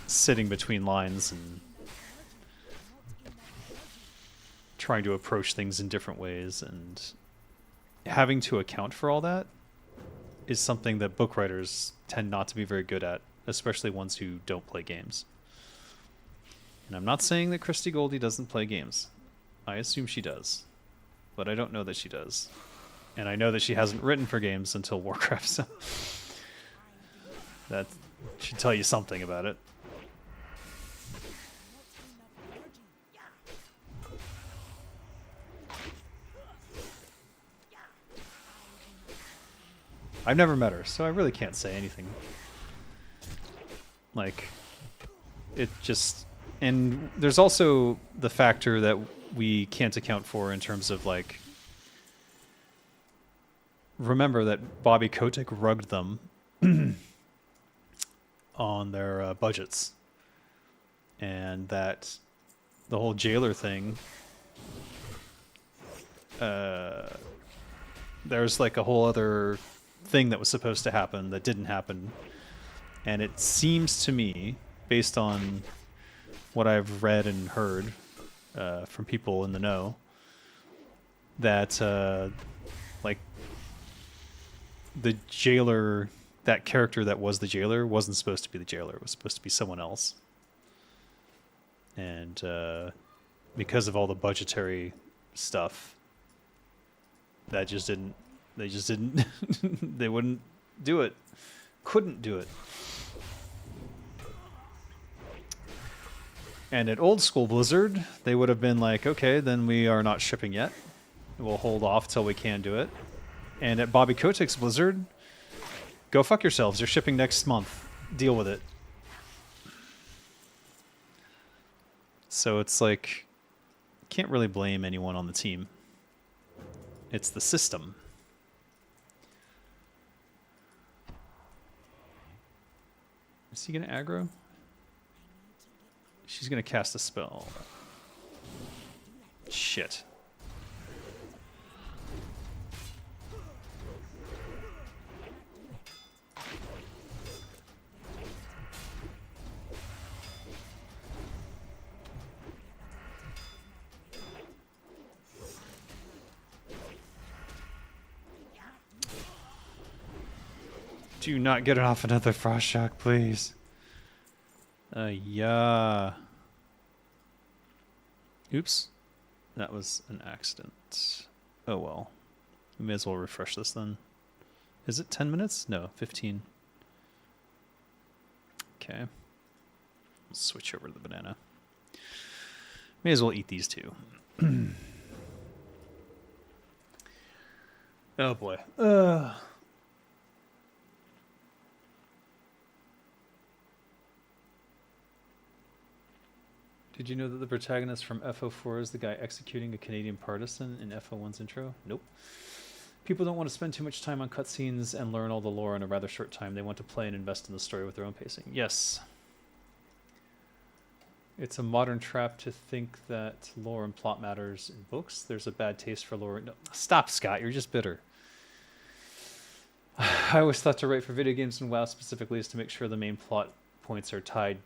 sitting between lines and trying to approach things in different ways, and having to account for all that is something that book writers tend not to be very good at, especially ones who don't play games. And I'm not saying that Christy Goldie doesn't play games. I assume she does, but I don't know that she does. And I know that she hasn't written for games until Warcraft, so that should tell you something about it. I've never met her, so I really can't say anything. Like, it just... And there's also the factor that we can't account for in terms of, like... Remember that Bobby Kotick rugged them on their budgets. And that the whole jailer thing... there's like a whole other thing that was supposed to happen that didn't happen. And it seems to me, based on what I've read and heard from people in the know, that like the jailer, that character that was the jailer, wasn't supposed to be the jailer. It was supposed to be someone else. And because of all the budgetary stuff, that just didn't, they wouldn't do it. Couldn't do it. And at old school Blizzard, they would have been like, okay, then we are not shipping yet. We'll hold off till we can do it. And at Bobby Kotick's Blizzard, go fuck yourselves. You're shipping next month. Deal with it. So it's like, can't really blame anyone on the team. It's the system. Is he going to aggro? She's going to cast a spell. Shit. Do not get it off another frost shock, please. Yeah. Oops. That was an accident. Oh well. We may as well refresh this then. Is it 10 minutes? No, 15. Okay. Switch over to the banana. May as well eat these two. Oh boy. Did you know that the protagonist from FO4 is the guy executing a Canadian partisan in FO1's intro? Nope. People don't want to spend too much time on cutscenes and learn all the lore in a rather short time. They want to play and invest in the story with their own pacing. Yes. It's a modern trap to think that lore and plot matters in books. There's a bad taste for lore. No, stop, Scott. You're just bitter. I always thought to write for video games and WoW specifically is to make sure the main plot points are tied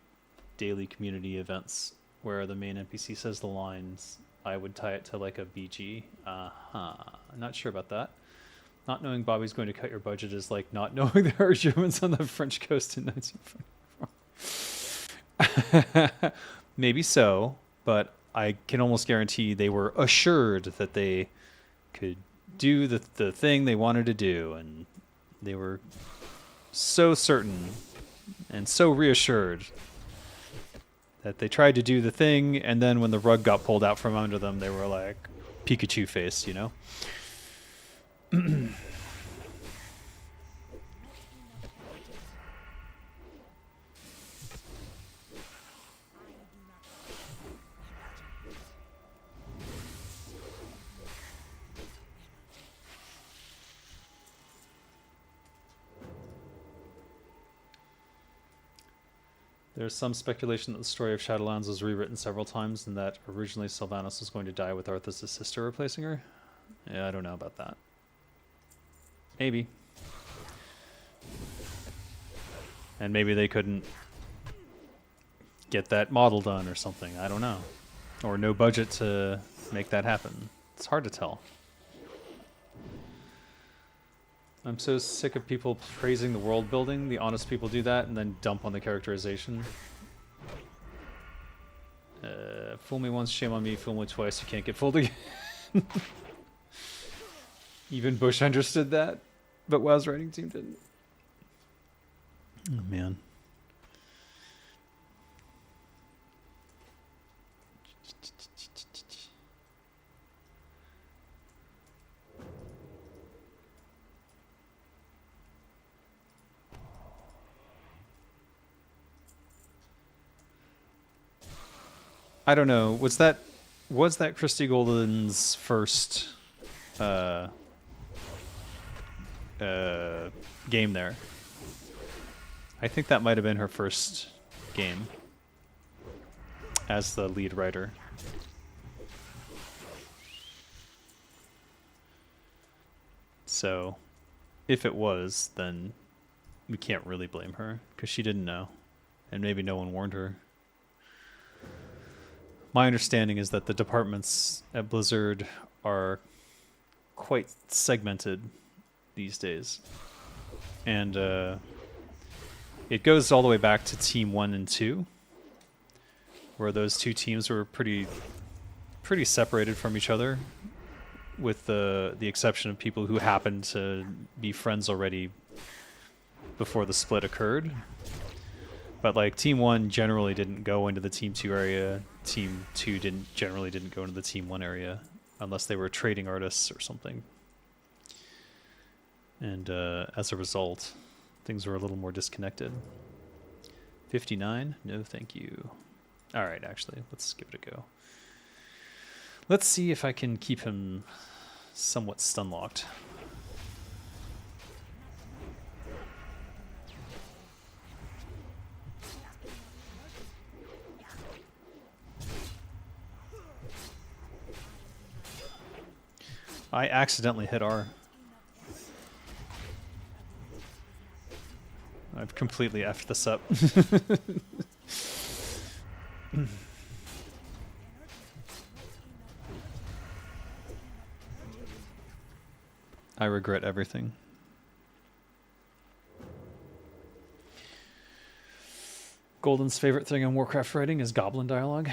daily community events. Where the main NPC says the lines, I would tie it to like a BG. Not sure about that. Not knowing Bobby's going to cut your budget is like not knowing there are Germans on the French coast in 1944. Maybe so, but I can almost guarantee they were assured that they could do the thing they wanted to do, and they were so certain and so reassured that they tried to do the thing, and then when the rug got pulled out from under them, they were like Pikachu face, you know? There's some speculation that the story of Shadowlands was rewritten several times and that originally Sylvanas was going to die with Arthas' sister replacing her. Yeah, I don't know about that. Maybe. And maybe they couldn't get that model done or something. I don't know. Or no budget to make that happen. It's hard to tell. I'm so sick of people praising the world building. The honest people do that and then dump on the characterization. Fool me once, shame on me. Fool me twice, you can't get fooled again. Even Bush understood that, but WoW's writing team didn't. Oh, man. I don't know. Was that Christy Golden's first game there? I think that might have been her first game as the lead writer. So, if it was, then we can't really blame her because she didn't know, and maybe no one warned her. My understanding is that the departments at Blizzard are quite segmented these days. And it goes all the way back to Team 1 and 2, where those two teams were pretty separated from each other, with the exception of people who happened to be friends already before the split occurred. But like Team 1 generally didn't go into the Team 2 area. Team 2 generally didn't go into the Team 1 area unless they were trading artists or something. And as a result, things were a little more disconnected. 59? No, thank you. All right, actually, let's give it a go. Let's see if I can keep him somewhat stun-locked. I accidentally hit R. I've completely effed this up. I regret everything. Golden's favorite thing in Warcraft writing is goblin dialogue.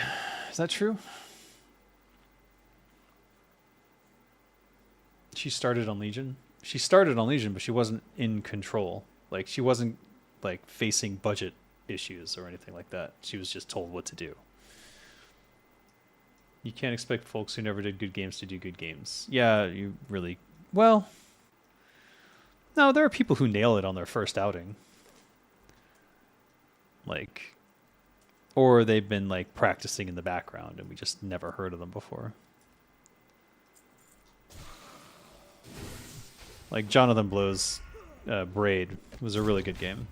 Is that true? She started on Legion. She started on Legion, but she wasn't in control. Like, she wasn't, like, facing budget issues or anything like that. She was just told what to do. You can't expect folks who never did good games to do good games. Yeah, you really... Well... No, there are people who nail it on their first outing. Like... Or they've been, like, practicing in the background and we just never heard of them before. Like Jonathan Blow's Braid was a really good game.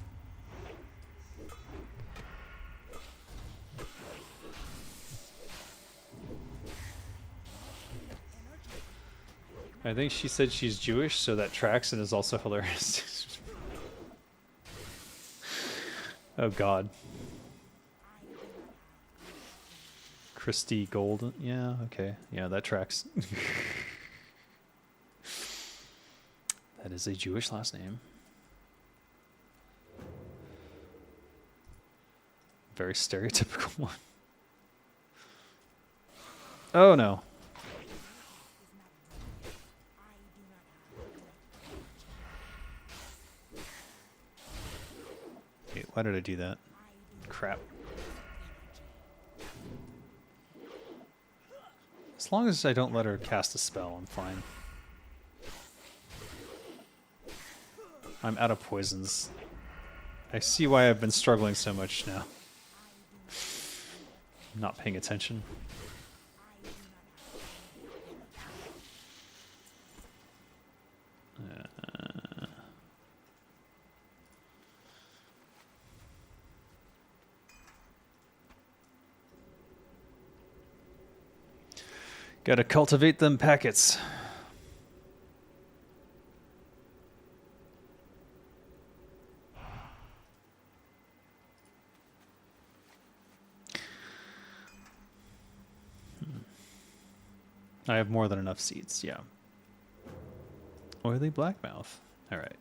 I think she said she's Jewish, so that tracks and is also hilarious. Oh God. Christy Golden. Yeah, okay. Yeah, that tracks. That is a Jewish last name. Very stereotypical one. Oh no. Wait, why did I do that? Crap. As long as I don't let her cast a spell, I'm fine. I'm out of poisons. I see why I've been struggling so much now. I'm not paying attention. Gotta cultivate them packets. I have more than enough seeds, yeah. Oily blackmouth. Alright.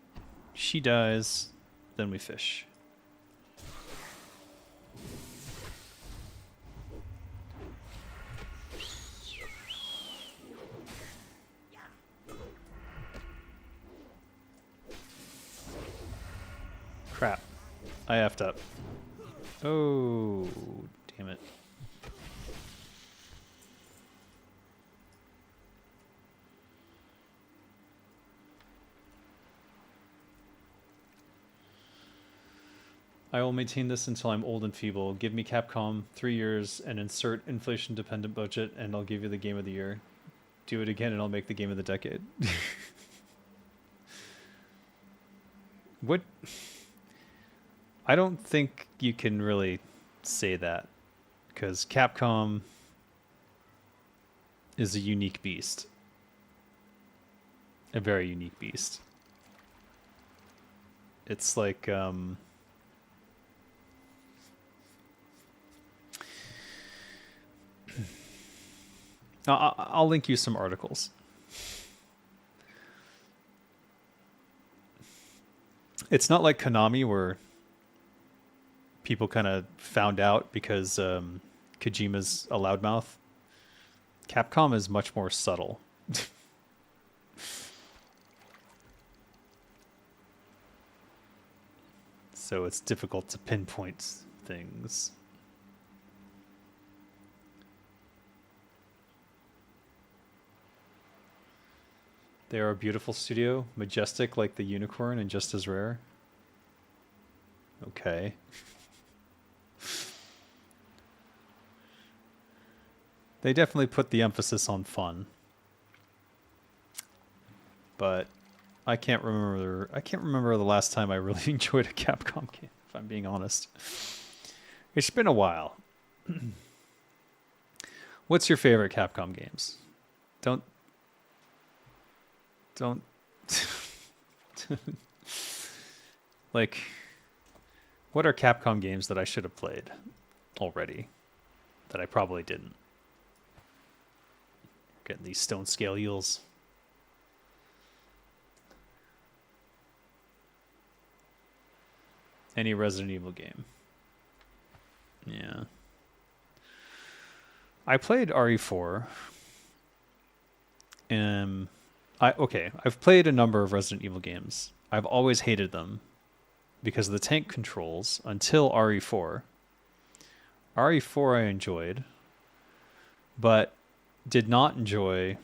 She dies, then we fish. Crap. I effed up. Oh, damn it. I will maintain this until I'm old and feeble. Give me Capcom 3 years and insert inflation dependent budget and I'll give you the game of the year. Do it again and I'll make the game of the decade. What? I don't think you can really say that because Capcom is a unique beast. A very unique beast. It's like, I'll link you some articles. It's not like Konami where people kind of found out because Kojima's a loudmouth. Capcom is much more subtle. So it's difficult to pinpoint things. They are a beautiful studio, majestic like the unicorn and just as rare. Okay. They definitely put the emphasis on fun. But I can't remember the last time I really enjoyed a Capcom game, if I'm being honest. It's been a while. What's your favorite Capcom games? Don't like, what are Capcom games that I should have played already that I probably didn't? Getting these stone scale eels. Any Resident Evil game. Yeah. I played RE4. I've played a number of Resident Evil games. I've always hated them because of the tank controls until RE4. RE4 I enjoyed, but did not enjoy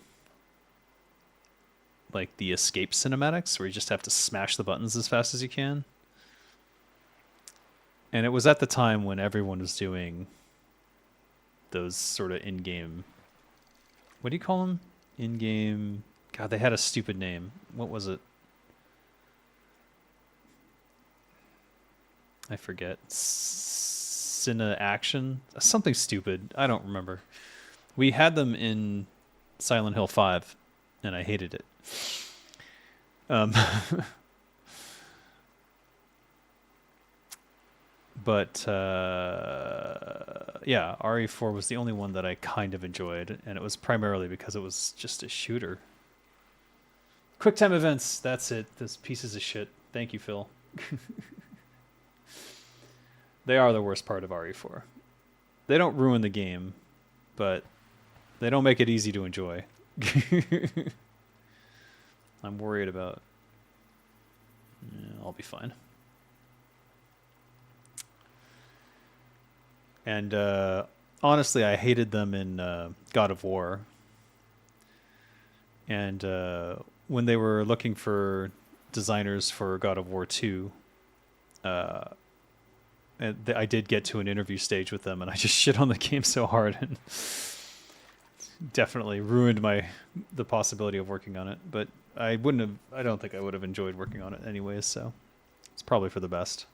like the escape cinematics where you just have to smash the buttons as fast as you can. And it was at the time when everyone was doing those sort of in-game, what do you call them? In-game, God, they had a stupid name. What was it? I forget. Cine action? Something stupid. I don't remember. We had them in Silent Hill 5, and I hated it. But yeah, RE4 was the only one that I kind of enjoyed, and it was primarily because it was just a shooter. QuickTime events. That's it. Those pieces of shit. Thank you, Phil. They are the worst part of RE4. They don't ruin the game, but they don't make it easy to enjoy. I'm worried about... Yeah, I'll be fine. And honestly, I hated them in God of War. And when they were looking for designers for God of War 2, and I did get to an interview stage with them, and I just shit on the game so hard, and definitely ruined the possibility of working on it. But I don't think I would have enjoyed working on it anyways, so it's probably for the best.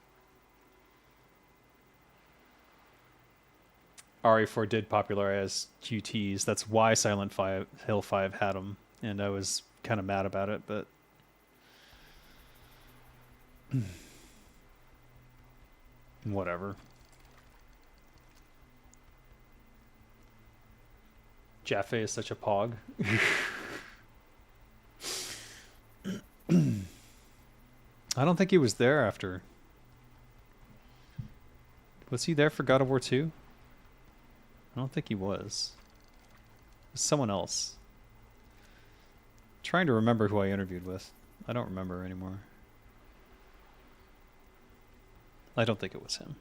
RE4 did popularize QTs. That's why Silent Hill 5 had them, and I was kind of mad about it, but whatever. Jaffe is such a pog. I don't think he was there after. Was he there for God of War 2? I don't think he was. It was someone else. Trying to remember who I interviewed with. I don't remember anymore. I don't think it was him.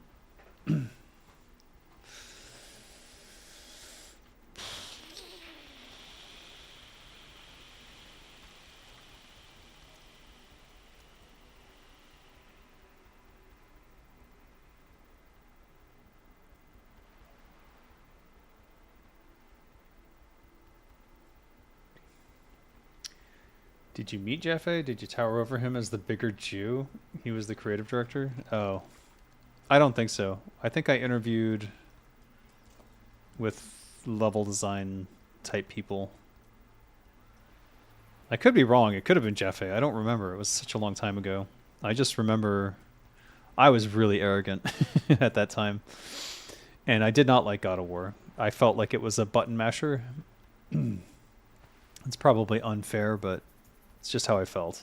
Did you meet Jaffe? Did you tower over him as the bigger Jew? He was the creative director? Oh. I don't think so. I think I interviewed with level design type people. I could be wrong. It could have been Jaffe. I don't remember. It was such a long time ago. I just remember I was really arrogant at that time. And I did not like God of War. I felt like it was a button masher. It's probably unfair, but it's just how I felt.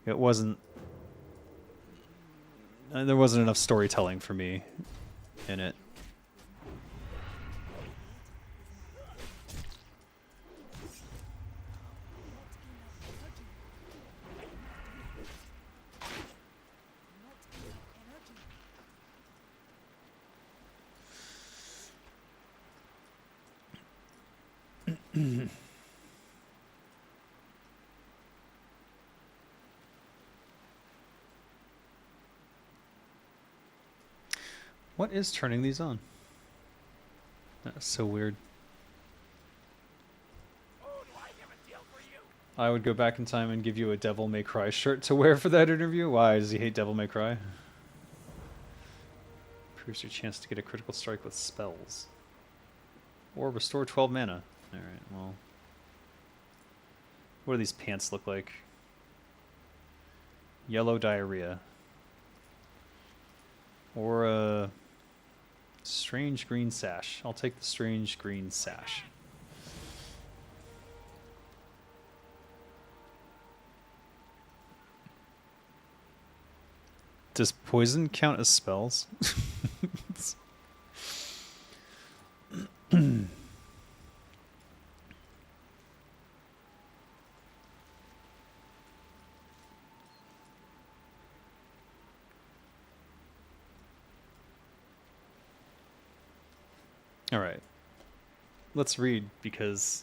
It wasn't... There wasn't enough storytelling for me in it. What is turning these on? That's so weird. Oh, do I have a deal for you? I would go back in time and give you a Devil May Cry shirt to wear for that interview. Why? Does he hate Devil May Cry? Improves your chance to get a critical strike with spells. Or restore 12 mana. Alright, well... What do these pants look like? Yellow diarrhea. Or a strange green sash. I'll take the strange green sash. Does poison count as spells? All right. Let's read, because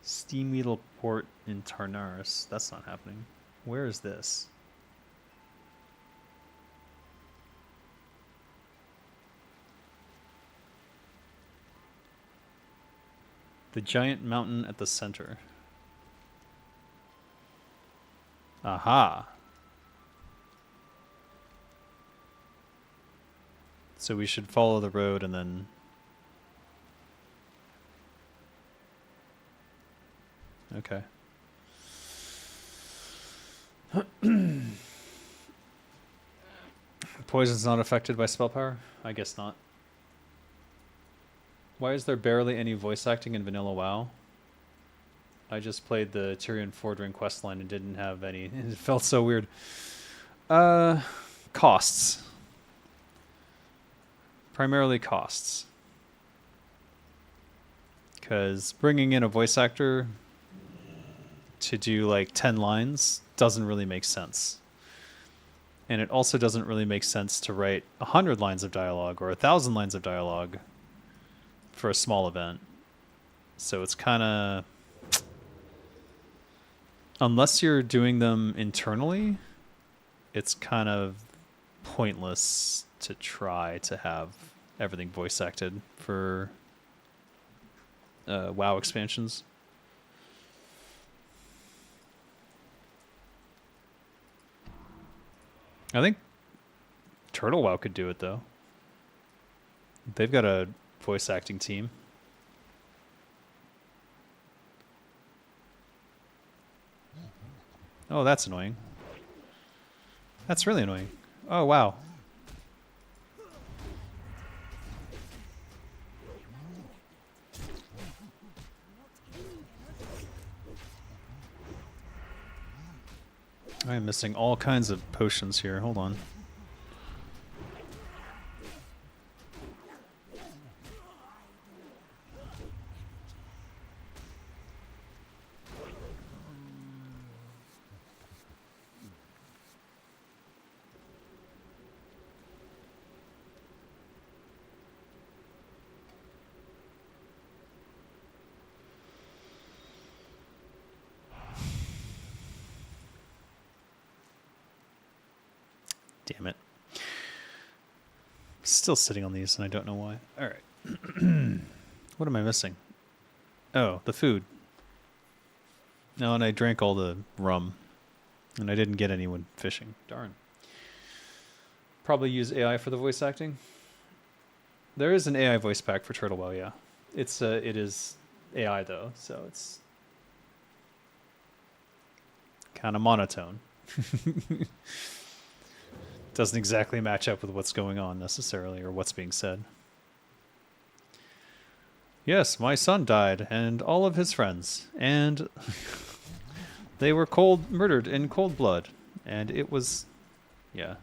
Steam Needle port in Tarnaris. That's not happening. Where is this? The giant mountain at the center. Aha. So we should follow the road and then... Okay. Poison's not affected by spell power? I guess not. Why is there barely any voice acting in vanilla WoW? I just played the Tyrion Fordring quest line and didn't have any. It felt so weird. Costs. Primarily costs. Because bringing in a voice actor to do like 10 lines doesn't really make sense. And it also doesn't really make sense to write 100 lines of dialogue or 1,000 lines of dialogue for a small event. So it's kind of... Unless you're doing them internally, it's kind of pointless to try to have everything voice acted for WoW expansions. I think Turtle WoW could do it though. They've got a voice acting team. Oh, that's annoying. That's really annoying. Oh, wow. I am missing all kinds of potions here. Hold on. Damn it. Still sitting on these and I don't know why. All right. What am I missing? Oh, the food. No, and I drank all the rum. And I didn't get anyone fishing. Darn. Probably use AI for the voice acting. There is an AI voice pack for Turtle WoW, yeah. It is AI though, so it's kind of monotone. Doesn't exactly match up with what's going on necessarily or what's being said. Yes, my son died and all of his friends, and they were murdered in cold blood, and it was, yeah.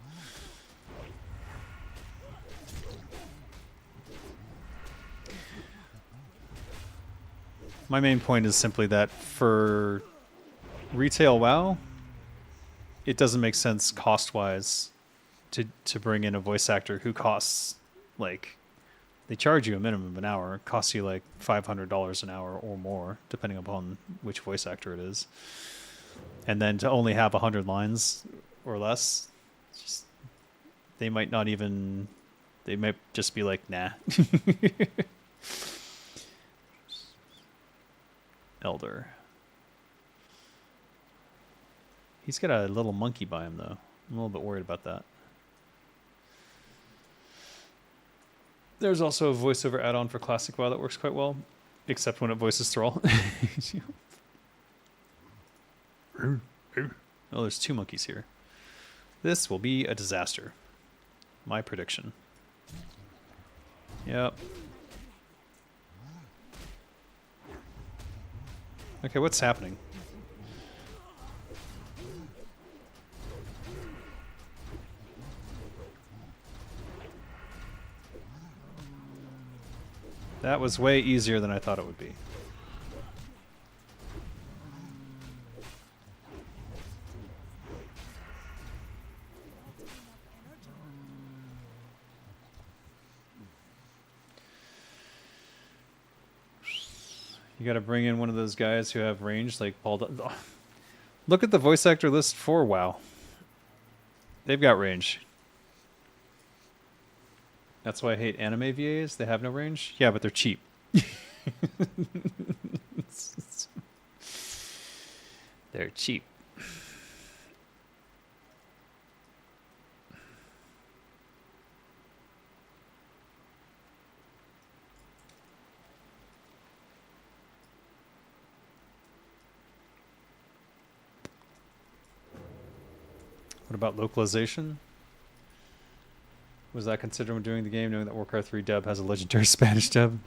My main point is simply that for retail WoW, it doesn't make sense cost-wise to bring in a voice actor who costs, like, they charge you a minimum of an hour. It costs you like $500 an hour or more, depending upon which voice actor it is. And then to only have 100 lines or less, just, they might just be like, nah. Elder. He's got a little monkey by him, though. I'm a little bit worried about that. There's also a voiceover add-on for Classic WoW that works quite well, except when it voices Thrall. Oh, there's 2 monkeys here. This will be a disaster. My prediction. Yep. Okay, what's happening? That was way easier than I thought it would be. You gotta bring in one of those guys who have range, like Paul. Look at the voice actor list for WoW. They've got range. That's why I hate anime VAs. They have no range. Yeah, but they're cheap. They're cheap. What about localization? Was that considered when doing the game, knowing that Warcraft 3 dub has a legendary Spanish dub?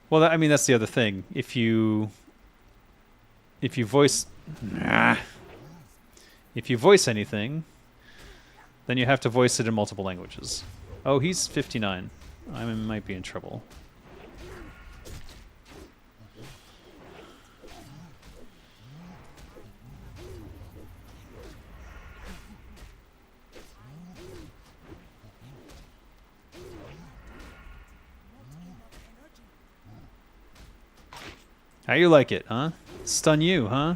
Well, I mean, that's the other thing. If you if you voice... If you voice anything, then you have to voice it in multiple languages. Oh, he's 59. I might be in trouble. How you like it, huh? Stun you, huh?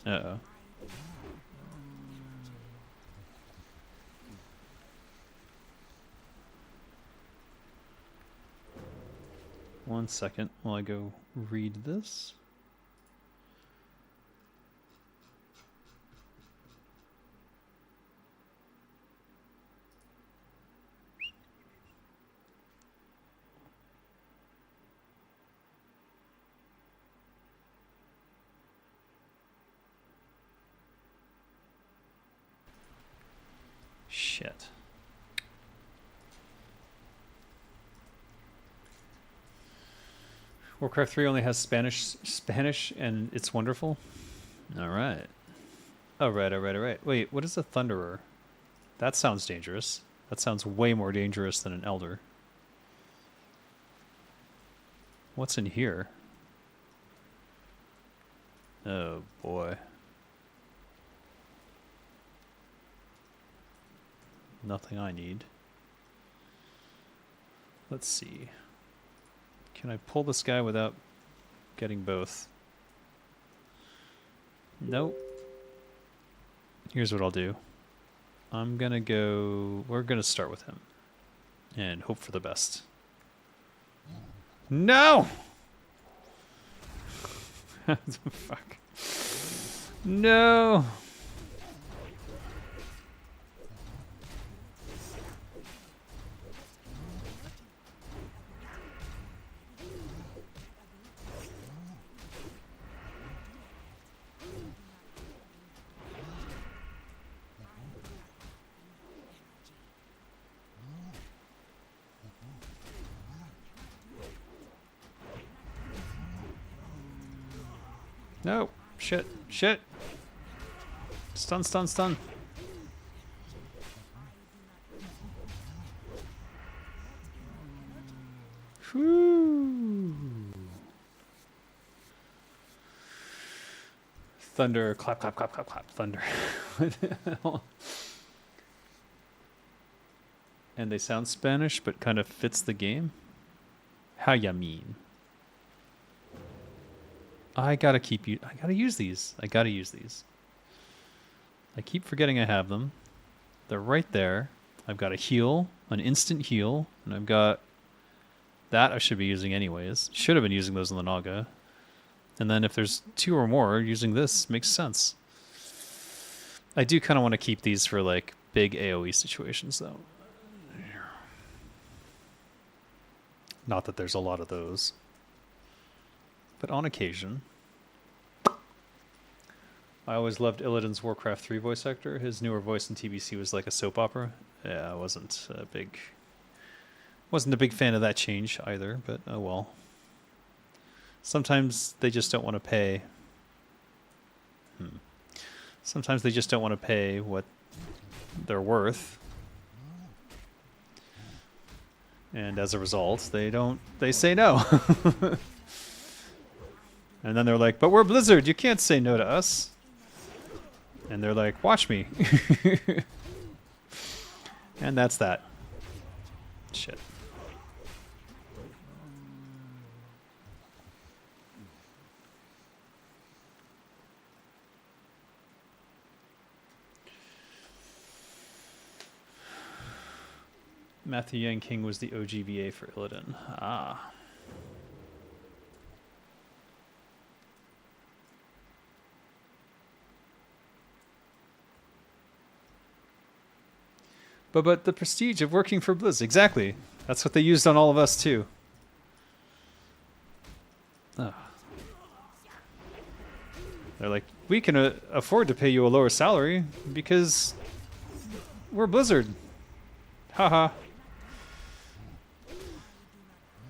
Uh-oh. One second while I go read this. Shit. Warcraft 3 only has Spanish, and it's wonderful. All right. All right. Wait, what is a Thunderer? That sounds dangerous. That sounds way more dangerous than an Elder. What's in here? Oh, boy. Nothing I need. Let's see. Can I pull this guy without getting both? Nope. Here's what I'll do. I'm gonna go... We're gonna start with him. And hope for the best. No! Fuck. No! No. Shit. Shit. Stun, stun, stun. Whew. Thunder. Clap, clap, clap, clap, clap. Thunder. And they sound Spanish, but kind of fits the game. How ya mean? I gotta use these. I gotta use these. I keep forgetting I have them. They're right there. I've got a heal, an instant heal, and I've got that I should be using anyways. Should have been using those in the Naga. And then if there's 2 or more, using this makes sense. I do kind of want to keep these for like big AoE situations though. Not that there's a lot of those. But on occasion. I always loved Illidan's Warcraft 3 voice actor. His newer voice in TBC was like a soap opera. Yeah, I wasn't a big fan of that change either, but oh well. Sometimes they just don't want to pay. Sometimes they just don't want to pay what they're worth. And as a result, they say no. And then they're like, but we're Blizzard, you can't say no to us. And they're like, watch me. And that's that. Shit. Matthew Yang King was the OGVA for Illidan. Ah. But the prestige of working for Blizz, exactly. That's what they used on all of us too. Oh. They're like, we can afford to pay you a lower salary because we're Blizzard. Haha.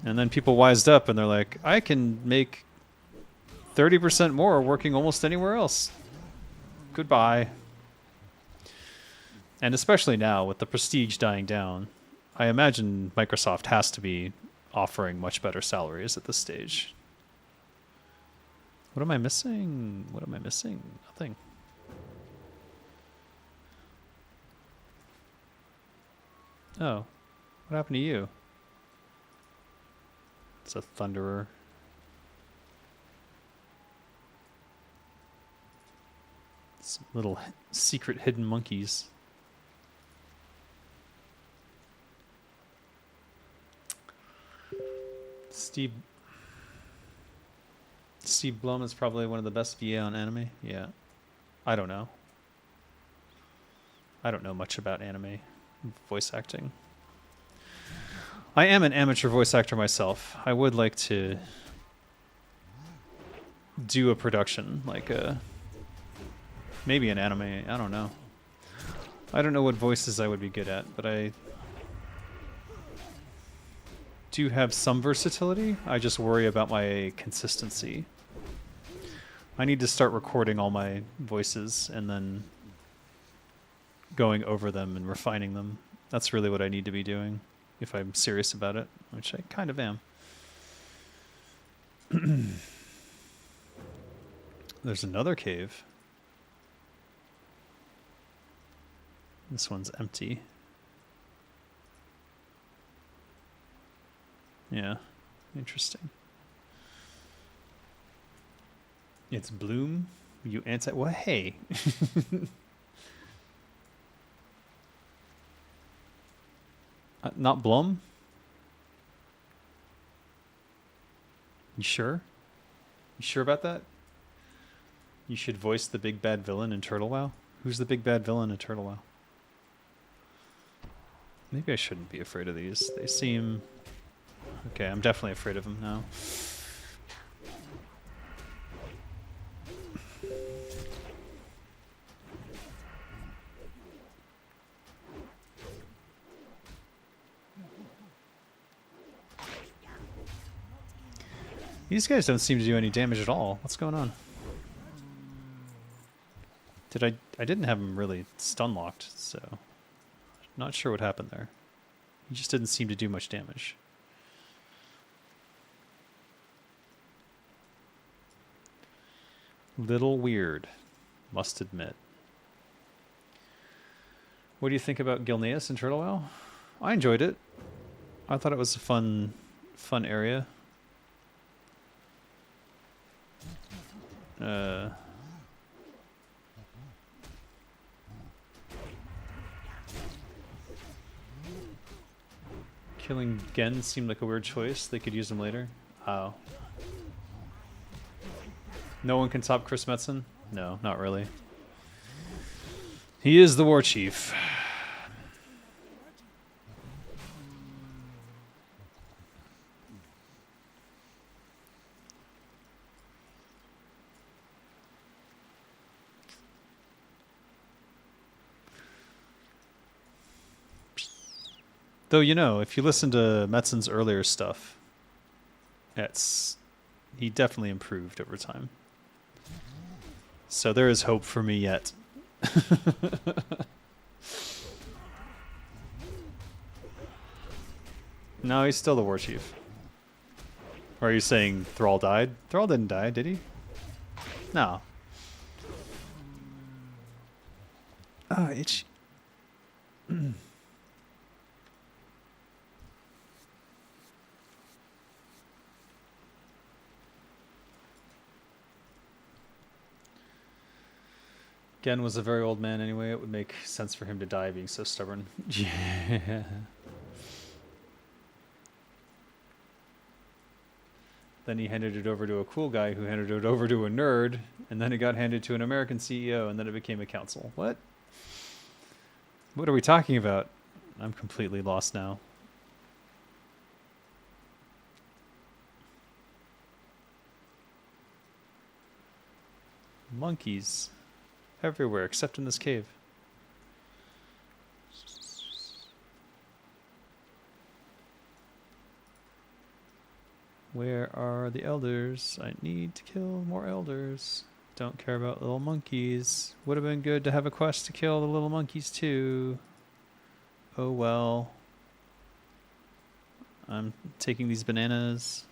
And then people wised up and they're like, I can make 30% more working almost anywhere else. Goodbye. And especially now with the prestige dying down, I imagine Microsoft has to be offering much better salaries at this stage. What am I missing? What am I missing? Nothing. Oh, what happened to you? It's a thunderer. Some little secret hidden monkeys. Steve Blum is probably one of the best VA on anime. Yeah. I don't know. I don't know much about anime voice acting. I am an amateur voice actor myself. I would like to do a production, like maybe an anime. I don't know. I don't know what voices I would be good at, but I do have some versatility. I just worry about my consistency. I need to start recording all my voices and then going over them and refining them. That's really what I need to be doing if I'm serious about it, which I kind of am. There's another cave. This one's empty. Yeah, interesting. It's Bloom. You anti. Well, hey. Not Blum? You sure? You sure about that? You should voice the big bad villain in Turtle WoW? Who's the big bad villain in Turtle WoW? Maybe I shouldn't be afraid of these. They seem... Okay, I'm definitely afraid of them now. These guys don't seem to do any damage at all. What's going on? I didn't have him really stun locked, so not sure what happened there. He just didn't seem to do much damage. Little weird, must admit. What do you think about Gilneas and Turtle WoW? I enjoyed it. I thought it was a fun area. Killing Gen seemed like a weird choice. They could use him later. Oh. No one can top Chris Metzen? No, not really. He is the war chief. Though, you know, if you listen to Metzen's earlier stuff, he definitely improved over time. So there is hope for me yet. No, he's still the war chief. Or are you saying Thrall died? Thrall didn't die, did he? No. Oh, itch. Gen was a very old man anyway. It would make sense for him to die being so stubborn. Yeah. Then he handed it over to a cool guy who handed it over to a nerd, and then it got handed to an American CEO, and then it became a council. What? What are we talking about? I'm completely lost now. Monkeys. Everywhere except in this cave. Where are the elders? I need to kill more elders. Don't care about little monkeys. Would have been good to have a quest to kill the little monkeys too. Oh well. I'm taking these bananas.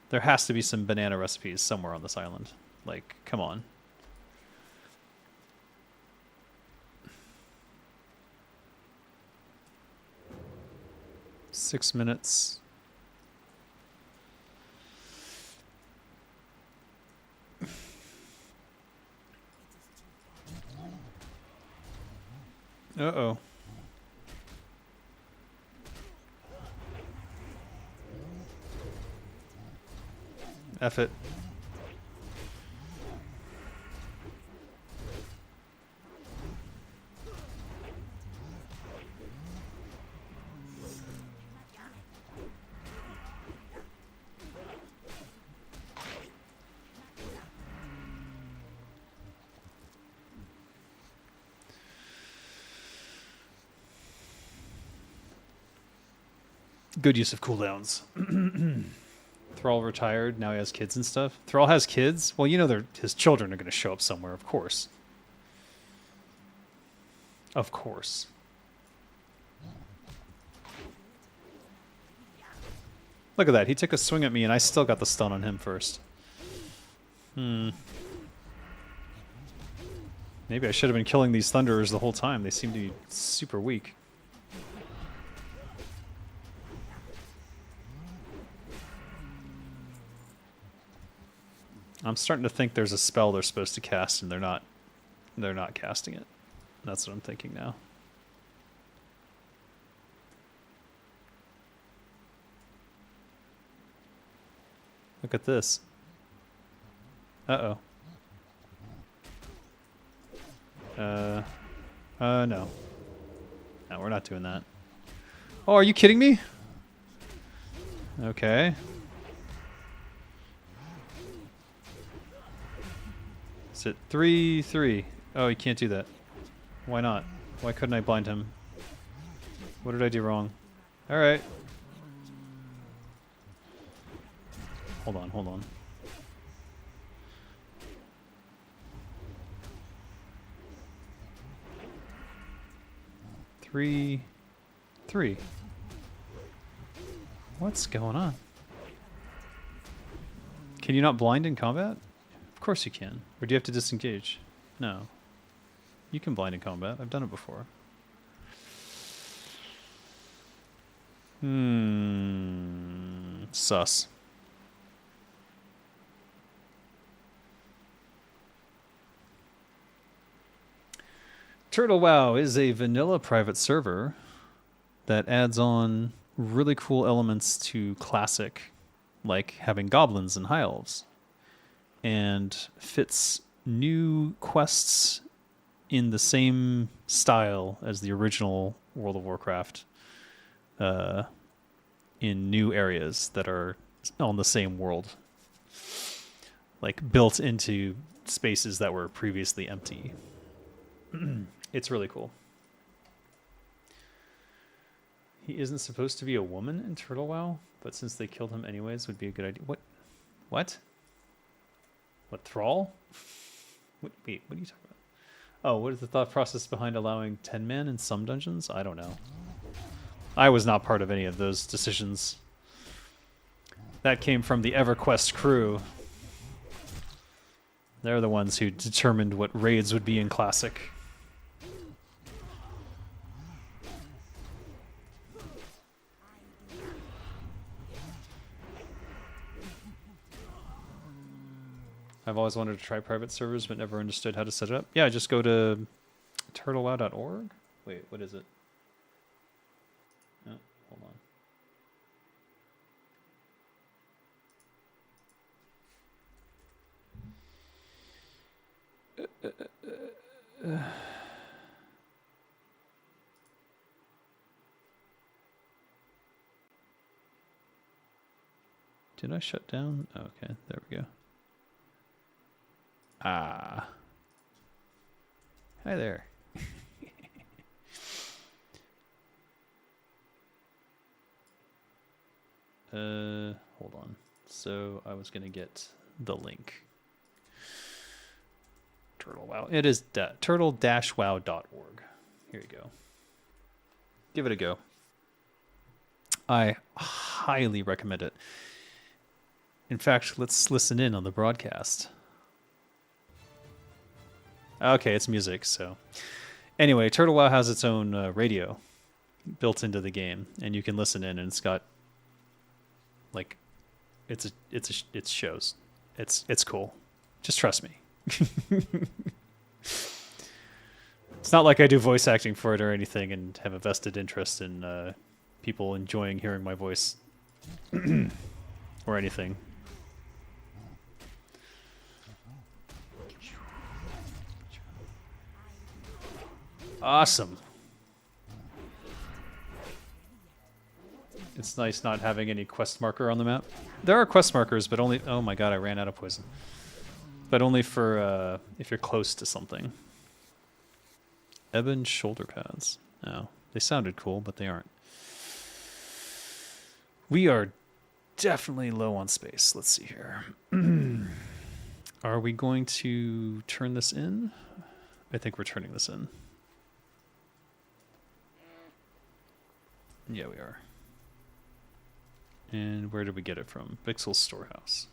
There has to be some banana recipes somewhere on this island. Like, come on. Six minutes. Uh-oh. F it. Good use of cooldowns. Thrall retired, now he has kids and stuff. Thrall has kids? Well, you know his children are going to show up somewhere, of course. Of course. Look at that, he took a swing at me and I still got the stun on him first. Maybe I should have been killing these Thunderers the whole time. They seem to be super weak. I'm starting to think there's a spell they're supposed to cast and they're not casting it. That's what I'm thinking now. Look at this. Uh-oh. No. No, we're not doing that. Oh, are you kidding me? Okay. Is it 3-3? Oh, you can't do that. Why not? Why couldn't I blind him? What did I do wrong? Alright. Hold on, hold on. Three. What's going on? Can you not blind in combat? Of course you can. Or do you have to disengage? No. You can blind in combat. I've done it before. Sus. Turtle WoW is a vanilla private server that adds on really cool elements to Classic, like having goblins and high elves, and fits new quests in the same style as the original World of Warcraft in new areas that are on the same world, like built into spaces that were previously empty. It's really cool. He isn't supposed to be a woman in Turtle WoW, but since they killed him anyways, would be a good idea. What? What? What, Thrall? Wait, what are you talking about? Oh, what is the thought process behind allowing 10 men in some dungeons? I don't know. I was not part of any of those decisions. That came from the EverQuest crew. They're the ones who determined what raids would be in Classic. I've always wanted to try private servers, but never understood how to set it up. Yeah, just go to turtlewow.org. Wait, what is it? Oh, hold on. Did I shut down? Oh, okay, there we go. Ah. Hi there. Hold on. So I was gonna get the link. Turtle Wow. It is turtle-wow.org. Here you go. Give it a go. I highly recommend it. In fact, let's listen in on the broadcast. Okay, it's music, so. Anyway, Turtle Wow has its own radio built into the game, and you can listen in, and it's got, like, it's shows. It's cool. Just trust me. It's not like I do voice acting for it or anything and have a vested interest in people enjoying hearing my voice or anything. Awesome. It's nice not having any quest marker on the map. There are quest markers, but only... Oh my god, I ran out of poison. But only for if you're close to something. Ebon shoulder pads. Oh, they sounded cool, but they aren't. We are definitely low on space. Let's see here. Are we going to turn this in? I think we're turning this in. Yeah, we are. And where did we get it from? Bixel's Storehouse.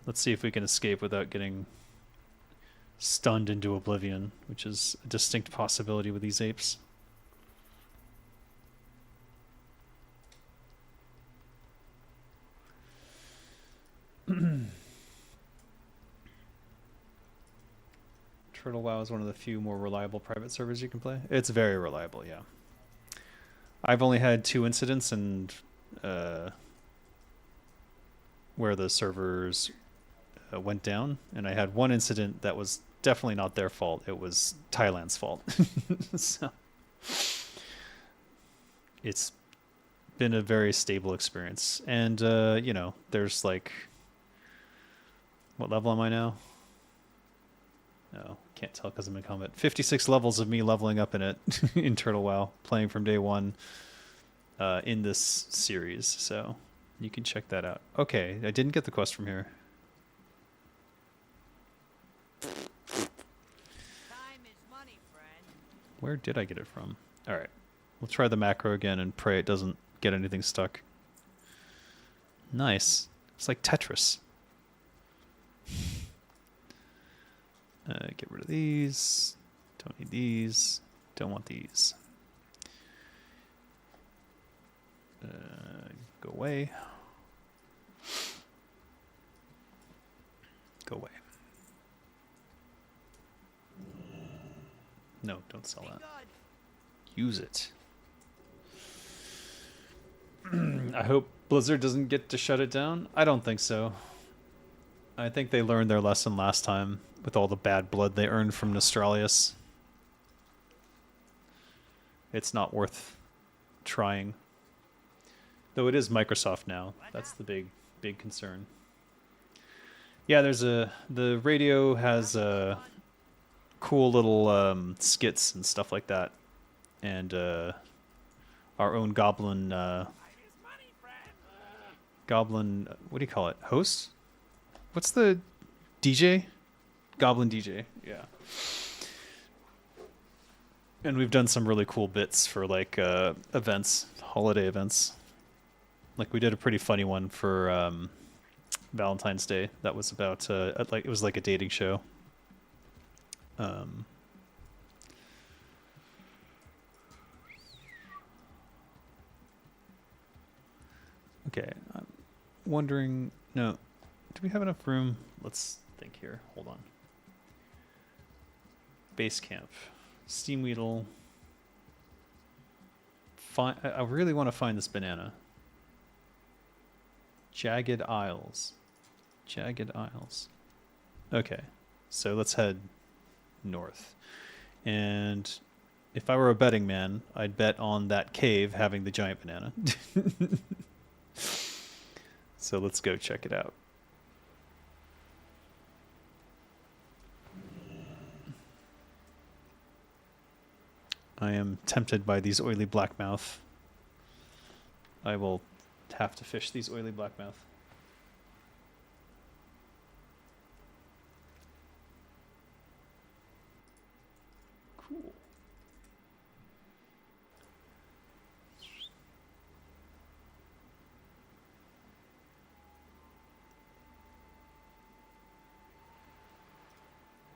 Let's see if we can escape without getting stunned into oblivion, which is a distinct possibility with these apes. Turtle WoW is one of the few more reliable private servers you can play. It's very reliable, yeah. I've only had 2 incidents and where the servers went down, and I had 1 incident that was definitely not their fault. It was Thailand's fault. So it's been a very stable experience. And you know, there's like, what level am I now? No, can't tell because I'm in combat. 56 levels of me leveling up in it in Turtle WoW, playing from day 1 in this series. So you can check that out. Okay, I didn't get the quest from here. Time is money, friend. Where did I get it from? All right, we'll try the macro again and pray it doesn't get anything stuck. Nice. It's like Tetris. Get rid of these. Don't need these. Don't want these. Go away. Go away. No, don't sell that. Use it. I hope Blizzard doesn't get to shut it down. I don't think so. I think they learned their lesson last time with all the bad blood they earned from Nostralius. It's not worth trying. Though it is Microsoft now. That's the big concern. Yeah, the radio has cool little skits and stuff like that. And our own goblin goblin, what do you call it? Host? What's the DJ? Goblin DJ, yeah. And we've done some really cool bits for like events, holiday events. Like we did a pretty funny one for Valentine's Day. That was about like it was like a dating show. Okay, I'm wondering. No, do we have enough room? Let's think here. Hold on. Base camp, steam weedle. I really want to find this banana. Jagged Isles. Jagged Isles. Okay, so let's head north. And if I were a betting man, I'd bet on that cave having the giant banana. So let's go check it out. I am tempted by these oily blackmouth. I will have to fish these oily blackmouth. Cool.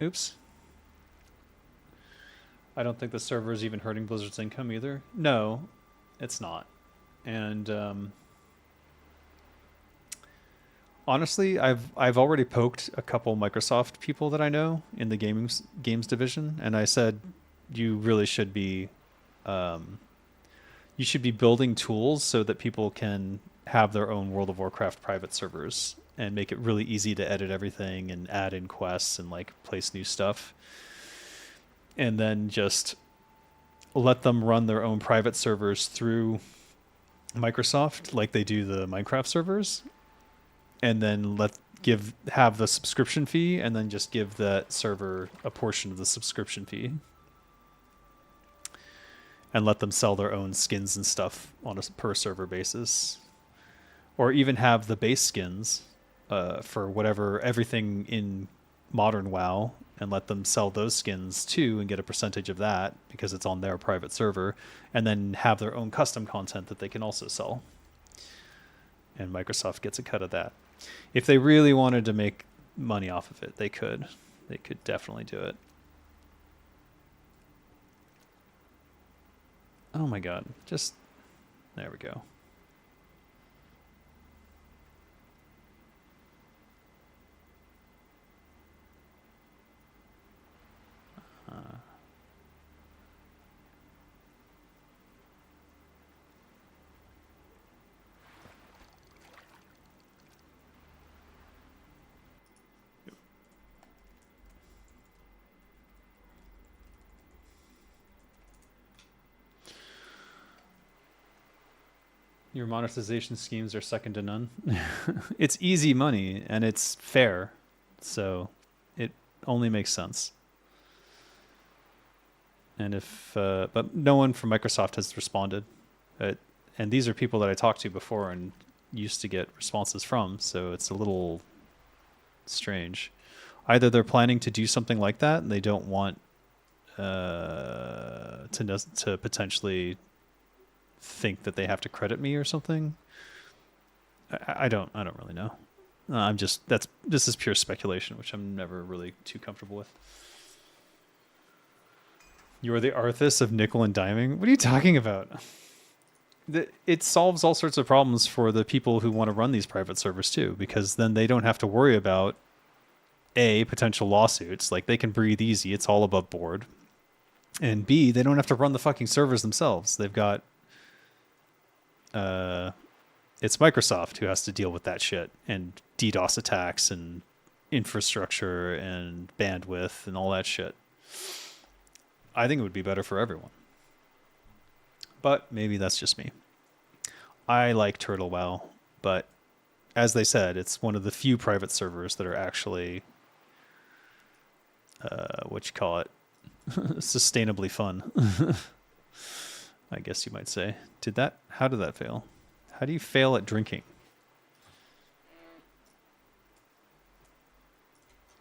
Oops. I don't think the server is even hurting Blizzard's income either. No, it's not. And honestly, I've already poked a couple Microsoft people that I know in the games division, and I said, you really should be, you should be building tools so that people can have their own World of Warcraft private servers and make it really easy to edit everything and add in quests and like place new stuff. And then just let them run their own private servers through Microsoft like they do the Minecraft servers, and then have the subscription fee, and then just give that server a portion of the subscription fee, and let them sell their own skins and stuff on a per server basis, or even have the base skins for everything in modern WoW, and let them sell those skins too and get a percentage of that because it's on their private server, and then have their own custom content that they can also sell. And Microsoft gets a cut of that. If they really wanted to make money off of it, they could. They could definitely do it. Oh my god. Just... there we go. Your monetization schemes are second to none. It's easy money and it's fair, so it only makes sense. And but no one from Microsoft has responded. And these are people that I talked to before and used to get responses from, so it's a little strange. Either they're planning to do something like that and they don't want to potentially think that they have to credit me or something. I don't really know. This is pure speculation, which I'm never really too comfortable with. You are the Arthas of nickel and diming? What are you talking about? It solves all sorts of problems for the people who want to run these private servers too, because then they don't have to worry about potential lawsuits. Like, they can breathe easy. It's all above board. And B, they don't have to run the fucking servers themselves. They've got it's Microsoft who has to deal with that shit and DDoS attacks and infrastructure and bandwidth and all that shit. I think it would be better for everyone. But maybe that's just me. I like Turtle WoW, but as they said, it's one of the few private servers that are actually sustainably fun. I guess you might say. How did that fail? How do you fail at drinking?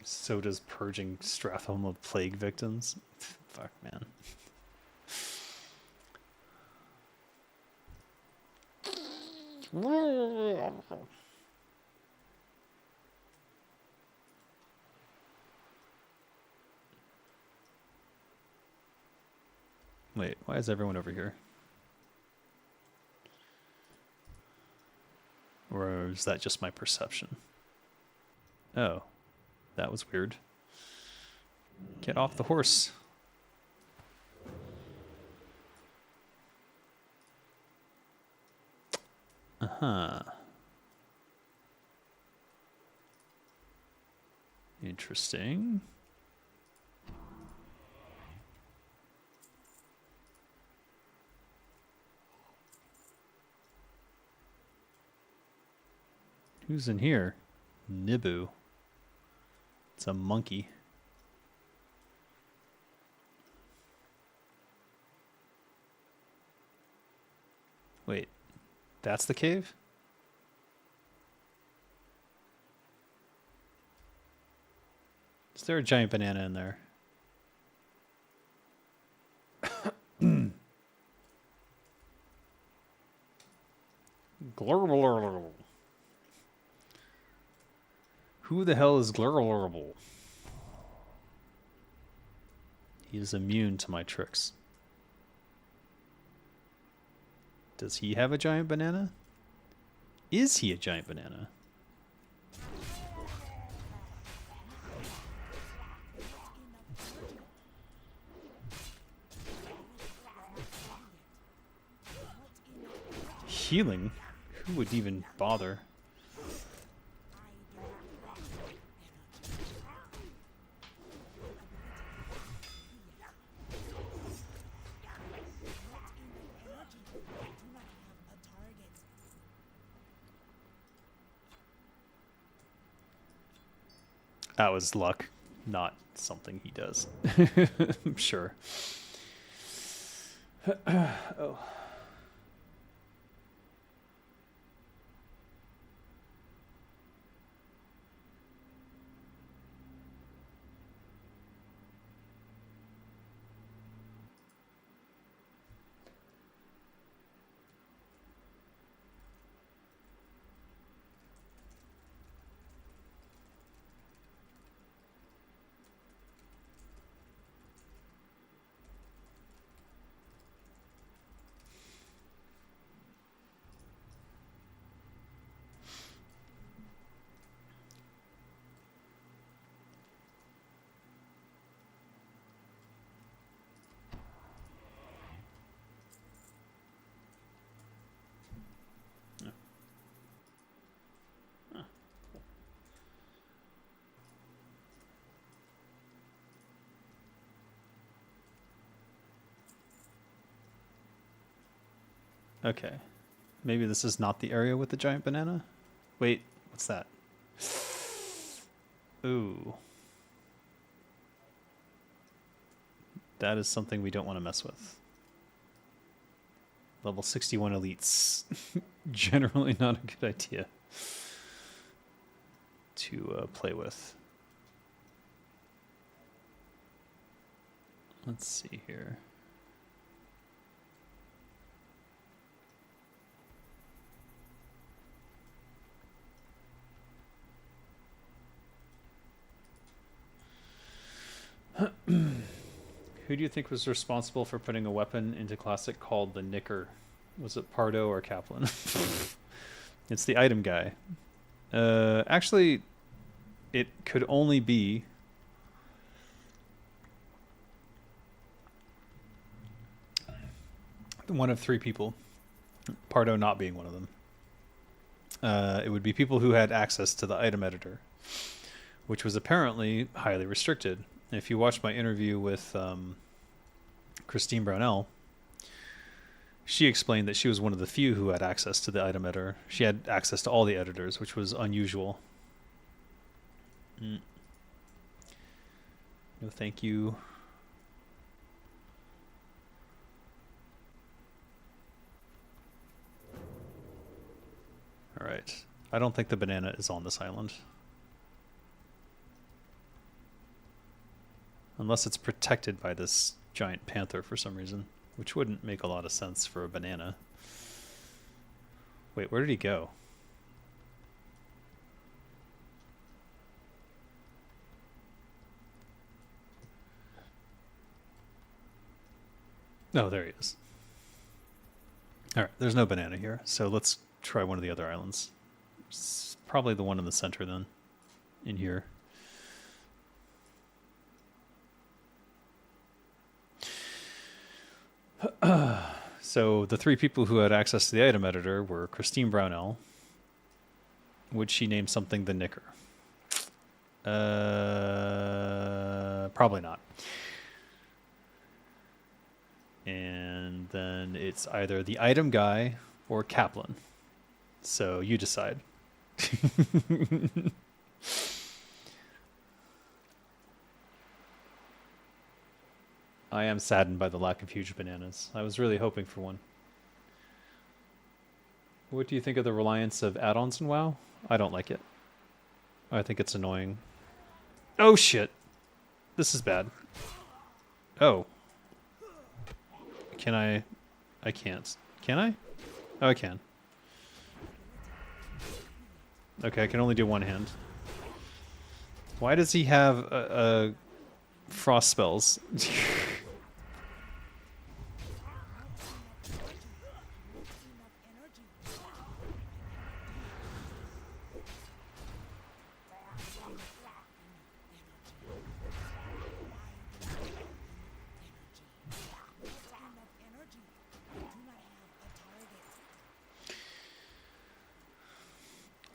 Soda's purging Strathholm of plague victims. Fuck, man. Wait, why is everyone over here? Or is that just my perception? Oh, that was weird. Get off the horse. Uh-huh. Interesting. Who's in here? Nibu. It's a monkey. Wait, that's the cave? Is there a giant banana in there? Glurble. Who the hell is Glurble? He is immune to my tricks. Does he have a giant banana? Is he a giant banana? Healing? Who would even bother? That was luck, not something he does. I'm sure. Oh. Okay. Maybe this is not the area with the giant banana? Wait, what's that? Ooh. That is something we don't want to mess with. Level 61 elites. Generally not a good idea to play with. Let's see here. Who do you think was responsible for putting a weapon into Classic called the Knicker? Was it Pardo or Kaplan? It's the item guy. Actually, it could only be one of three people. Pardo not being one of them. It would be people who had access to the item editor, which was apparently highly restricted. If you watch my interview with Christine Brownell, she explained that she was one of the few who had access to the item editor. She had access to all the editors, which was unusual. No, thank you. All right. I don't think the banana is on this island. Unless it's protected by this giant panther for some reason, which wouldn't make a lot of sense for a banana. Wait, where did he go? Oh, there he is. All right, there's no banana here, so let's try one of the other islands. It's probably the one in the center then, in here. So the three people who had access to the item editor were Christine Brownell. Would she name something the Knicker? Probably not. And then it's either the item guy or Kaplan. So you decide. I am saddened by the lack of huge bananas. I was really hoping for one. What do you think of the reliance of add-ons in WoW? I don't like it. I think it's annoying. Oh shit! This is bad. Oh. Can I? I can't. Can I? Oh, I can. Okay, I can only do one hand. Why does he have a frost spells?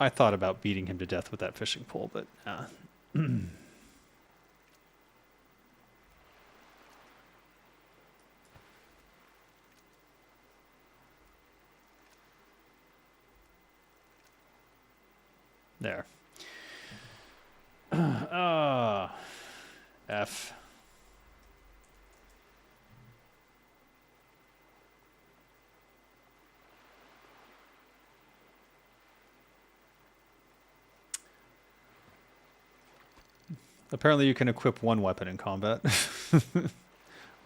I thought about beating him to death with that fishing pole, but there. Ah, F. Apparently you can equip one weapon in combat.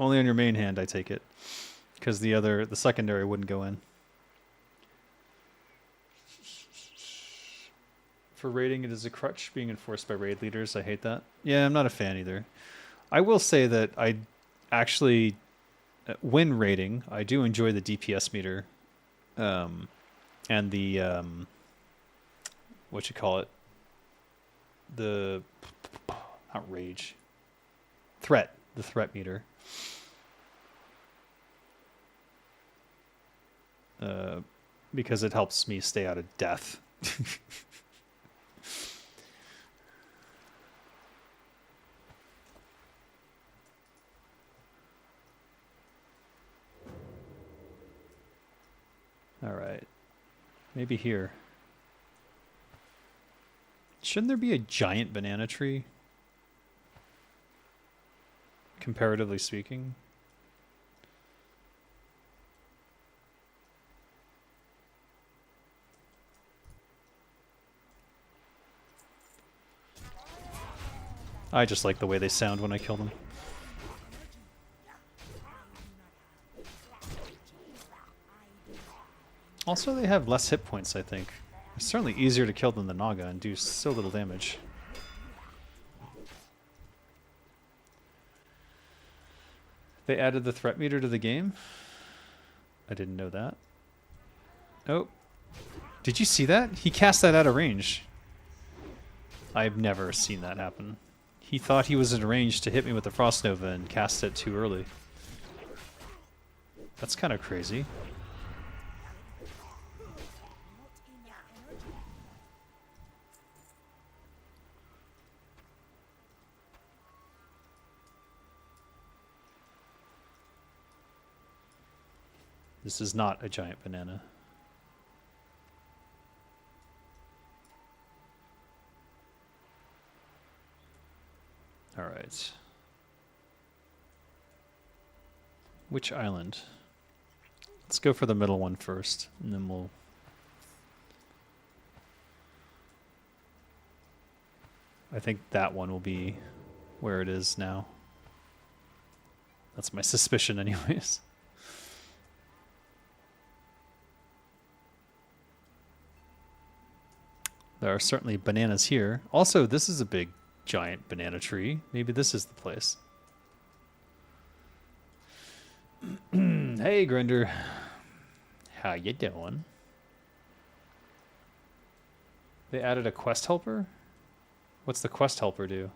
Only on your main hand, I take it. Because the secondary wouldn't go in. For raiding, it is a crutch being enforced by raid leaders. I hate that. Yeah, I'm not a fan either. I will say that I actually, when raiding, I do enjoy the DPS meter. And the, what you call it? The, not rage. Threat. The threat meter. Because it helps me stay out of death. All right. Maybe here. Shouldn't there be a giant banana tree? Comparatively speaking. I just like the way they sound when I kill them. Also, they have less hit points, I think. It's certainly easier to kill than the Naga and do so little damage. They added the threat meter to the game? I didn't know that. Oh. Did you see that? He cast that out of range. I've never seen that happen. He thought he was in range to hit me with the Frost Nova and cast it too early. That's kind of crazy. This is not a giant banana. All right. Which island? Let's go for the middle one first, and then we'll... I think that one will be where it is now. That's my suspicion anyways. There are certainly bananas here. Also, this is a big, giant banana tree. Maybe this is the place. Hey, Grinder. How you doing? They added a quest helper? What's the quest helper do?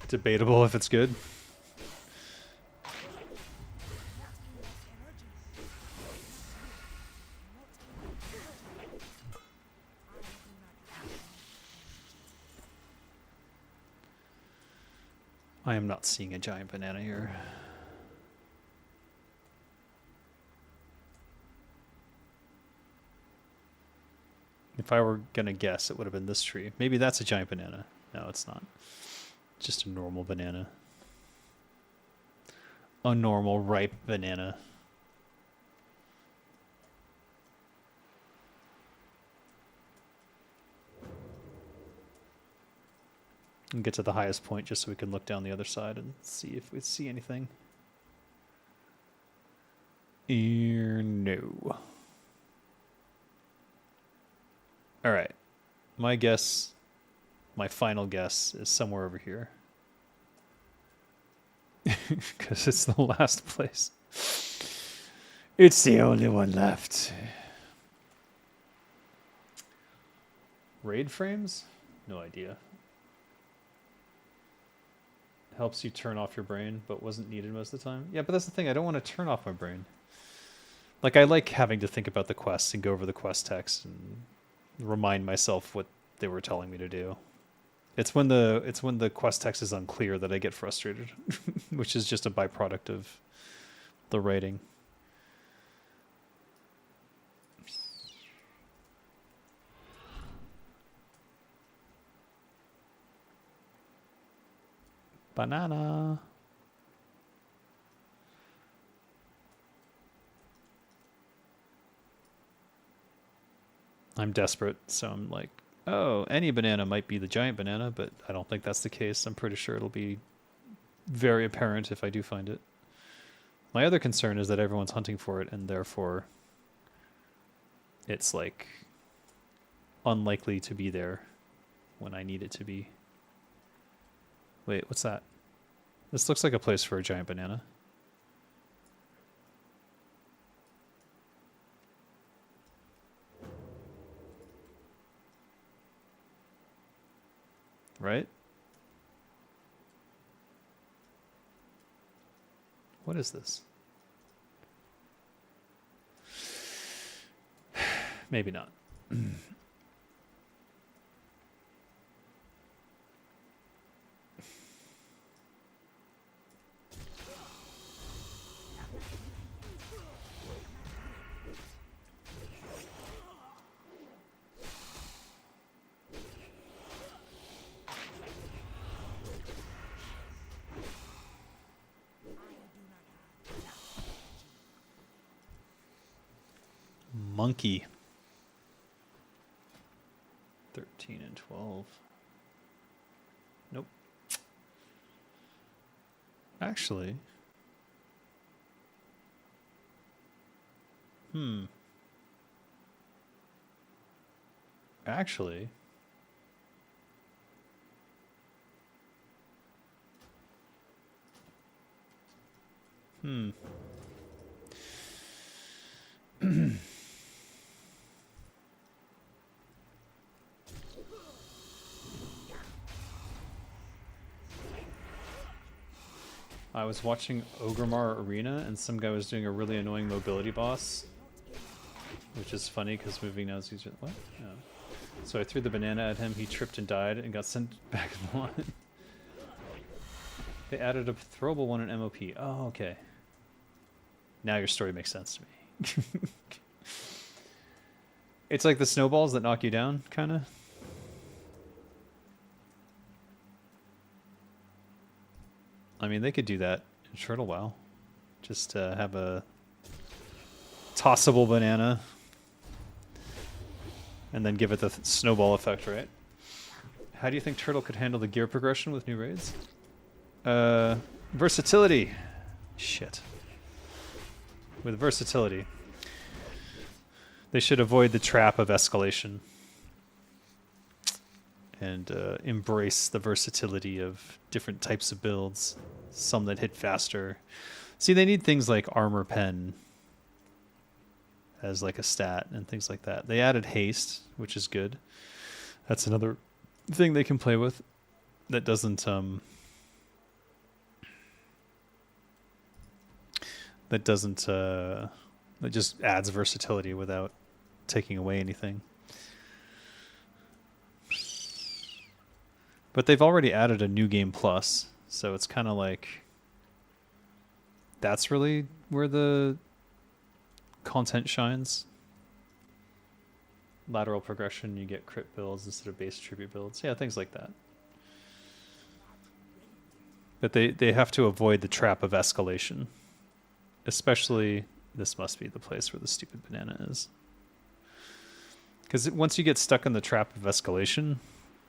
Debatable if it's good. I am not seeing a giant banana here. If I were gonna guess, it would have been this tree. Maybe that's a giant banana. No, it's not. Just a normal banana. A normal ripe banana. And get to the highest point just so we can look down the other side and see if we see anything. No. All right. My guess, my final guess, is somewhere over here. Because it's the last place. It's the only one left. Raid frames? No idea. Helps you turn off your brain, but wasn't needed most of the time. Yeah, but that's the thing. I don't want to turn off my brain. Like, I like having to think about the quests and go over the quest text and remind myself what they were telling me to do. It's when the quest text is unclear that I get frustrated, which is just a byproduct of the writing. Banana. I'm desperate, so I'm like, oh, any banana might be the giant banana, but I don't think that's the case. I'm pretty sure it'll be very apparent if I do find it. My other concern is that everyone's hunting for it, and therefore it's like unlikely to be there when I need it to be. Wait, what's that? This looks like a place for a giant banana. Right? What is this? Maybe not. Monkey. 13 and 12. Nope. Actually. Actually. I was watching Ogremar Arena and some guy was doing a really annoying mobility boss, which is funny because moving now is easier. What? No. So I threw the banana at him, he tripped and died and got sent back in the line. They added a throwable one in MOP. Oh, okay. Now your story makes sense to me. It's like the snowballs that knock you down, kind of. I mean, they could do that in Turtle WoW. Just have a tossable banana and then give it the snowball effect, right? How do you think Turtle could handle the gear progression with new raids? Versatility. Shit. With versatility. They should avoid the trap of escalation and embrace the versatility of different types of builds. Some that hit faster. See, they need things like armor pen as like a stat and things like that. They added haste, which is good. That's another thing they can play with that doesn't that just adds versatility without taking away anything. But they've already added a new game plus, so it's kind of like that's really where the content shines. Lateral progression, you get crit builds instead of base tribute builds. Yeah, things like that. But they have to avoid the trap of escalation. Especially, this must be the place where the stupid banana is. Because once you get stuck in the trap of escalation,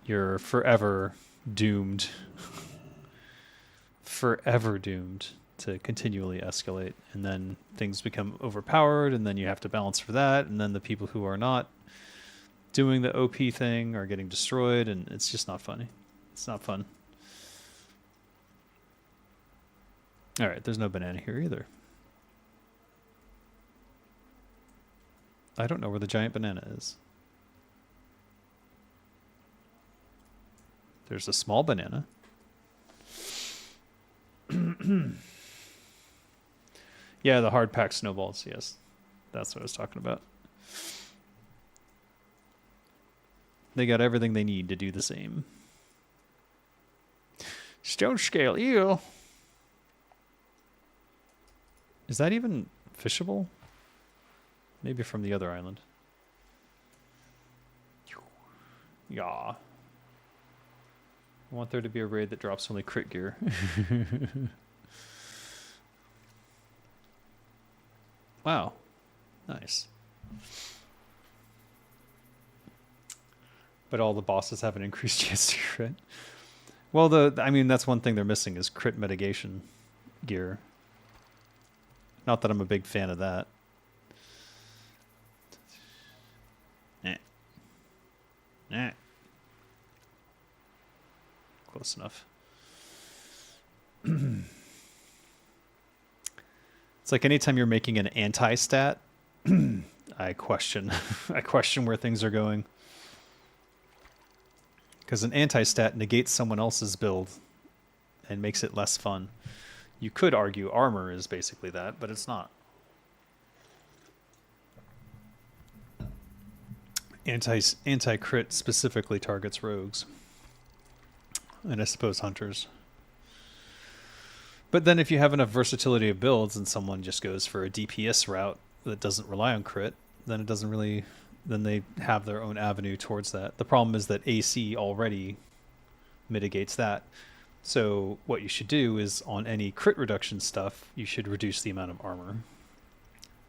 you're forever doomed. Forever doomed to continually escalate. And then things become overpowered, and then you have to balance for that. And then the people who are not doing the OP thing are getting destroyed, and it's just not funny. It's not fun. Alright, there's no banana here either. I don't know where the giant banana is. There's a small banana. Yeah, the hard packed snowballs, yes. That's what I was talking about. They got everything they need to do the same. Stone scale eel. Is that even fishable? Maybe from the other island. Yeah. I want there to be a raid that drops only crit gear. Wow. Nice. But all the bosses have an increased chance to crit. Well, I mean, that's one thing they're missing is crit mitigation gear. Not that I'm a big fan of that. Close enough. It's like anytime you're making an anti-stat, I question where things are going. Because an anti-stat negates someone else's build and makes it less fun. You could argue armor is basically that, but it's not. Anti-crit specifically targets rogues. And I suppose hunters. But then if you have enough versatility of builds and someone just goes for a DPS route that doesn't rely on crit, then it doesn't really... Then they have their own avenue towards that. The problem is that AC already mitigates that. So what you should do is on any crit reduction stuff, you should reduce the amount of armor.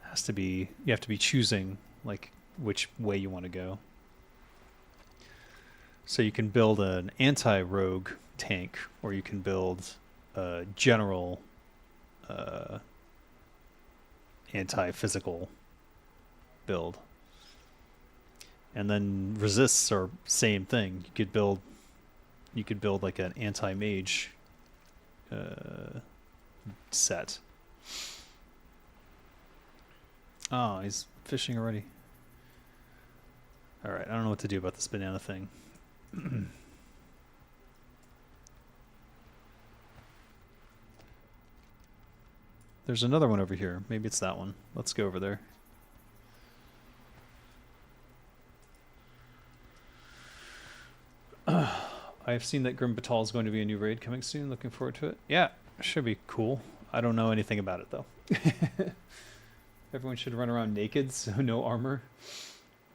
It has to be... You have to be choosing like which way you want to go. So you can build an anti-rogue tank, or you can build a general anti-physical build. And then resists are same thing. You could build like an anti-mage set. Oh, he's fishing already. Alright, I don't know what to do about this banana thing. There's another one over here. Maybe it's that one. Let's go over there. I've seen that Grim Batal is going to be a new raid coming soon. Looking forward to it. Yeah, should be cool. I don't know anything about it, though. Everyone should run around naked, so no armor.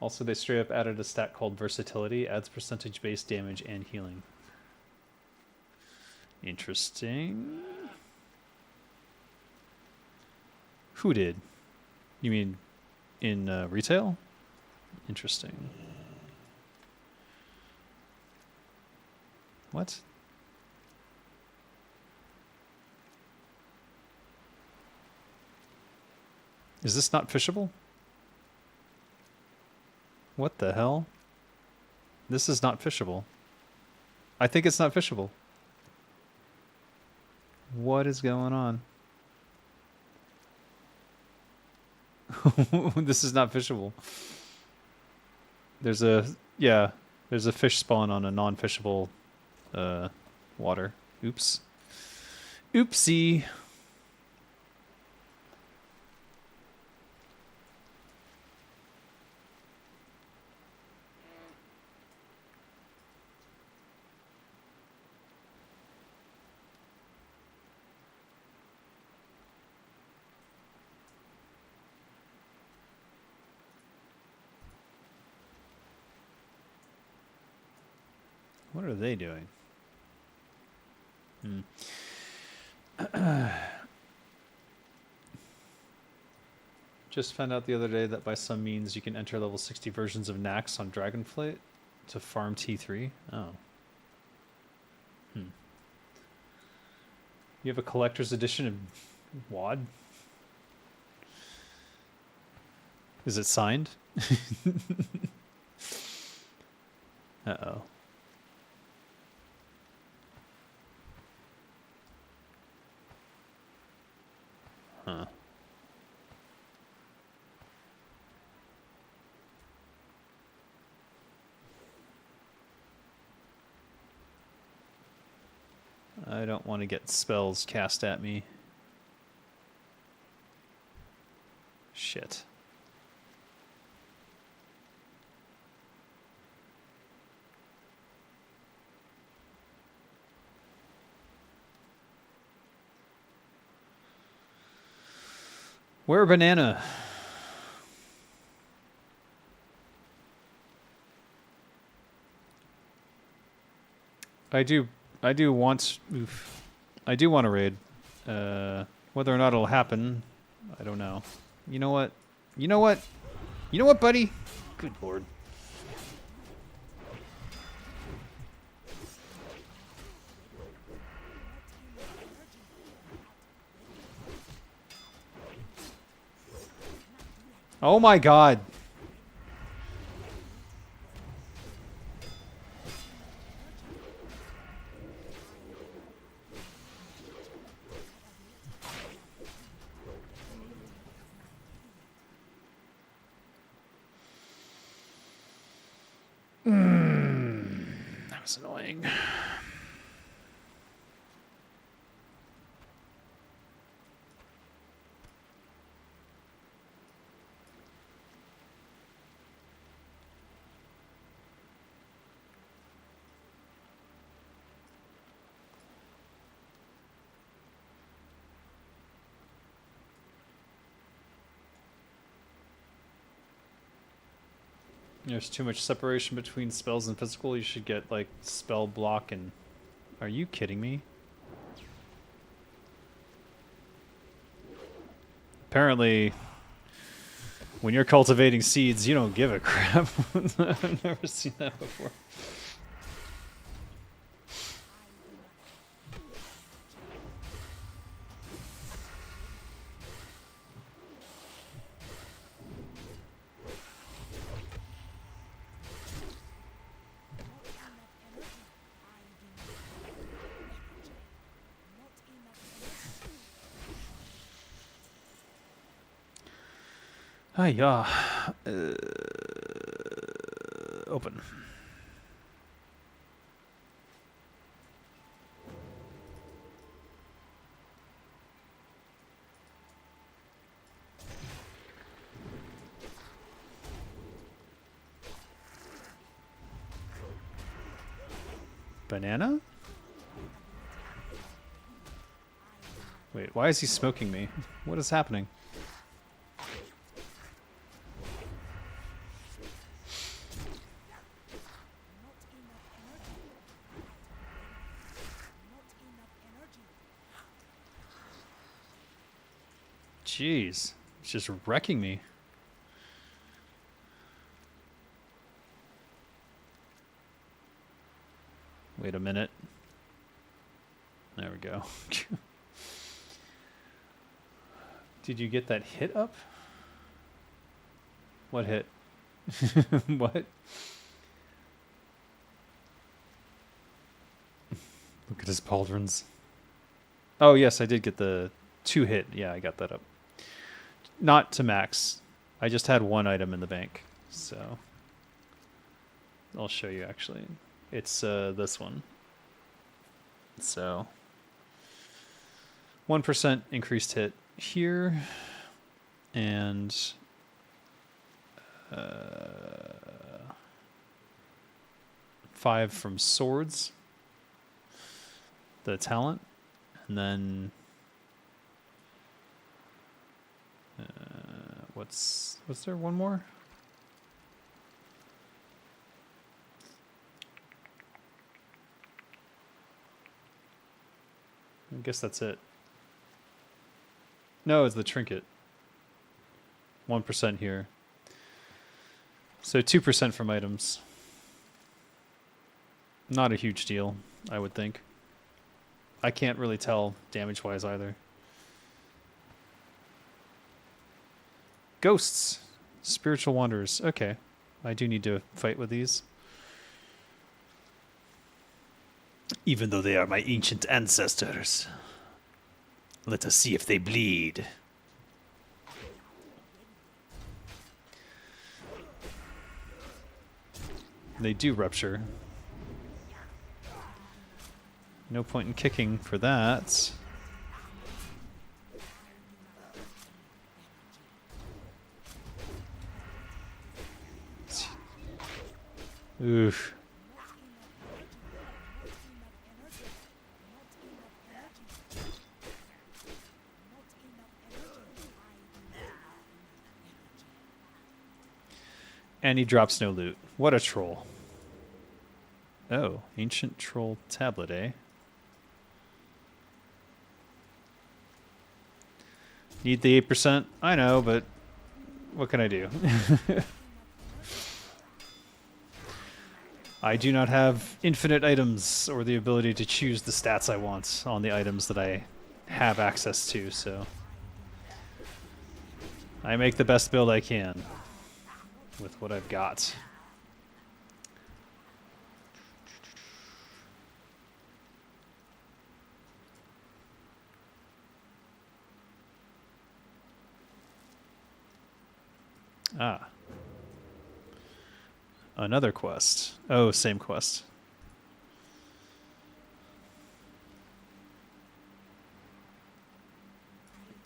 Also, they straight up added a stat called Versatility. Adds percentage-based damage and healing. Interesting. Who did? You mean in retail? Interesting. What? Is this not fishable? What the hell? This is not fishable. I think it's not fishable. What is going on? This is not fishable. There's a fish spawn on a non-fishable water. Oops. Oopsie. What are they doing? Just found out the other day that by some means you can enter level 60 versions of Nax on Dragonflight to farm T3. Oh. You have a collector's edition of WoD? Is it signed? Uh-oh. Huh. I don't want to get spells cast at me. Shit. Where banana? I do want. Oof. I do want to raid. Whether or not it'll happen, I don't know. You know what? You know what? You know what, buddy? Good lord. Oh my god. That was annoying. There's too much separation between spells and physical. You should get, like, spell block and... Are you kidding me? Apparently, when you're cultivating seeds, you don't give a crap. I've never seen that before. Hiya. Open. Banana? Wait, why is he smoking me? What is happening? Jeez, it's just wrecking me. Wait a minute. There we go. Did you get that hit up? What hit? What? Look at his pauldrons. Oh, yes, I did get the 2 hit. Yeah, I got that up. Not to max. I just had 1 item in the bank, so I'll show you actually. It's this one. So 1% increased hit here, and 5 from swords, the talent, and then was there one more? I guess that's it. No, it's the trinket. 1% here. So 2% from items. Not a huge deal, I would think. I can't really tell damage-wise either. Ghosts. Spiritual wanderers. Okay. I do need to fight with these. Even though they are my ancient ancestors. Let us see if they bleed. They do rupture. No point in kicking for that. Oof. And he drops no loot. What a troll. Oh, ancient troll tablet, eh? Need the 8%? I know, but what can I do? I do not have infinite items or the ability to choose the stats I want on the items that I have access to, so I make the best build I can with what I've got. Ah. Another quest. Oh, same quest.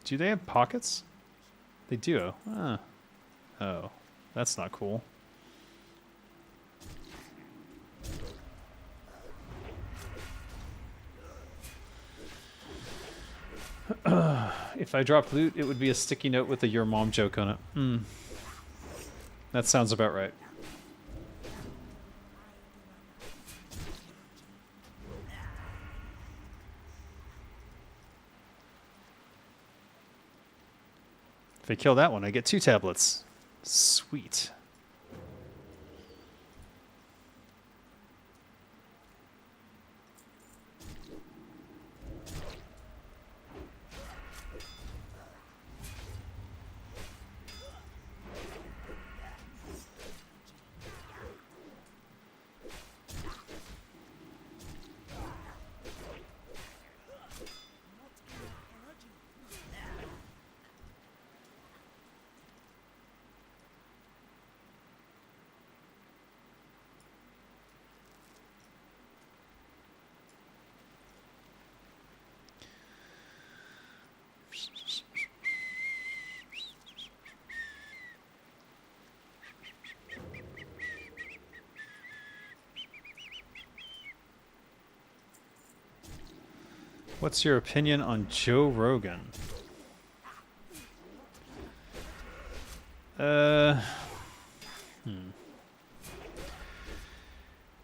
Do they have pockets? They do. Ah. Oh. That's not cool. If I drop loot, it would be a sticky note with a your mom joke on it. Hmm. That sounds about right. If I kill that one, I get 2 tablets. Sweet. What's your opinion on Joe Rogan?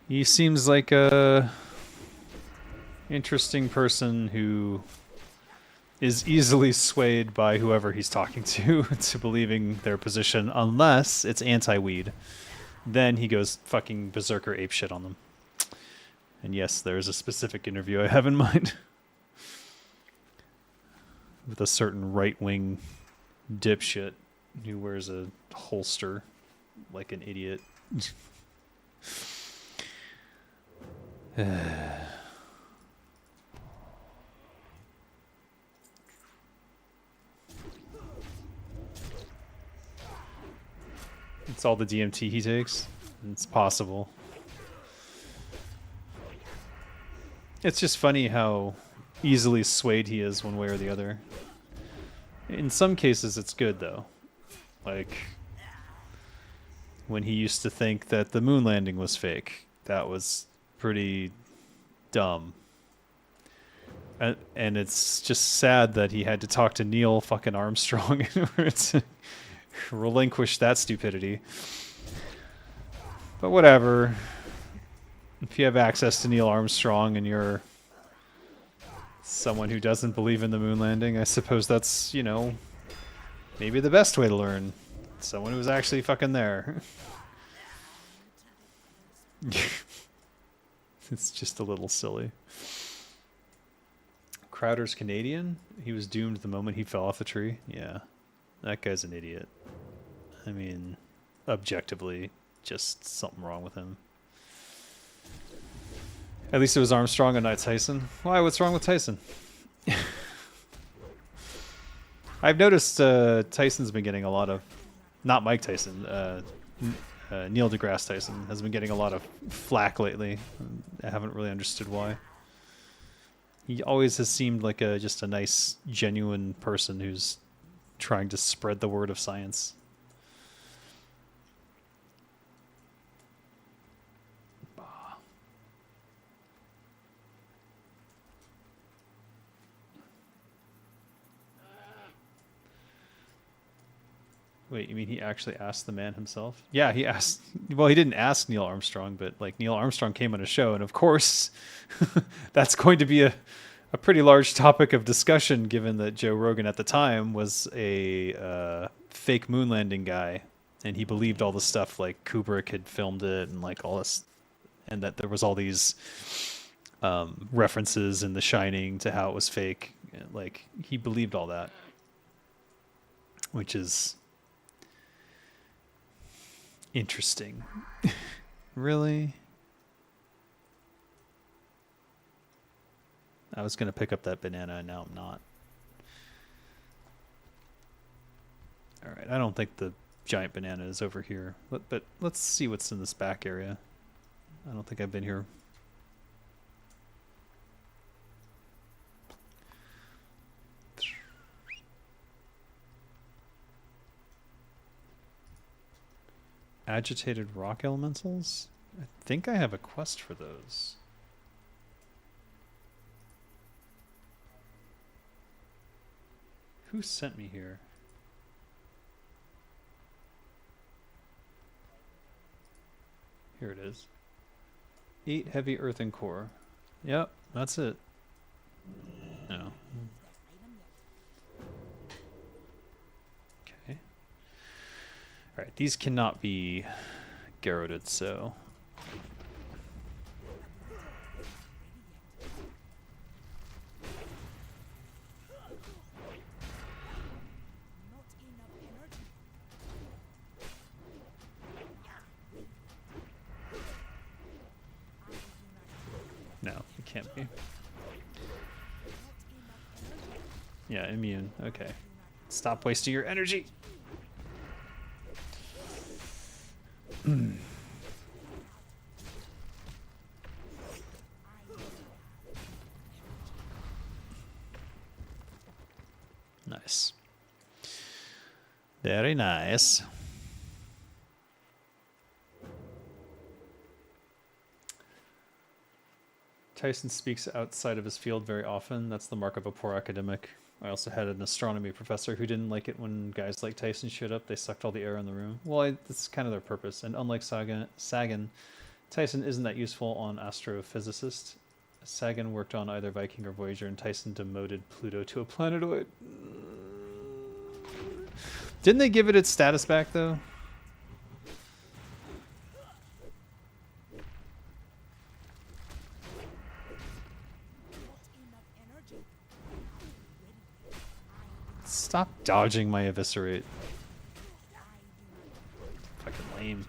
He seems like a interesting person who is easily swayed by whoever he's talking to to believing their position, unless it's anti-weed. Then he goes fucking berserker apeshit on them. And yes, there is a specific interview I have in mind. With a certain right-wing dipshit who wears a holster like an idiot. It's all the DMT he takes. It's possible. It's just funny how easily swayed he is one way or the other. In some cases it's good though. Like when he used to think that the moon landing was fake. That was pretty dumb. And it's just sad that he had to talk to Neil fucking Armstrong in order to relinquish that stupidity. But whatever. If you have access to Neil Armstrong and you're Someone who doesn't believe in the moon landing, I suppose that's, you know, maybe the best way to learn. Someone who was actually fucking there. It's just a little silly. Crowder's Canadian? He was doomed the moment he fell off the tree? Yeah. That guy's an idiot. I mean, objectively, just something wrong with him. At least it was Armstrong and not Tyson. Why? What's wrong with Tyson? I've noticed Tyson's been getting a lot of... Not Mike Tyson. Neil deGrasse Tyson has been getting a lot of flack lately. I haven't really understood why. He always has seemed like just a nice, genuine person who's trying to spread the word of science. Wait, you mean he actually asked the man himself? Yeah, he asked... Well, he didn't ask Neil Armstrong, but like Neil Armstrong came on a show, and of course, that's going to be a pretty large topic of discussion, given that Joe Rogan at the time was a fake moon landing guy, and he believed all the stuff like Kubrick had filmed it and like all this, and that there was all these references in The Shining to how it was fake. Like, he believed all that, which is... interesting. Really? I was going to pick up that banana and now I'm not. Alright, I don't think the giant banana is over here. But let's see what's in this back area. I don't think I've been here. Agitated rock elementals? I think I have a quest for those. Who sent me here? Here it is. 8 heavy earthen core. Yep, that's it. No. Okay. Alright, these cannot be garroted, so... No, it can't be. Yeah, immune. Okay. Stop wasting your energy! Nice. Very nice. Tyson speaks outside of his field very often. That's the mark of a poor academic. I also had an astronomy professor who didn't like it when guys like Tyson showed up. They sucked all the air in the room. Well, that's kind of their purpose. And unlike Sagan, Tyson isn't that useful on astrophysicist. Sagan worked on either Viking or Voyager, and Tyson demoted Pluto to a planetoid. Didn't they give it its status back, though? Stop dodging my eviscerate. Fucking lame.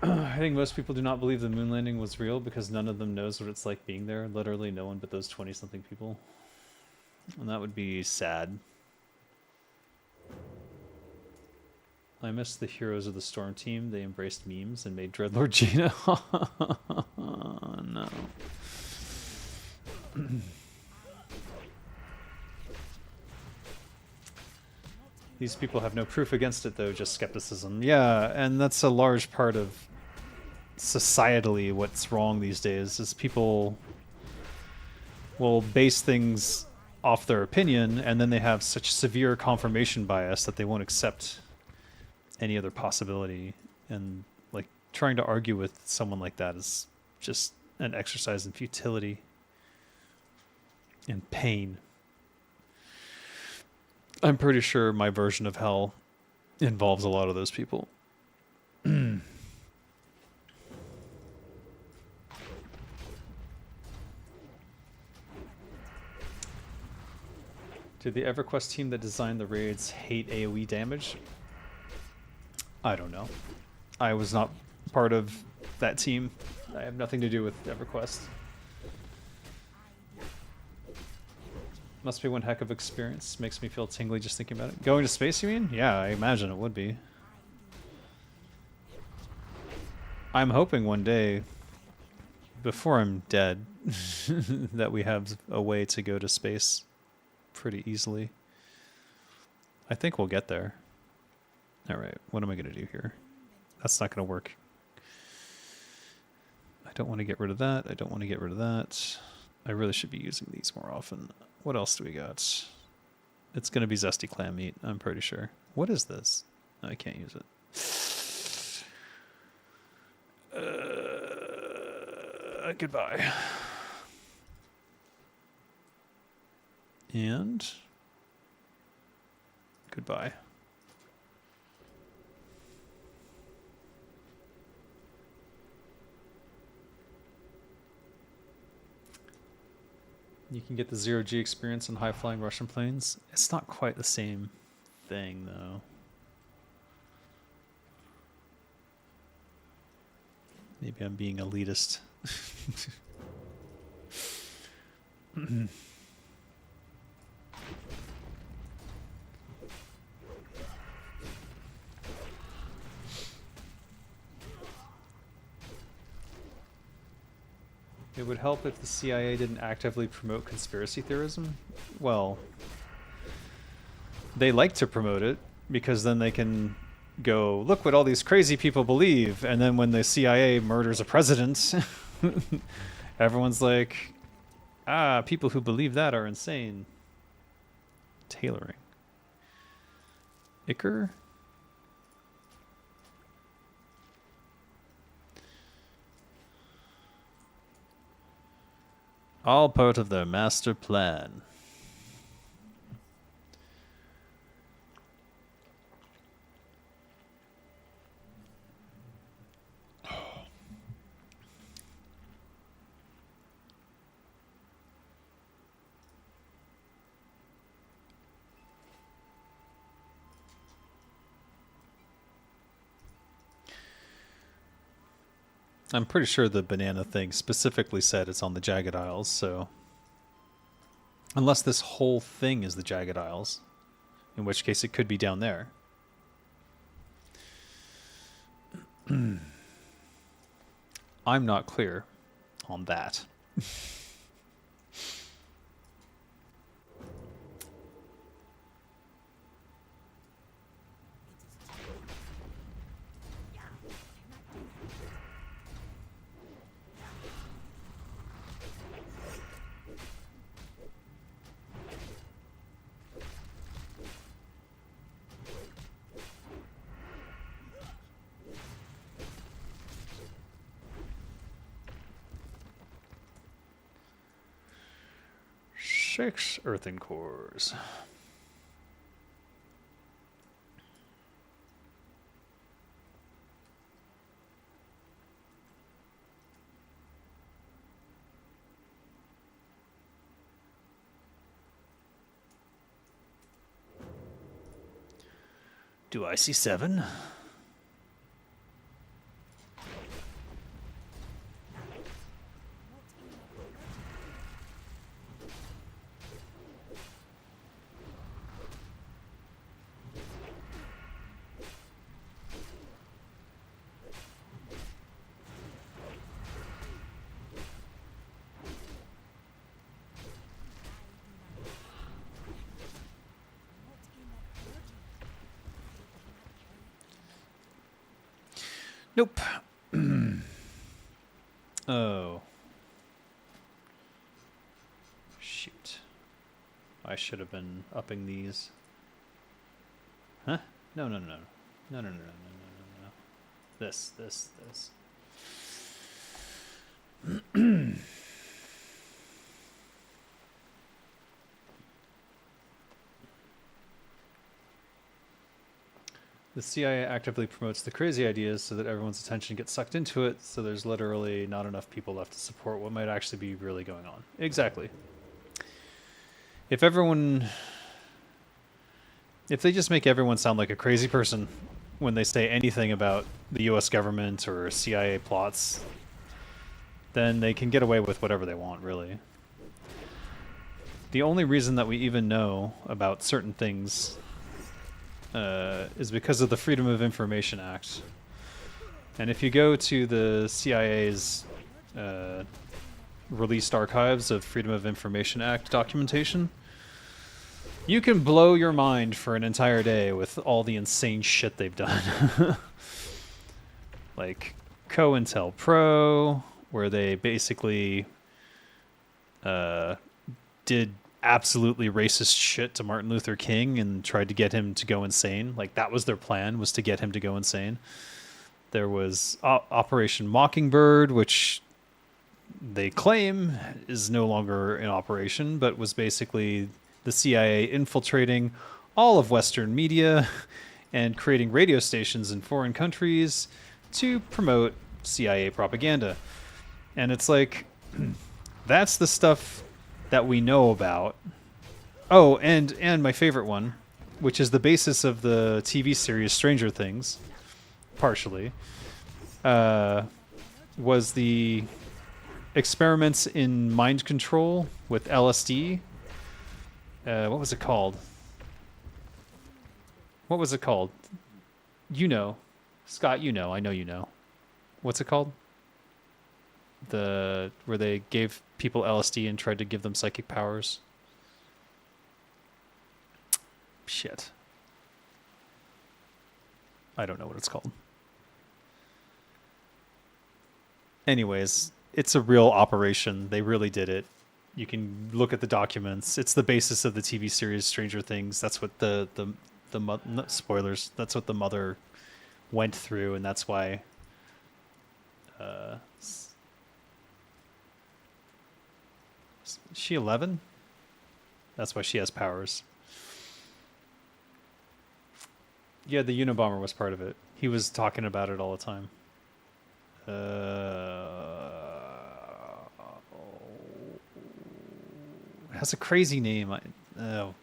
I think most people do not believe the moon landing was real because none of them knows what it's like being there. Literally no one but those 20-something people. And that would be sad. I miss the heroes of the Storm team. They embraced memes and made Dreadlord Gina. Oh, no. These people have no proof against it, though, just skepticism. Yeah, and that's a large part of societally what's wrong these days, is people will base things off their opinion, and then they have such severe confirmation bias that they won't accept any other possibility, and like trying to argue with someone like that is just an exercise in futility and pain. I'm pretty sure my version of hell involves a lot of those people. Did the EverQuest team that designed the raids hate AoE damage? I don't know. I was not part of that team. I have nothing to do with EverQuest. Must be one heck of experience. Makes me feel tingly just thinking about it. Going to space, you mean? Yeah, I imagine it would be. I'm hoping one day, before I'm dead, that we have a way to go to space pretty easily. I think we'll get there. Alright, what am I going to do here? That's not going to work. I don't want to get rid of that. I don't want to get rid of that. I really should be using these more often. What else do we got? It's going to be zesty clam meat, I'm pretty sure. What is this? I can't use it. Goodbye. And goodbye. You can get the 0G experience on high-flying Russian planes. It's not quite the same thing, though. Maybe I'm being elitist. It would help if the CIA didn't actively promote conspiracy theorism. Well, they like to promote it because then they can go, look what all these crazy people believe. And then when the CIA murders a president, everyone's like, ah, people who believe that are insane. Tailoring. Icker? All part of their master plan. I'm pretty sure the banana thing specifically said it's on the Jagged Isles, so... Unless this whole thing is the Jagged Isles, in which case it could be down there. I'm not clear on that. Six earthen cores. Do I see 7? Nope. Oh. Shoot. I should have been upping these. Huh? No, no, no, no. No, no, no, no, no, no, no, no. This. The CIA actively promotes the crazy ideas so that everyone's attention gets sucked into it, so there's literally not enough people left to support what might actually be really going on. Exactly. If they just make everyone sound like a crazy person when they say anything about the US government or CIA plots, then they can get away with whatever they want, really. The only reason that we even know about certain things is because of the Freedom of Information Act. And if you go to the CIA's released archives of Freedom of Information Act documentation, you can blow your mind for an entire day with all the insane shit they've done. Like COINTELPRO, where they basically did absolutely racist shit to Martin Luther King and tried to get him to go insane. Like, that was their plan, was to get him to go insane. There was Operation Mockingbird, which they claim is no longer in operation, but was basically the CIA infiltrating all of Western media and creating radio stations in foreign countries to promote CIA propaganda. And it's like, that's the stuff that we know about. Oh, and my favorite one, which is the basis of the TV series Stranger Things, partially, was the experiments in mind control with LSD. What was it called? You know. Scott, you know. I know you know. What's it called? Where they gave people LSD and tried to give them psychic powers. Shit. I don't know what it's called. Anyways, it's a real operation. They really did it. You can look at the documents. It's the basis of the TV series Stranger Things. That's what the spoilers. That's what the mother went through, and that's why. Is she 11? That's why she has powers. Yeah, the Unabomber was part of it. He was talking about it all the time. It has a crazy name. I'm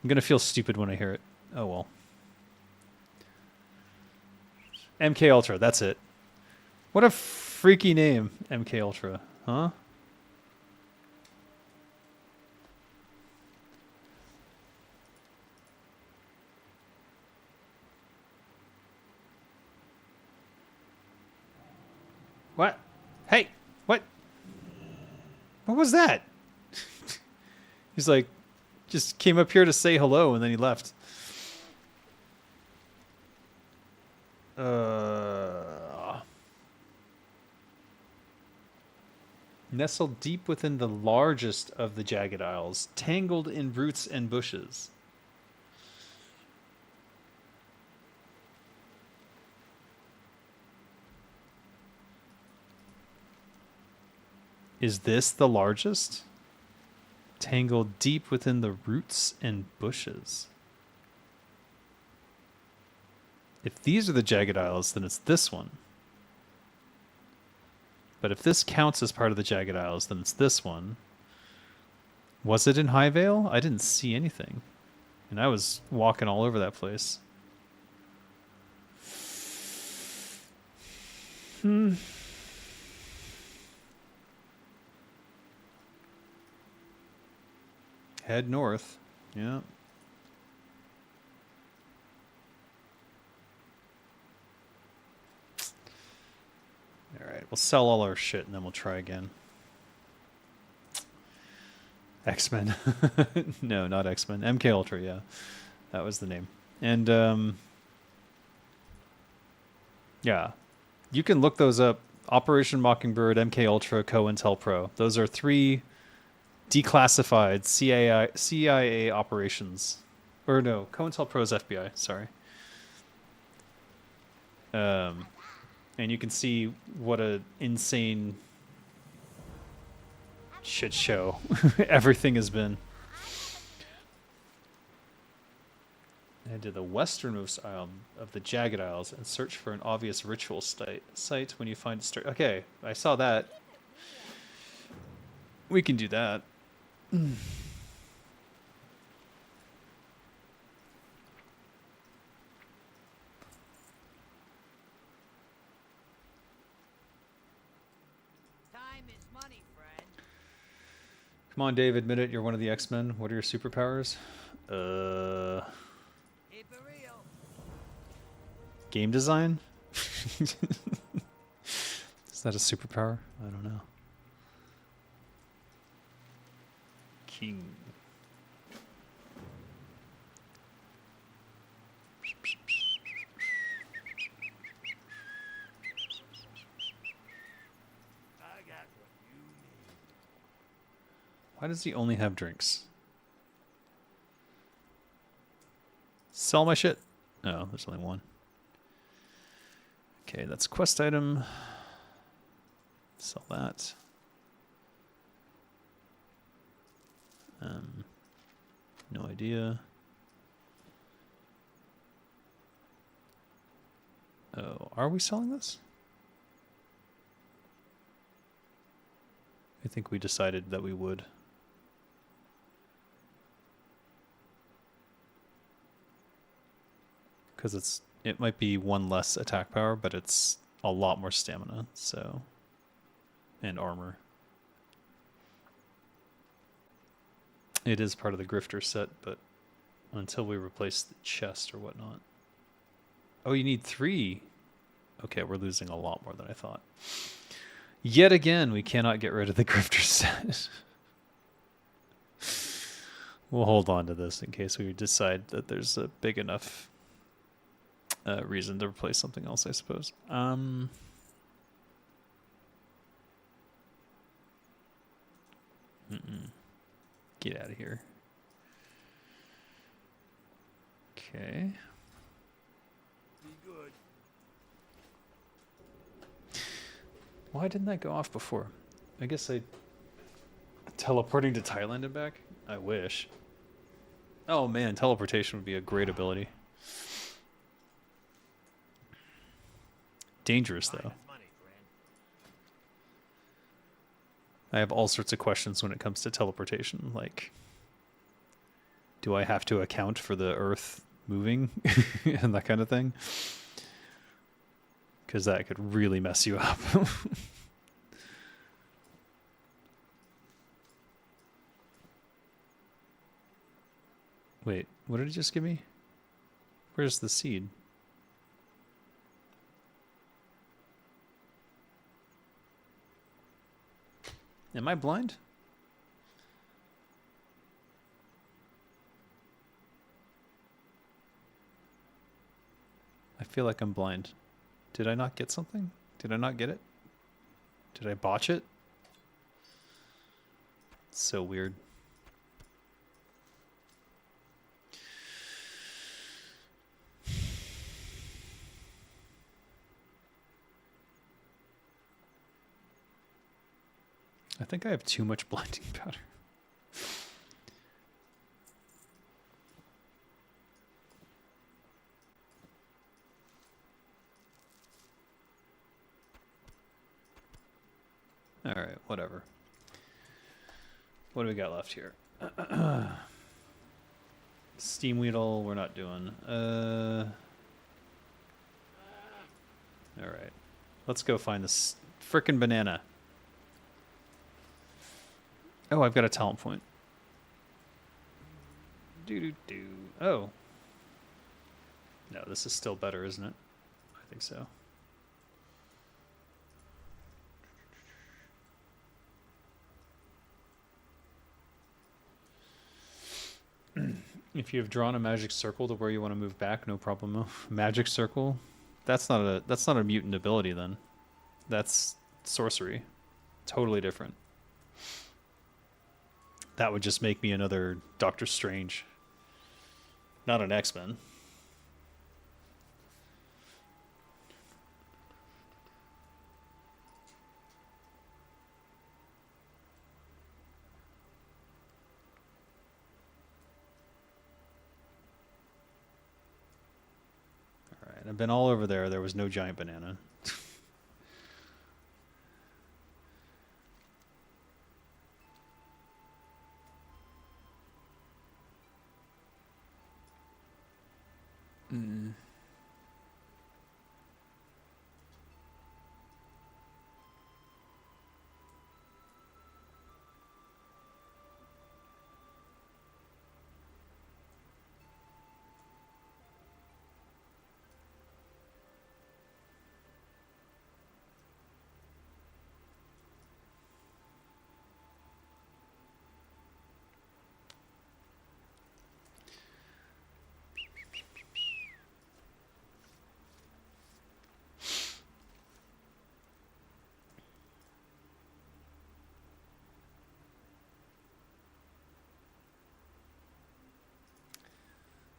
gonna feel stupid when I hear it. Oh well. MK Ultra, that's it. What a freaky name, MK Ultra, huh? What? Hey, what? What was that? He's like, just came up here to say hello and then he left. Nestled deep within the largest of the jagged isles, tangled in roots and bushes. Is this the largest? Tangled deep within the roots and bushes. If these are the jagged isles, then it's this one. But if this counts as part of the jagged isles, then it's this one. Was it in Highvale? I didn't see anything. And I was walking all over that place. Head north. Yeah. All right, we'll sell all our shit and then we'll try again. X-Men. No, not X-Men. MK Ultra, yeah. That was the name. And yeah. You can look those up. Operation Mockingbird, MK Ultra, COINTELPRO. Those are 3 declassified CIA operations. Or no, COINTELPRO is FBI, sorry. And you can see what a insane shit show everything has been. Head to the westernmost isle of the Jagged Isles and search for an obvious ritual site. When you find okay, I saw that. We can do that. Time is money, friend. Come on, Dave, admit it. You're one of the X-Men. What are your superpowers? Keep it real. Game design? Is that a superpower? I don't know. King. I got what you need. Why does he only have drinks? Sell my shit. No, there's only one. Okay, that's quest item. Sell that. No idea. Oh, are we selling this? I think we decided that we would. Because it might be one less attack power, but it's a lot more stamina, so, and armor. It is part of the Grifter set, but until we replace the chest or whatnot. Oh, you need 3. Okay, we're losing a lot more than I thought. Yet again, we cannot get rid of the Grifter set. We'll hold on to this in case we decide that there's a big enough reason to replace something else, I suppose. Get out of here. Okay. Be good. Why didn't that go off before? I guess teleporting to Thailand and back? I wish. Oh man, teleportation would be a great ability. Dangerous though. Time is money, friend. I have all sorts of questions when it comes to teleportation. Like, do I have to account for the Earth moving and that kind of thing? Because that could really mess you up. Wait, what did it just give me? Where's the seed? Am I blind? I feel like I'm blind. Did I not get something? Did I not get it? Did I botch it? It's so weird. I think I have too much blinding powder. All right, whatever. What do we got left here? Steam Weedle, we're not doing. All right. Let's go find this frickin' banana. Oh, I've got a talent point. Do. Oh. No, this is still better, isn't it? I think so. If you have drawn a magic circle to where you want to move back, no problem. Magic circle? That's not a mutant ability then. That's sorcery. Totally different. That would just make me another Doctor Strange. Not an X-Men. I've been all over there. There was no giant banana.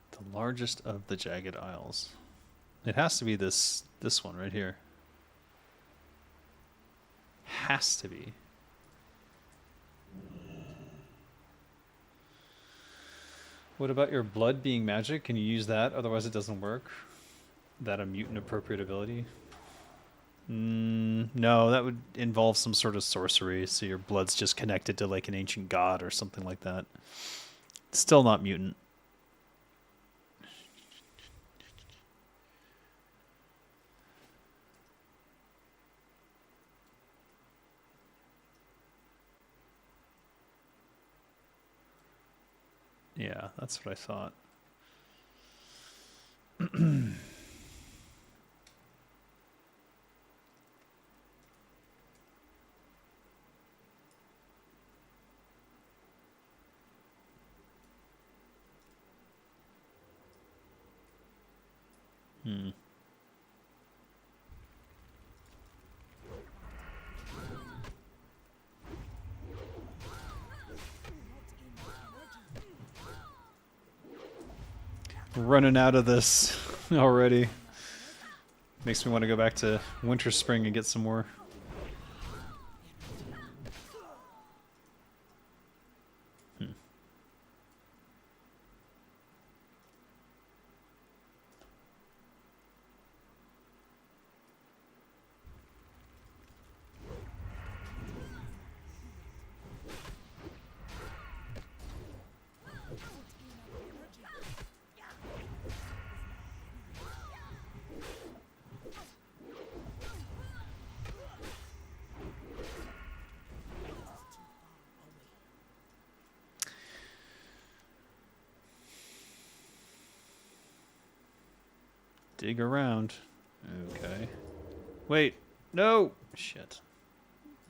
The largest of the jagged isles. It has to be this one right here. Has to be. What about your blood being magic? Can you use that? Otherwise it doesn't work. That a mutant appropriate ability? No, that would involve some sort of sorcery, so your blood's just connected to like an ancient god or something like that. Still not mutant. Yeah, that's what I thought. Running out of this already. Makes me want to go back to Winter Spring and get some more. Dig around. Okay. Wait. No! Shit.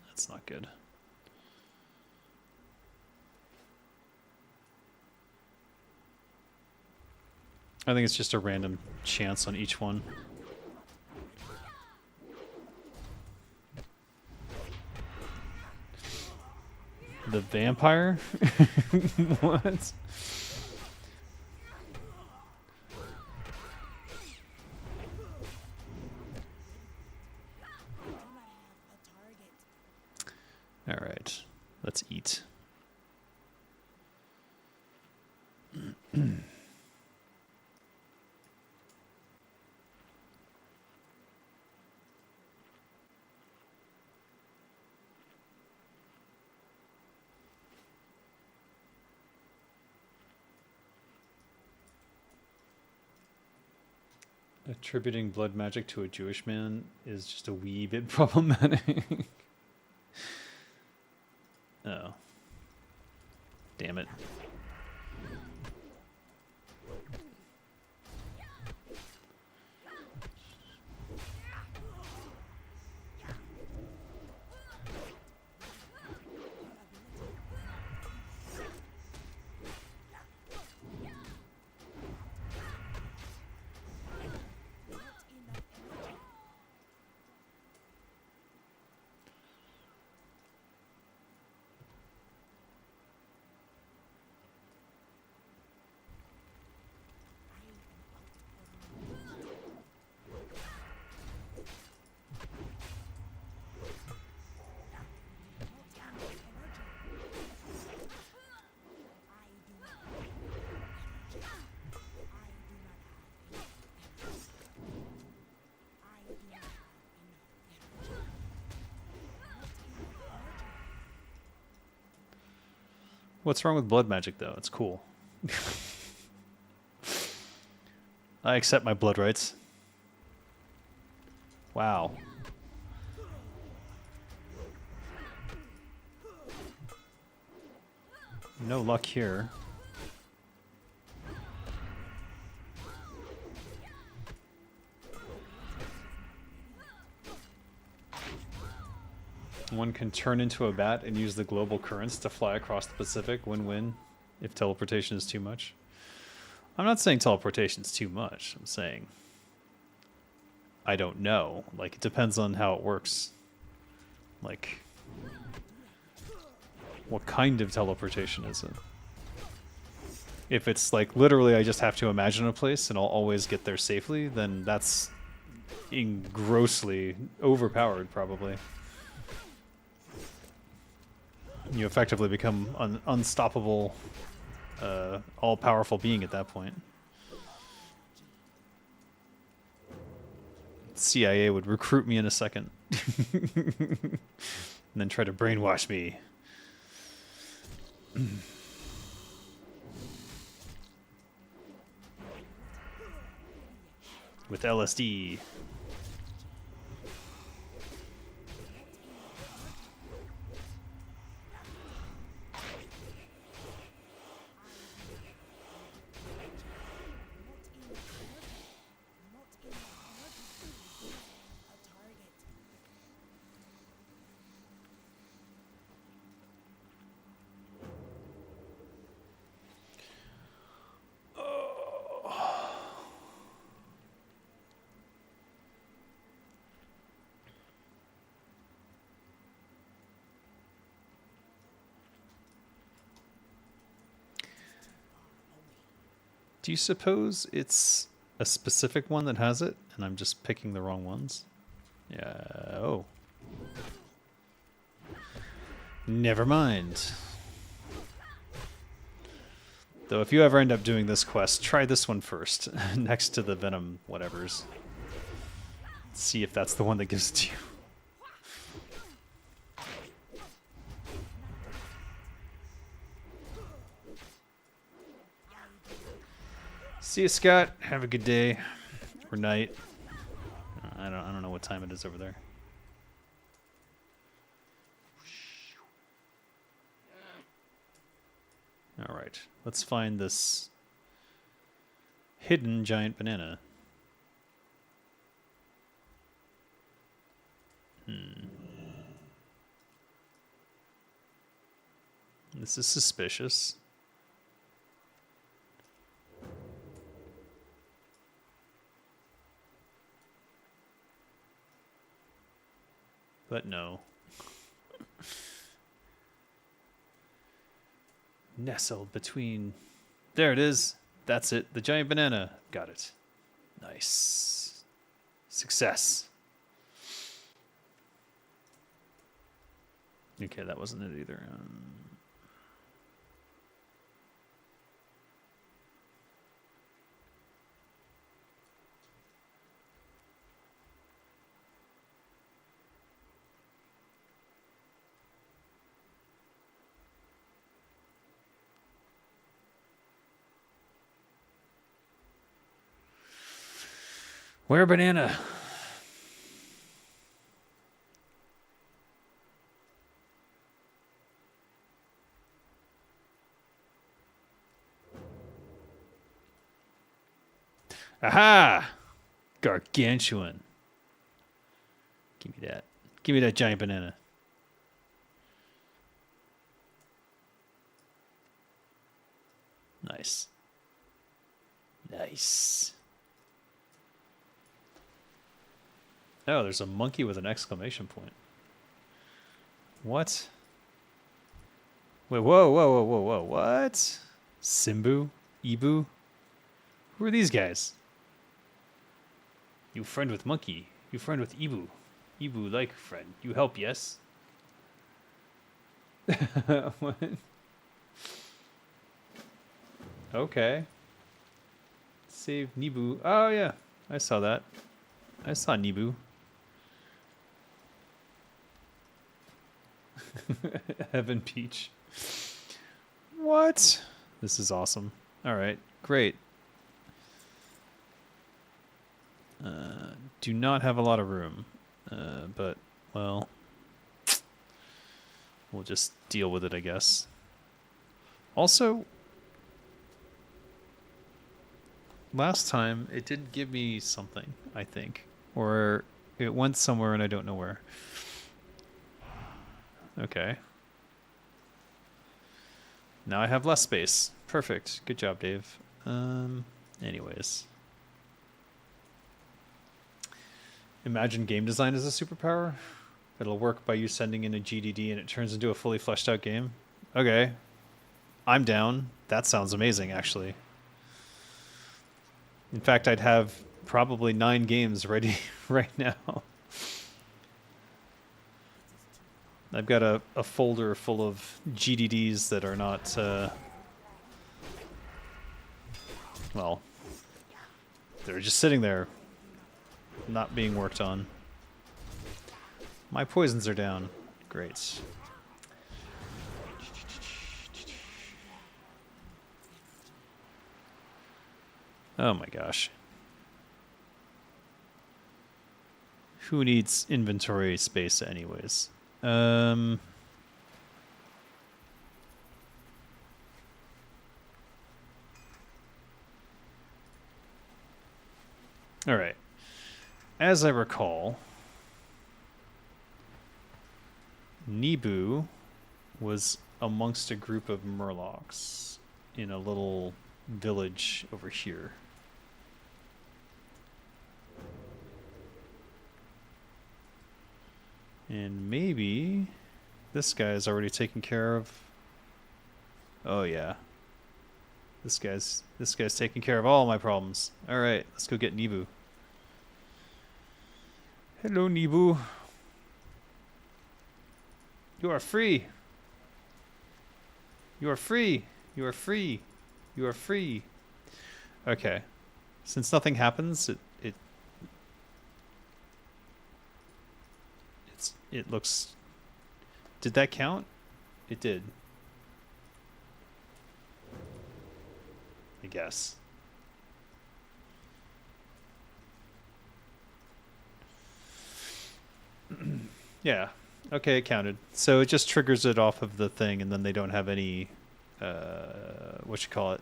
That's not good. I think it's just a random chance on each one. The vampire? What? All right, let's eat. Attributing blood magic to a Jewish man is just a wee bit problematic. Oh. Damn it. What's wrong with blood magic, though? It's cool. I accept my blood rights. Wow. No luck here. One can turn into a bat and use the global currents to fly across the Pacific. Win-win if teleportation is too much. I'm not saying teleportation is too much. I'm saying I don't know. Like, it depends on how it works. Like, what kind of teleportation is it? If it's like literally I just have to imagine a place and I'll always get there safely, then that's grossly overpowered, probably. You effectively become an unstoppable, all-powerful being at that point. CIA would recruit me in a second. And then try to brainwash me. With LSD. Do you suppose it's a specific one that has it, and I'm just picking the wrong ones? Yeah, oh. Never mind. Though if you ever end up doing this quest, try this one first, next to the Venom whatevers. See if that's the one that gives it to you. See you, Scott. Have a good day or night. I don't know what time it is over there. All right, let's find this hidden giant banana. This is suspicious. But no. Nestled between... There it is. That's it. The giant banana. Got it. Nice. Success. Okay, that wasn't it either. Where banana? Aha! Gargantuan. Give me that. Give me that giant banana. Nice. Nice. Oh, there's a monkey with an exclamation point. What? Wait, whoa, what? Simbu? Ibu? Who are these guys? You friend with monkey. You friend with Ibu. Ibu like friend. You help, yes? What? Okay. Save Nibu. Oh, yeah. I saw that. I saw Nibu. Heaven Peach. What? This is awesome. All right, great. Do not have a lot of room, but, well, we'll just deal with it, I guess. Also, last time it did give me something, I think. Or it went somewhere and I don't know where. Okay. Now I have less space. Perfect. Good job, Dave. Anyways. Imagine game design as a superpower. It'll work by you sending in a GDD and it turns into a fully fleshed out game. Okay. I'm down. That sounds amazing, actually. In fact, I'd have probably 9 games ready right now. I've got a folder full of GDDs that are not, well, they're just sitting there, not being worked on. My poisons are down. Great. Oh my gosh. Who needs inventory space anyways? All right. As I recall, Nebu was amongst a group of Murlocs in a little village over here. And maybe this guy is already taken care of. Oh yeah. This guy's taking care of all my problems. All right, let's go get Nebu. Hello, Nebu. You are free. You are free. You are free. You are free. Okay. Since nothing happens, it looks... Did that count? It did. I guess. Yeah. Okay, it counted. So it just triggers it off of the thing, and then they don't have any, what you call it,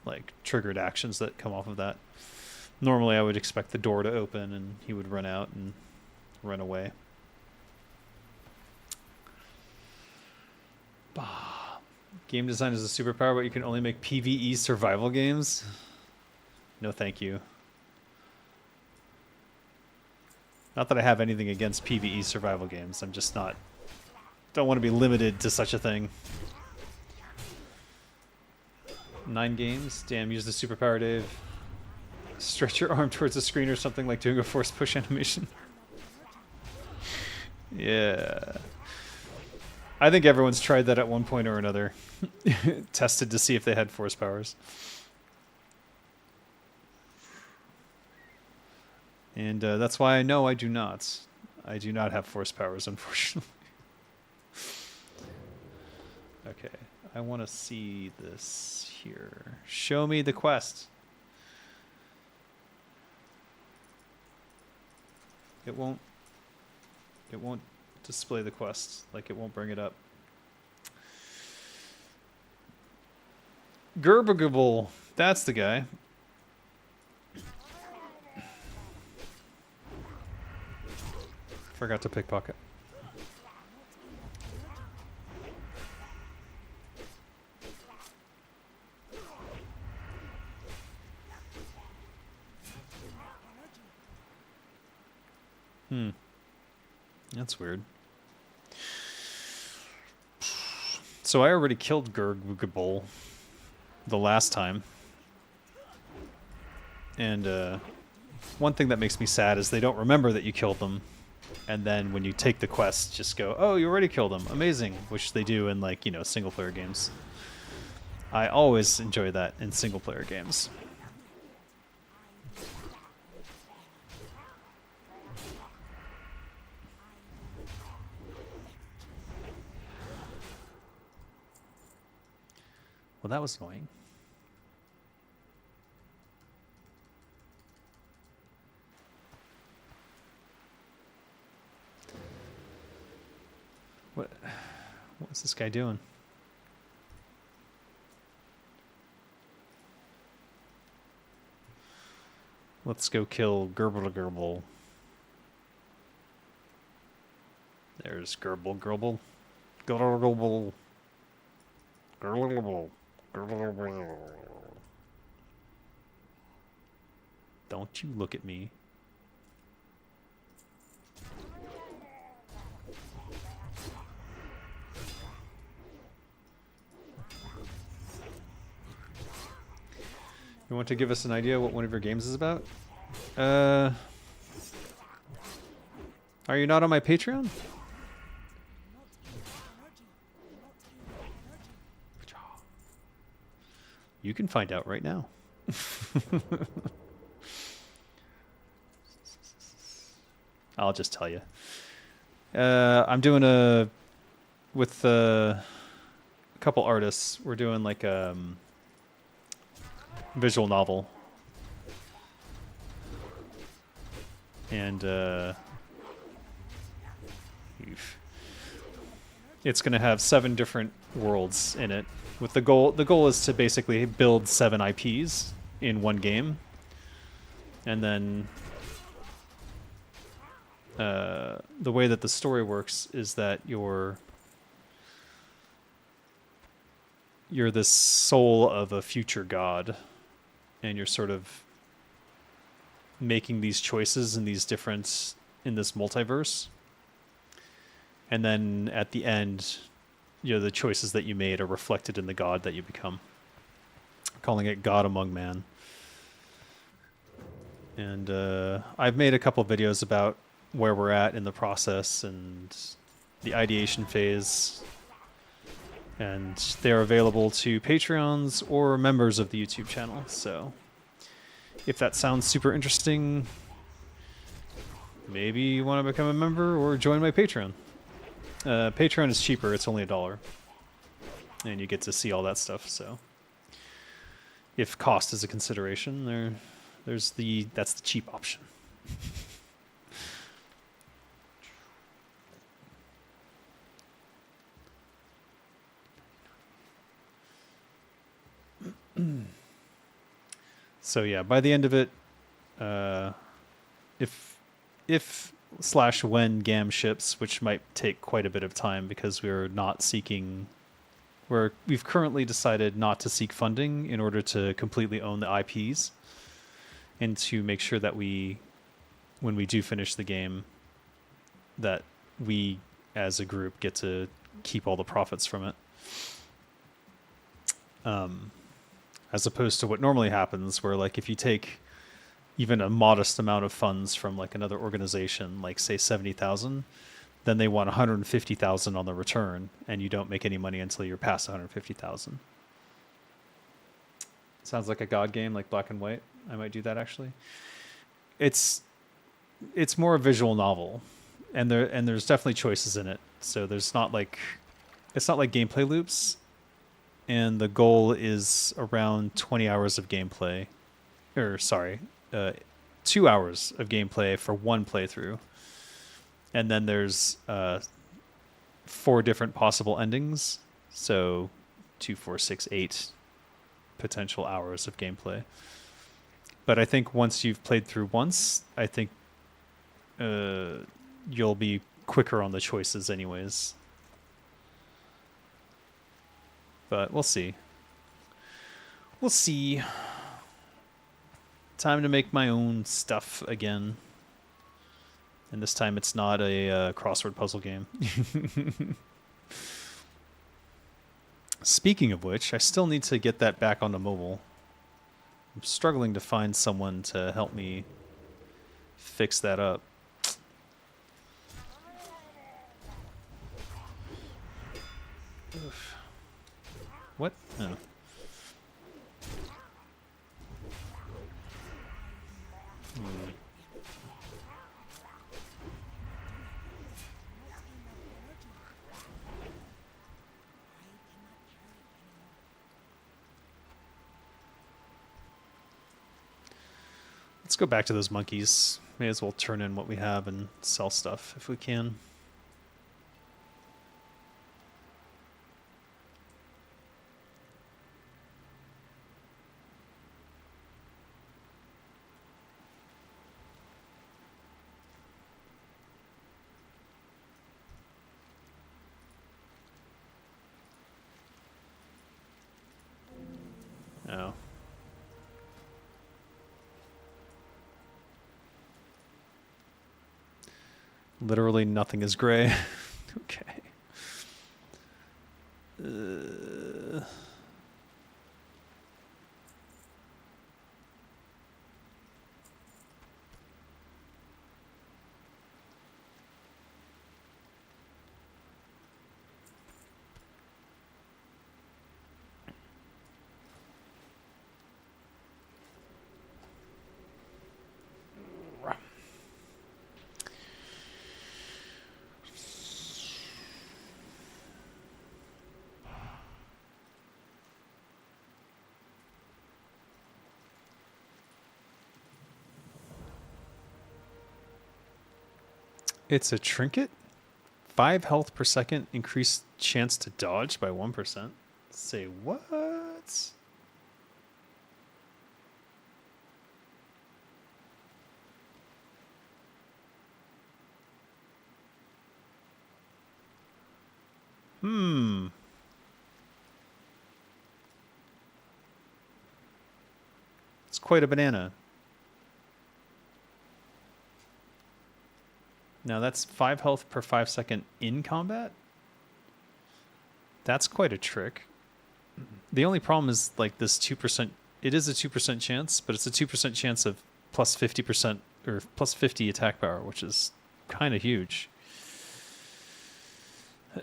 like triggered actions that come off of that. Normally I would expect the door to open and he would run out and run away. Bah. Game design is a superpower, but you can only make PvE survival games? No thank you. Not that I have anything against PvE survival games. I'm just not... Don't want to be limited to such a thing. 9 games? Damn, use the superpower, Dave. Stretch your arm towards the screen or something, like doing a force push animation. Yeah. I think everyone's tried that at one point or another. Tested to see if they had force powers. And that's why I know I do not. I do not have force powers, unfortunately. Okay, I want to see this here. Show me the quest. It won't display the quest. Like, it won't bring it up. Gerbigable. That's the guy. Forgot to pickpocket. That's weird. So I already killed Gerbigable the last time. And one thing that makes me sad is they don't remember that you killed them. And then when you take the quest, just go, oh, you already killed them. Amazing. Which they do in, like, you know, single-player games. I always enjoy that in single-player games. Well, that was annoying. What's this guy doing? Let's go kill Gerbil to Gerbil. There's Gerbil, Gerbil. Gerbil. Gerbil. Gerbil. Don't you look at me. You want to give us an idea what one of your games is about? Are you not on my Patreon? You can find out right now. I'll just tell you. I'm doing with a couple artists. We're doing like a visual novel, and it's going to have 7 different worlds in it. With the goal is to basically build 7 IPs in one game, and then the way that the story works is that you're the soul of a future god, and you're sort of making these choices in this multiverse, and then at the end, the choices that you made are reflected in the god that you become. I'm calling it God Among Man. And I've made a couple videos about where we're at in the process and the ideation phase, and they're available to Patreons or members of the YouTube channel. So if that sounds super interesting, maybe you want to become a member or join my Patreon. Patreon is cheaper. It's only $1, and you get to see all that stuff. So if cost is a consideration, that's the cheap option. So yeah, by the end of it, if/when GAM ships, which might take quite a bit of time because we've currently decided not to seek funding in order to completely own the IPs, and to make sure that when we do finish the game, that we as a group get to keep all the profits from it. As opposed to what normally happens, where like if you take even a modest amount of funds from like another organization, like say 70,000, then they want 150,000 on the return, and you don't make any money until you're past 150,000. Sounds like a God game, like Black and White. I might do that actually. It's more a visual novel, and there's definitely choices in it. So it's not like gameplay loops. And the goal is around 20 hours of gameplay. 2 hours of gameplay for one playthrough. And then there's 4 different possible endings. So 2, 4, 6, 8 potential hours of gameplay. But I think once you've played through once, I think you'll be quicker on the choices anyways. But we'll see. We'll see. Time to make my own stuff again. And this time it's not a crossword puzzle game. Speaking of which, I still need to get that back onto mobile. I'm struggling to find someone to help me fix that up. Oof. What? Oh. Let's go back to those monkeys. May as well turn in what we have and sell stuff if we can. Oh. Literally nothing is gray. Okay. It's a trinket. 5 health per second, increased chance to dodge by 1%. Say what? It's quite a banana. Now that's 5 health per 5 second in combat. That's quite a trick. The only problem is like this 2%. It is a 2% chance, but it's a 2% chance of plus 50% or plus 50 attack power, which is kind of huge.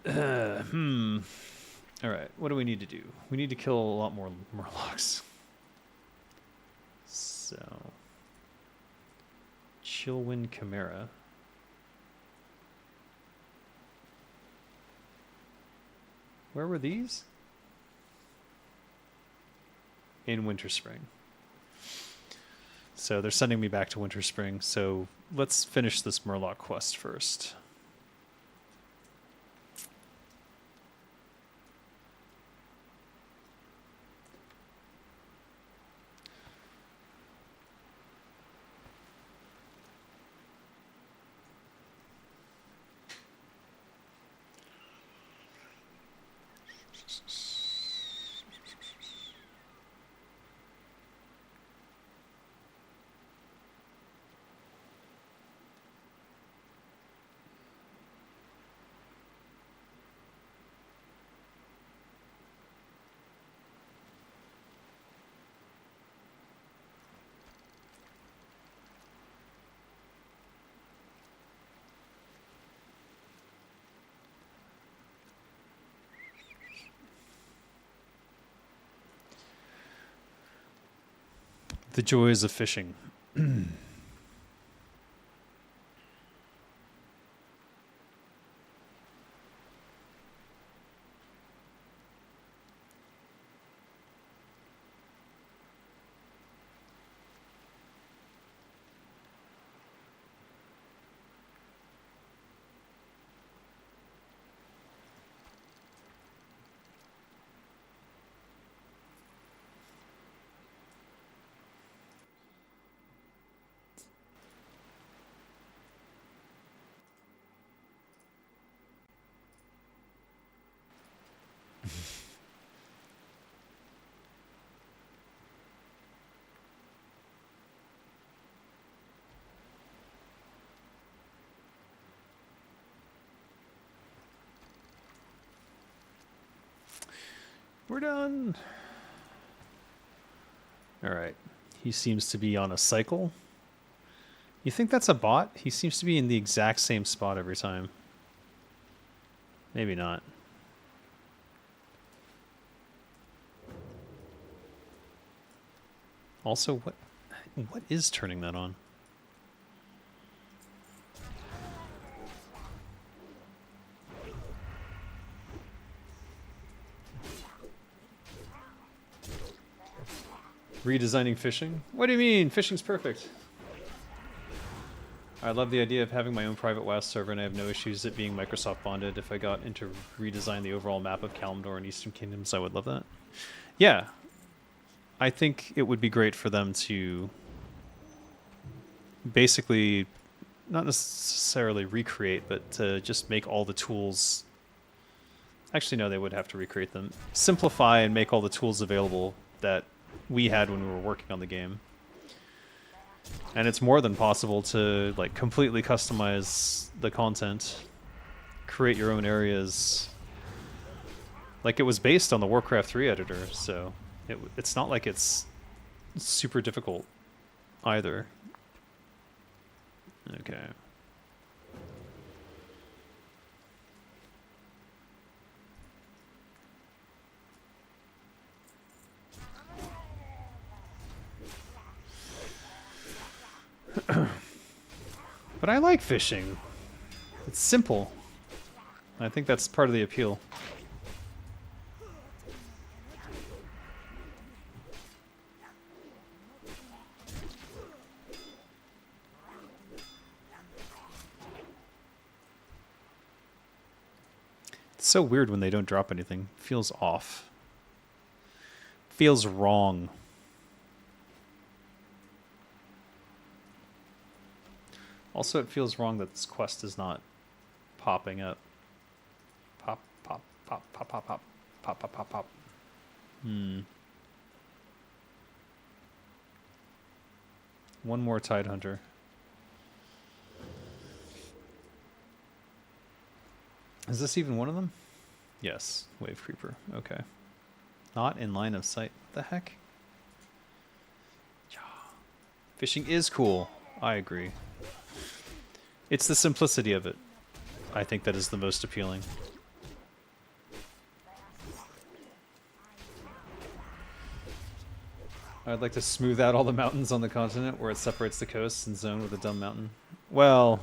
All right, what do we need to do? We need to kill a lot more murlocs. So, Chillwind Chimera. Where were these? In Winter Spring. So they're sending me back to Winter Spring. So let's finish this Murloc quest first. The joys of fishing. We're done. All right. He seems to be on a cycle. You think that's a bot? He seems to be in the exact same spot every time. Maybe not. Also, what is turning that on? Redesigning fishing? What do you mean? Fishing's perfect. I love the idea of having my own private WoW server, and I have no issues it being Microsoft bonded. If I got into redesign the overall map of Kalimdor and Eastern Kingdoms, I would love that. Yeah, I think it would be great for them to basically, not necessarily recreate, but to just make all the tools. Actually, no, they would have to recreate them. Simplify and make all the tools available that we had when we were working on the game. And it's more than possible to like completely customize the content, create your own areas. Like it was based on the Warcraft 3 editor, so it's not like it's super difficult either. Okay. But I like fishing. It's simple. I think that's part of the appeal. It's so weird when they don't drop anything. Feels off. Feels wrong. Also, it feels wrong that this quest is not popping up. Pop, pop, pop, pop, pop, pop, pop, pop, pop, pop. One more Tide Hunter. Is this even one of them? Yes, Wave Creeper. Okay. Not in line of sight. What the heck? Fishing is cool. I agree. It's the simplicity of it, I think, that is the most appealing. I'd like to smooth out all the mountains on the continent where it separates the coast and zone with a dumb mountain. Well,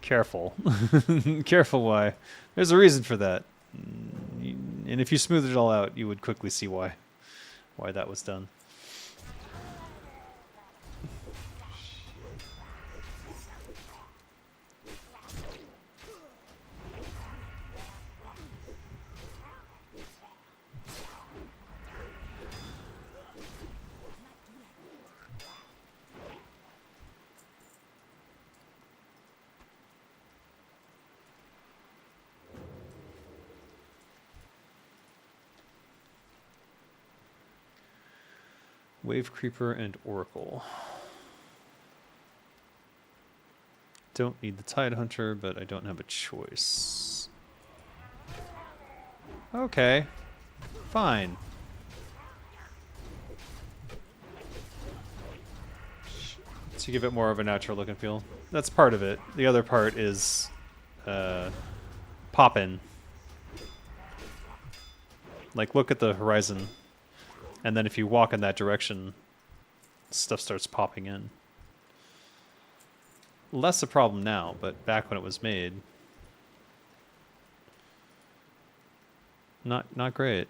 careful. Careful why. There's a reason for that. And if you smooth it all out, you would quickly see why that was done. Wave Creeper and Oracle. Don't need the Tide Hunter, but I don't have a choice. Okay. Fine. To give it more of a natural look and feel. That's part of it. The other part is pop-in. Like, look at the horizon. And then if you walk in that direction, stuff starts popping in. Less a problem now, but back when it was made, not great.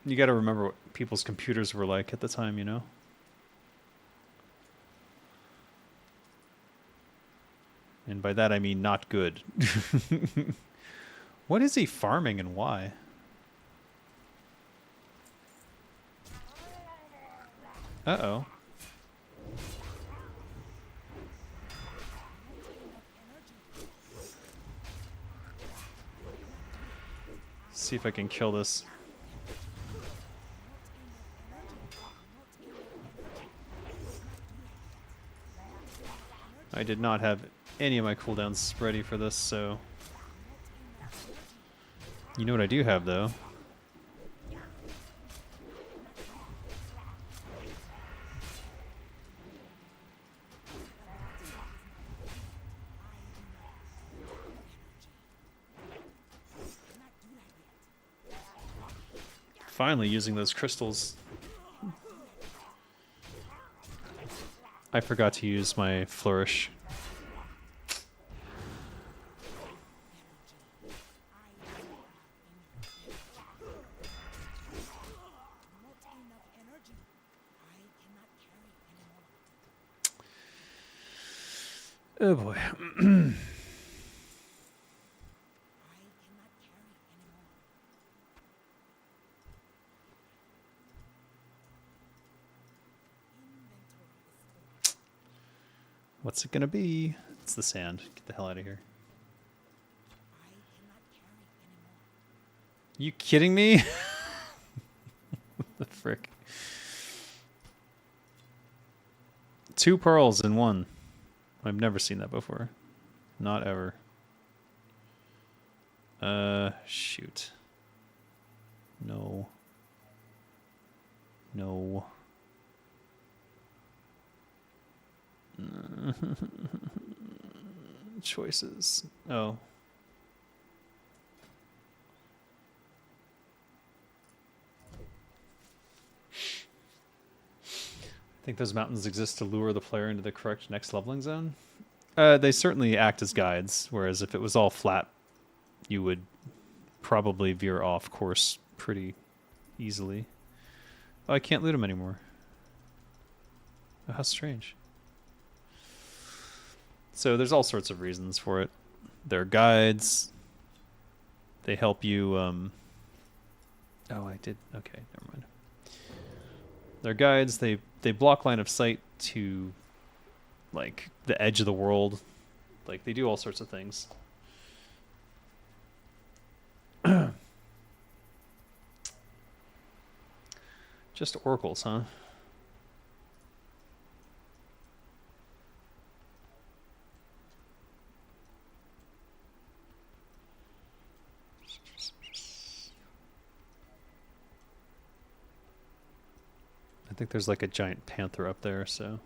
You got to remember what people's computers were like at the time, you know? And by that I mean not good. What is he farming and why? Uh-oh. See if I can kill this. I did not have any of my cooldowns ready for this, so... You know what I do have, though? Finally using those crystals. I forgot to use my flourish. Oh boy. I cannot carry anymore. Inventory is full. What's it gonna be? It's the sand. Get the hell out of here. I cannot carry anymore. You kidding me? The frick. 2 pearls in 1. I've never seen that before. Not ever. Shoot. No. No. Choices. Oh. I think those mountains exist to lure the player into the correct next leveling zone. They certainly act as guides, whereas if it was all flat, you would probably veer off course pretty easily. Oh, I can't loot them anymore. Oh, how strange. So there's all sorts of reasons for it. They're guides. They help you. Oh, I did. Okay, never mind. They're guides. They block line of sight to like the edge of the world. Like they do all sorts of things. Just oracles, huh? I think there's like a giant panther up there, so.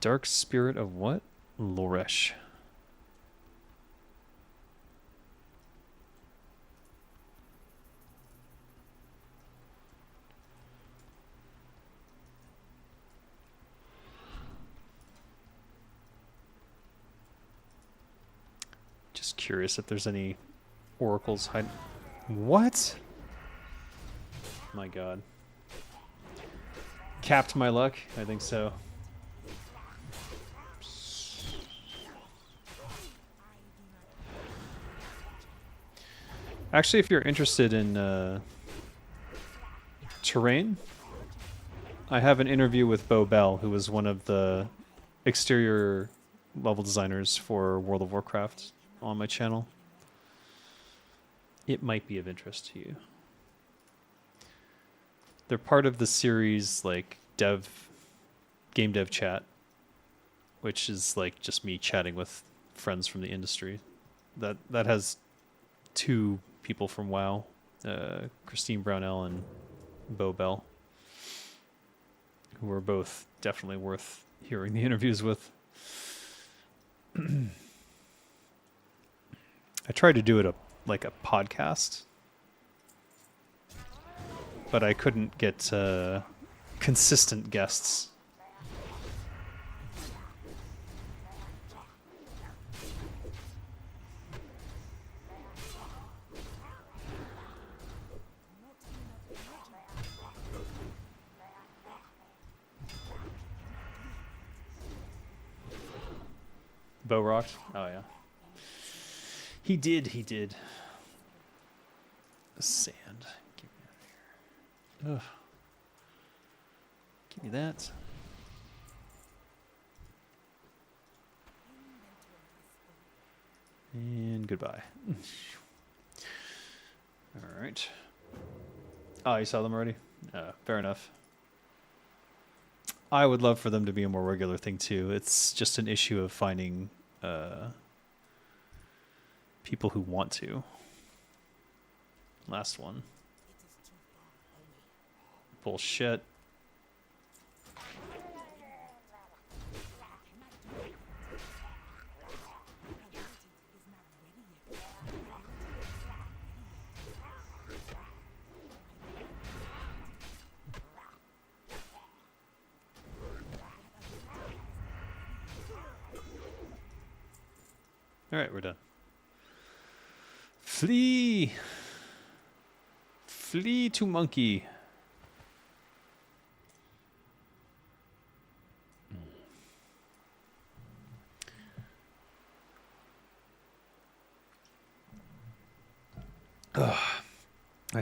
Dark Spirit of what? Loresh. Just curious if there's any oracles hiding. What? My god. Capped my luck? I think so. Actually, if you're interested in terrain, I have an interview with Bo Bell, who was one of the exterior level designers for World of Warcraft on my channel. It might be of interest to you. They're part of the series like game dev chat, which is like just me chatting with friends from the industry. That has 2 people from WoW, Christine Brownell and Bo Bell, who are both definitely worth hearing the interviews with. I tried to do it like a podcast, but I couldn't get consistent guests. Bo rocked? Oh yeah. He did. Sand. Get me out of here. Ugh. Give me that. And goodbye. Alright. Oh, you saw them already? Fair enough. I would love for them to be a more regular thing too. It's just an issue of finding people who want to. Last one. Bullshit. All right, we're done. Flee! Flee to monkey.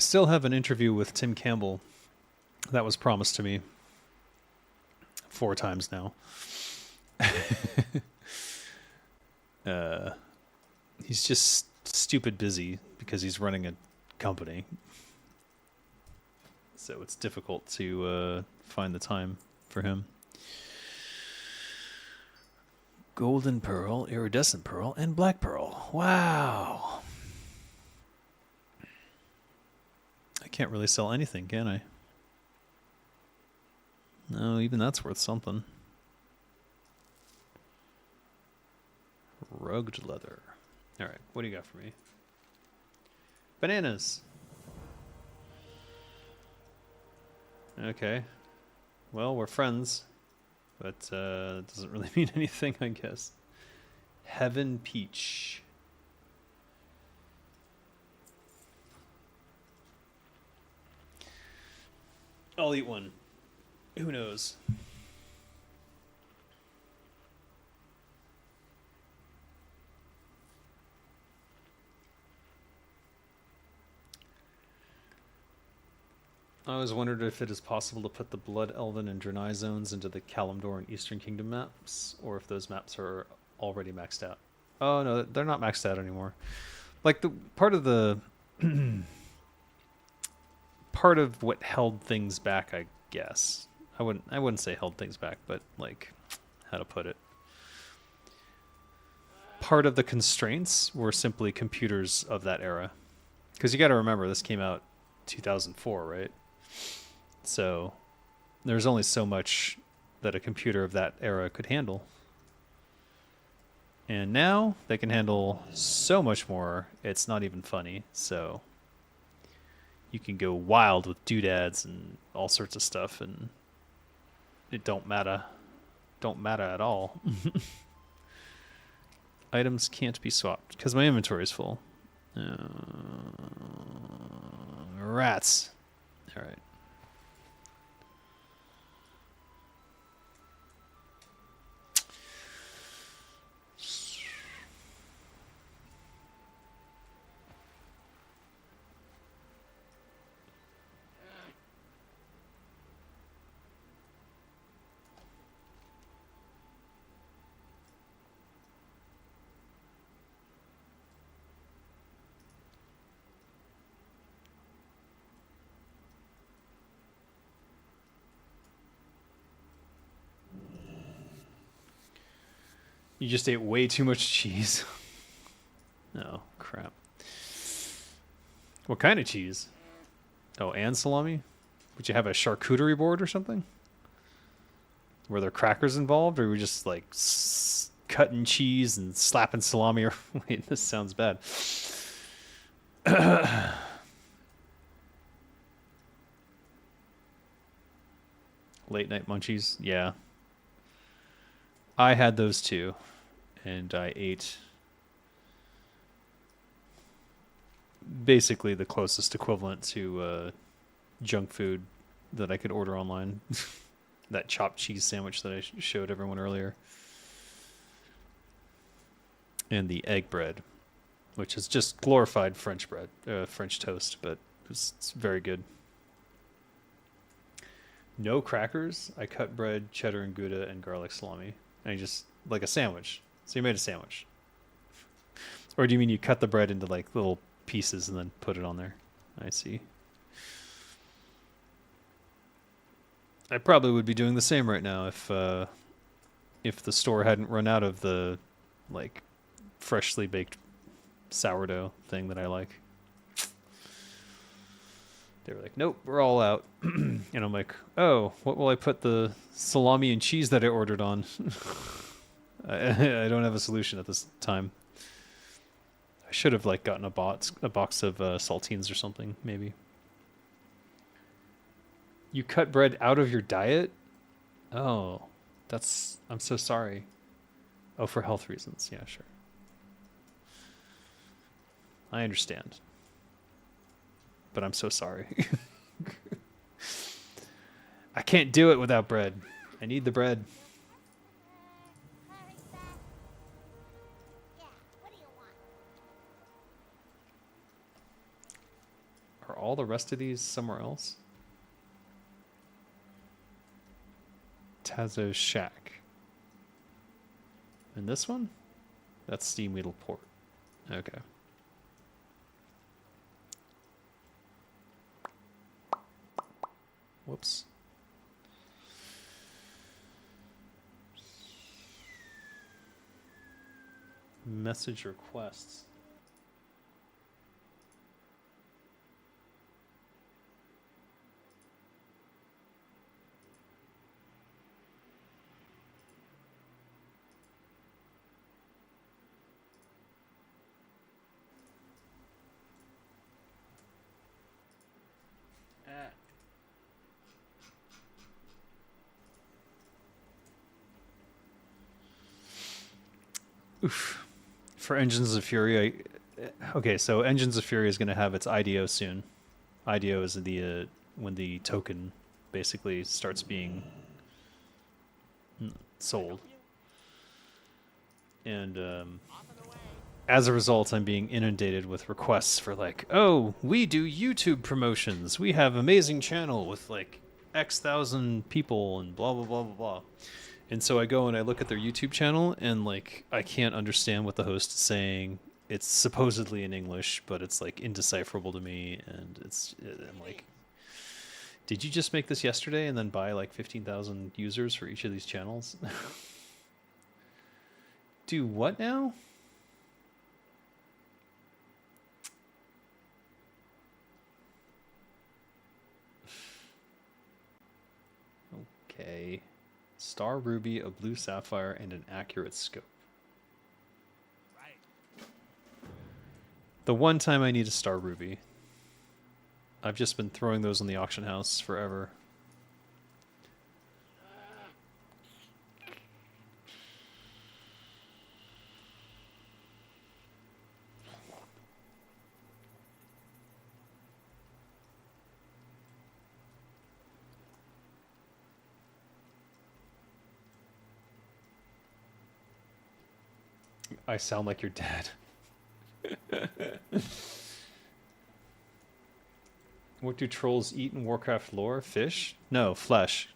still have an interview with Tim Campbell that was promised to me 4 times now. He's just stupid busy because he's running a company. So it's difficult to find the time for him. Golden pearl, iridescent pearl, and black pearl. Wow. I can't really sell anything, can I? No, even that's worth something. Rugged leather. All right, what do you got for me? Bananas. Okay. Well, we're friends, but it doesn't really mean anything, I guess. Heaven peach. I'll eat one. Who knows? I always wondered if it is possible to put the Blood Elven and Draenei zones into the Kalimdor and Eastern Kingdom maps, or if those maps are already maxed out. Oh no, they're not maxed out anymore. Like the part of the part of what held things back, I guess. I wouldn't say held things back, but like how to put it. Part of the constraints were simply computers of that era. Because you got to remember, this came out 2004, right? So there's only so much that a computer of that era could handle. And now they can handle so much more, it's not even funny. So you can go wild with doodads and all sorts of stuff, and it don't matter at all. Items can't be swapped because my inventory is full. Rats. All right. You just ate way too much cheese. Oh, crap. What kind of cheese? Oh, and salami? Would you have a charcuterie board or something? Were there crackers involved, or were we just like cutting cheese and slapping salami? Or wait, this sounds bad. Late night munchies? Yeah. I had those too. And I ate basically the closest equivalent to junk food that I could order online. That chopped cheese sandwich that I showed everyone earlier. And the egg bread, which is just glorified French bread, French toast, but it's very good. No crackers. I cut bread, cheddar and Gouda, and garlic salami. And just like a sandwich. So you made a sandwich. Or do you mean you cut the bread into like little pieces and then put it on there? I see. I probably would be doing the same right now if the store hadn't run out of the like freshly baked sourdough thing that I like. They were like, nope, we're all out. And I'm like, oh, what will I put the salami and cheese that I ordered on? I don't have a solution at this time. I should have like gotten a box of saltines or something, maybe. You cut bread out of your diet? Oh, I'm so sorry. Oh, for health reasons. Yeah, sure. I understand. But I'm so sorry. I can't do it without bread. I need the bread. Hurry back. Yeah, what do you want? Are all the rest of these somewhere else? Tazo Shack. And this one? That's Steam Weedle Port. Okay. Whoops. Message requests. Oof. For Engines of Fury, okay, so Engines of Fury is going to have its IDO soon. IDO is the when the token basically starts being sold. And as a result, I'm being inundated with requests for like, oh, we do YouTube promotions. We have amazing channel with like X thousand people and blah, blah, blah, blah, blah. And so I go and I look at their YouTube channel and like I can't understand what the host is saying. It's supposedly in English, but it's like indecipherable to me. And I'm like, did you just make this yesterday and then buy like 15,000 users for each of these channels? Do what now? Okay. Star Ruby, a blue sapphire, and an accurate scope. Right. The one time I need a Star Ruby. I've just been throwing those in the auction house forever. I sound like your dad. What do trolls eat in Warcraft lore? Fish? No, flesh.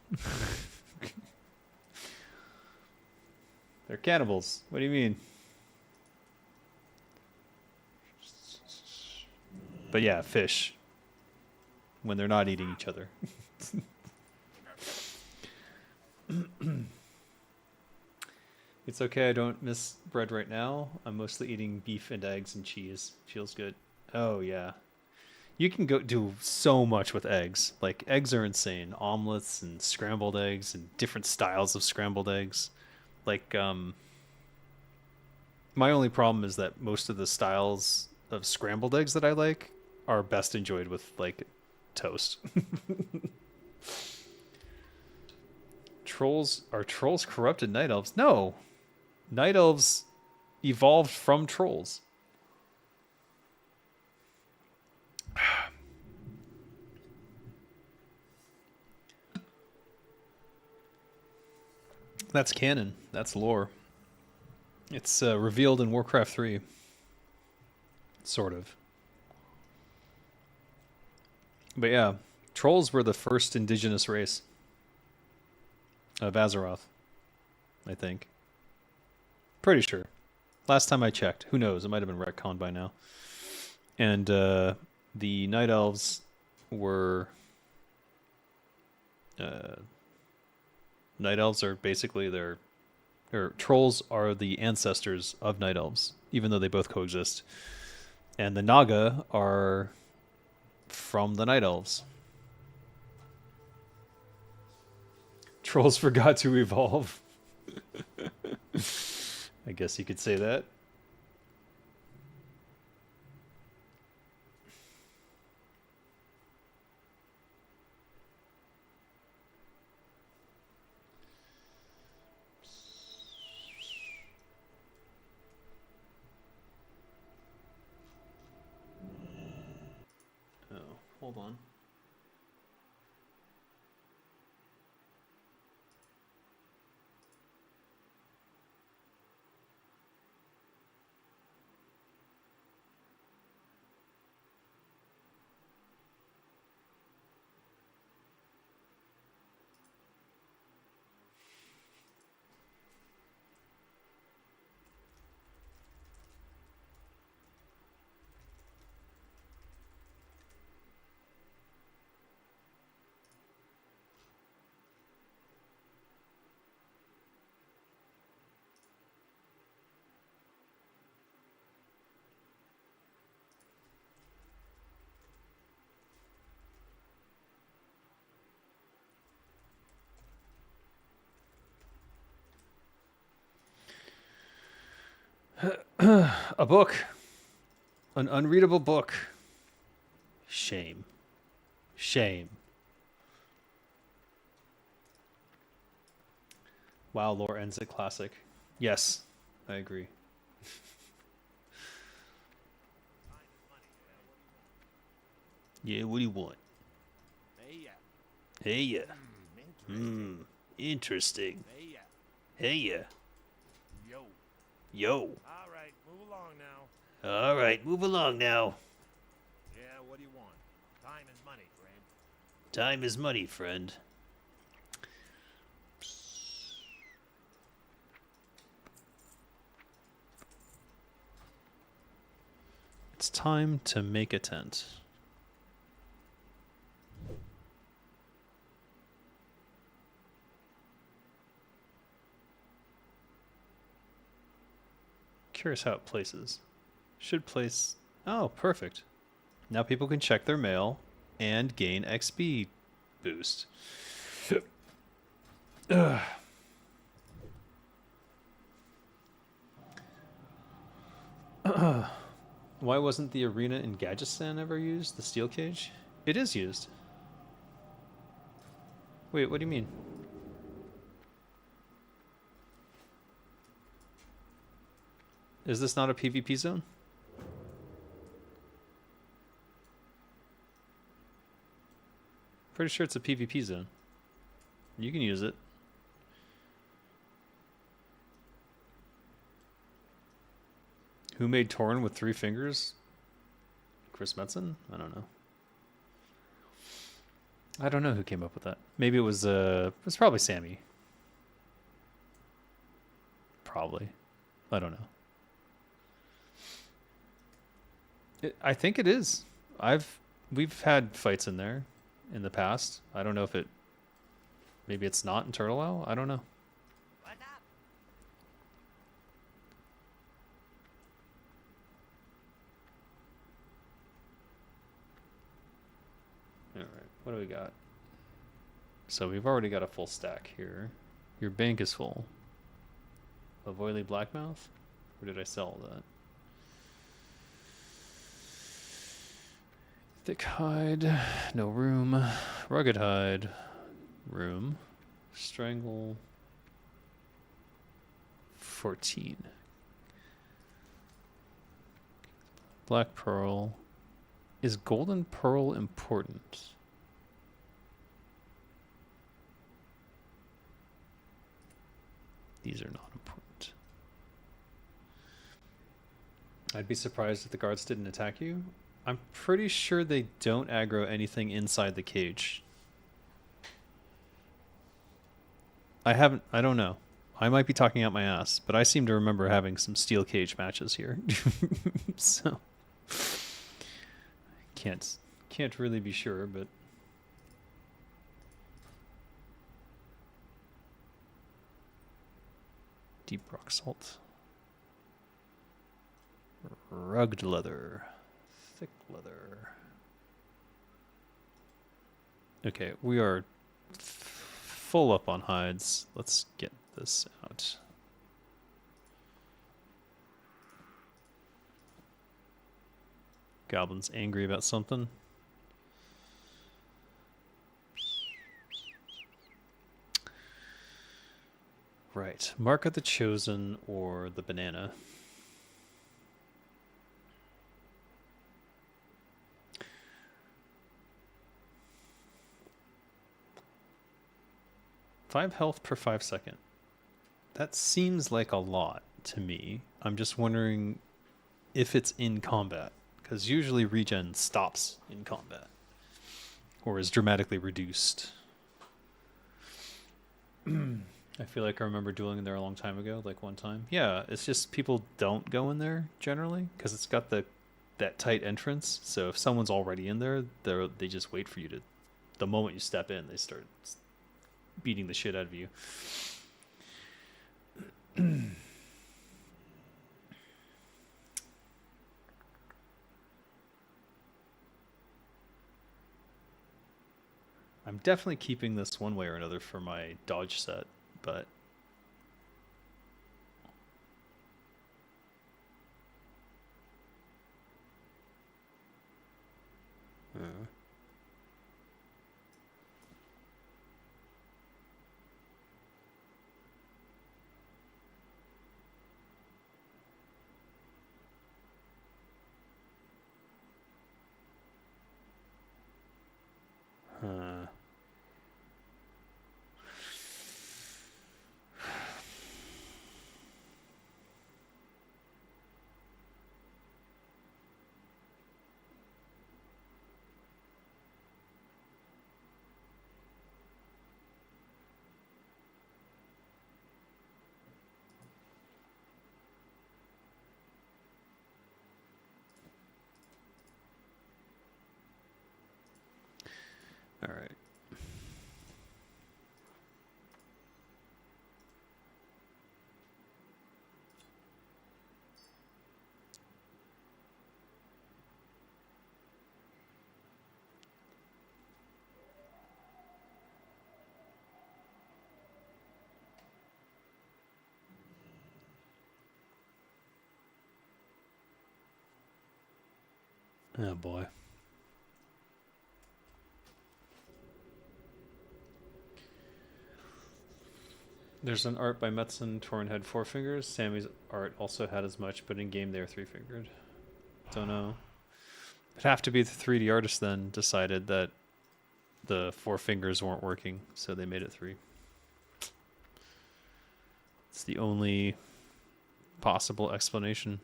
They're cannibals. What do you mean? But yeah, fish. When they're not eating each other. It's okay, I don't miss bread right now. I'm mostly eating beef and eggs and cheese. Feels good. Oh, yeah. You can go do so much with eggs. Like, eggs are insane. Omelets and scrambled eggs and different styles of scrambled eggs. Like, my only problem is that most of the styles of scrambled eggs that I like are best enjoyed with, like, toast. Are trolls corrupted night elves? No. Night elves evolved from trolls. That's canon. That's lore. It's revealed in Warcraft 3. Sort of. But yeah, trolls were the first indigenous race of Azeroth, I think. Pretty sure. Last time I checked. Who knows? It might have been retconned by now. And the Night Elves were... Night Elves are basically trolls are the ancestors of Night Elves, even though they both coexist. And the Naga are from the Night Elves. Trolls forgot to evolve. I guess you could say that. Oh, hold on. A book. An unreadable book. Shame. Shame. WoW lore ends at classic. Yes, I agree. Yeah, what do you want? Hey, yeah. Hey, yeah. Interesting. Interesting. Hey, yeah. Hey, yeah. Yo. Yo. All right, move along now. All right, move along now. Yeah, what do you want? Time is money, friend. Time is money, friend. It's time to make a tent. Curious how it places. Should place... Oh, perfect. Now people can check their mail and gain XP boost. Ugh. Why wasn't the arena in Gadgetzan ever used? The steel cage? It is used. Wait, what do you mean? Is this not a PvP zone? Pretty sure it's a PvP zone. You can use it. Who made Torn with 3 fingers? Chris Metzen? I don't know. I don't know who came up with that. Maybe it was probably Sammy. Probably. I don't know. I think it is. We've had fights in there in the past. I don't know if it maybe it's not in Turtle Owl. I don't know. What up? All right. What do we got? So we've already got a full stack here. Your bank is full. A Voiley Blackmouth? Or did I sell that? Thick hide, no room. Rugged hide, room. Strangle, 14. Black pearl. Is golden pearl important? These are not important. I'd be surprised if the guards didn't attack you. I'm pretty sure they don't aggro anything inside the cage. I don't know. I might be talking out my ass, but I seem to remember having some steel cage matches here. So can't really be sure, but deep rock salt. Rugged leather. Thick leather. Okay, we are full up on hides. Let's get this out. Goblin's angry about something. Right. Mark of the Chosen or the banana. Five health per 5 second. That seems like a lot to me. I'm just wondering if it's in combat, because usually regen stops in combat or is dramatically reduced. I feel like I remember dueling in there a long time ago, like one time. Yeah, it's just people don't go in there generally because it's got that tight entrance. So if someone's already in there, they just wait for you to. The moment you step in, they start beating the shit out of you. I'm definitely keeping this one way or another for my dodge set, but Huh. All right. Oh boy. There's an art by Metzen. Torin had 4 fingers. Sammy's art also had as much, but in game they're 3-fingered. Don't know. It'd have to be the 3D artist then decided that the 4 fingers weren't working, so they made it 3. It's the only possible explanation.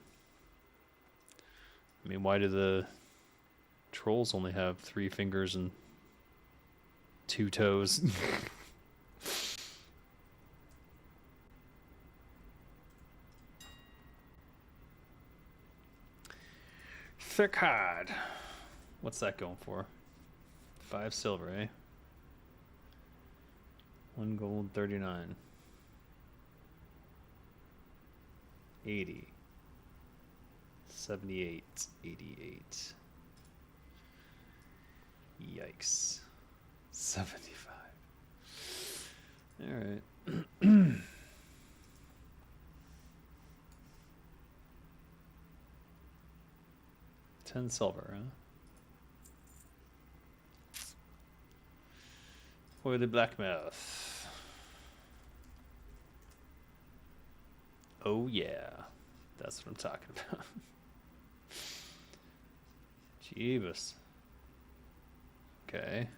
I mean, why do the trolls only have 3 fingers and 2 toes? Thick hide. What's that going for? 5 silver, eh? 1 gold, 39. 80. 78. 88. Yikes. 75. Alright. $10 silver, huh? For the blackmouth. Oh yeah. That's what I'm talking about. Jeebus. Okay.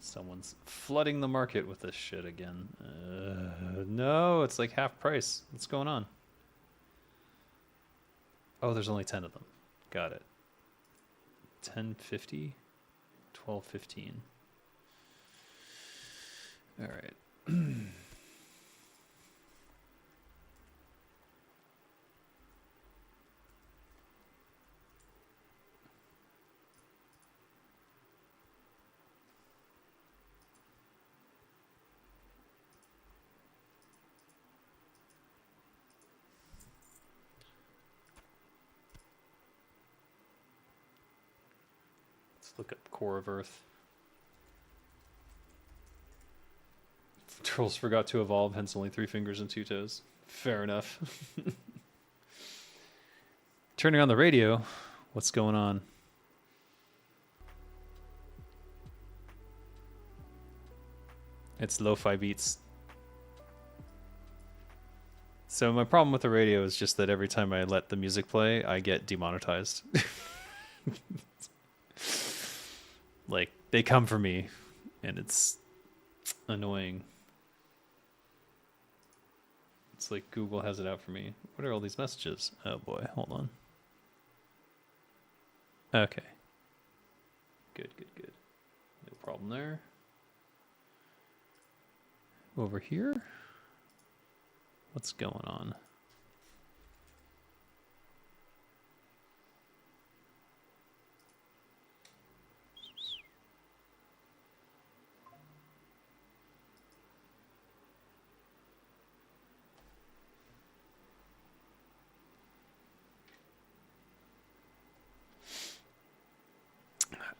Someone's flooding the market with this shit again. No, it's like half price. What's going on? Oh, there's only 10 of them. Got it. 10.50, 12.15. All right. Let's look up Core of Earth. Trolls forgot to evolve, hence only 3 fingers and 2 toes. Fair enough. Turning on the radio. What's going on? It's lo-fi beats. So my problem with the radio is just that every time I let the music play, I get demonetized. Like, they come for me, and it's annoying. It's like Google has it out for me. What are all these messages? Oh boy, hold on. Okay. Good. No problem there. Over here? What's going on?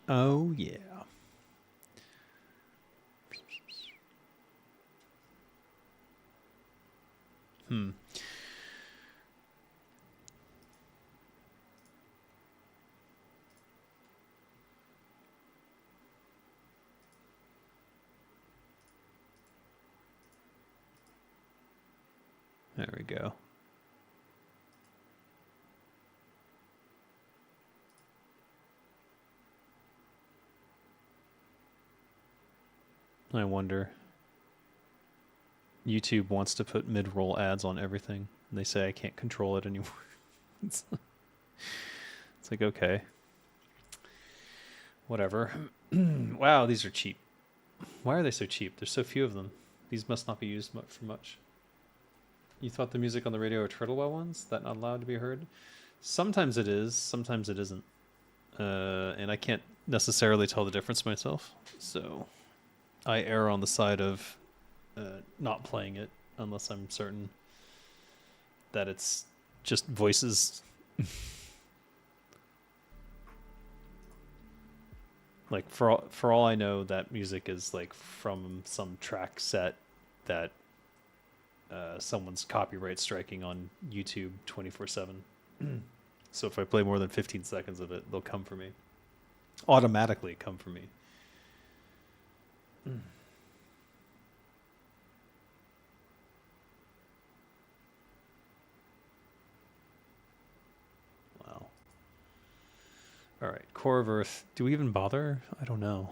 Oh, yeah. There we go. I wonder. YouTube wants to put mid-roll ads on everything. And they say I can't control it anymore. it's, it's like, okay. Whatever. Wow, these are cheap. Why are they so cheap? There's so few of them. These must not be used for much. You thought the music on the radio are Turtlewell ones? That not allowed to be heard? Sometimes it is, sometimes it isn't. And I can't necessarily tell the difference myself. So I err on the side of not playing it unless I'm certain that it's just voices. Like for all I know, that music is like from some track set that someone's copyright striking on YouTube 24/7. So if I play more than 15 seconds of it, they'll come for me. Automatically come for me. Wow. All right, Core of Earth. Do we even bother? I don't know.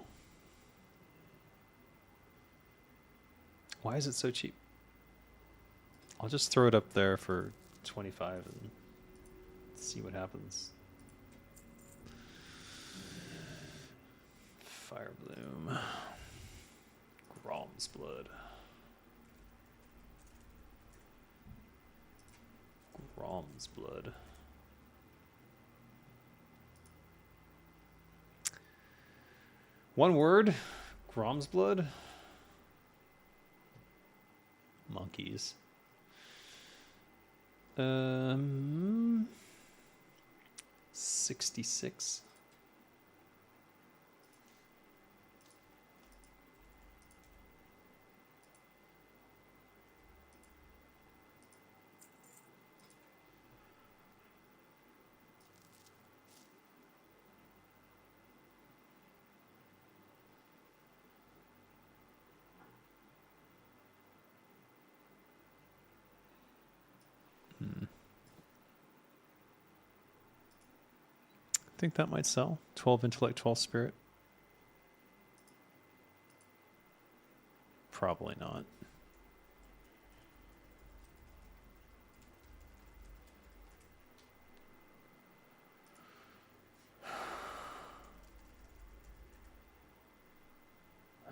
Why is it so cheap? I'll just throw it up there for 25 and see what happens. Fire Bloom. Grom's Blood. Grom's Blood. One word. Grom's Blood. Monkeys. 66. I think that might sell. 12 intellect, 12 spirit. Probably not.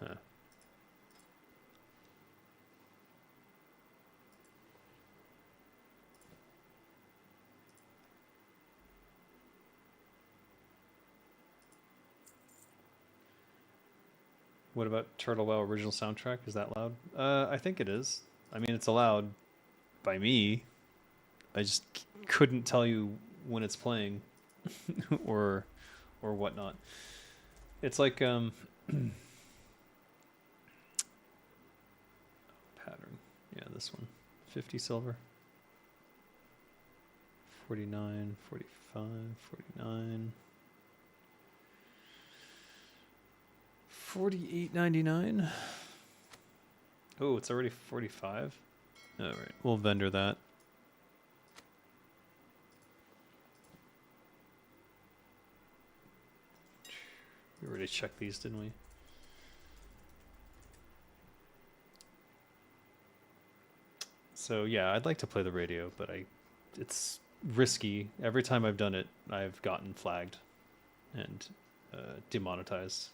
Huh. What about Turtlewell original soundtrack? Is that loud? I think it is. I mean, it's allowed by me. I just couldn't tell you when it's playing or whatnot. It's like pattern. Yeah, this one. 50 silver. 49, 45, 49. 48.99. Oh, it's already 45. All right, we'll vendor that. We already checked these, didn't we? So yeah, I'd like to play the radio, but it's risky. Every time I've done it, I've gotten flagged and demonetized.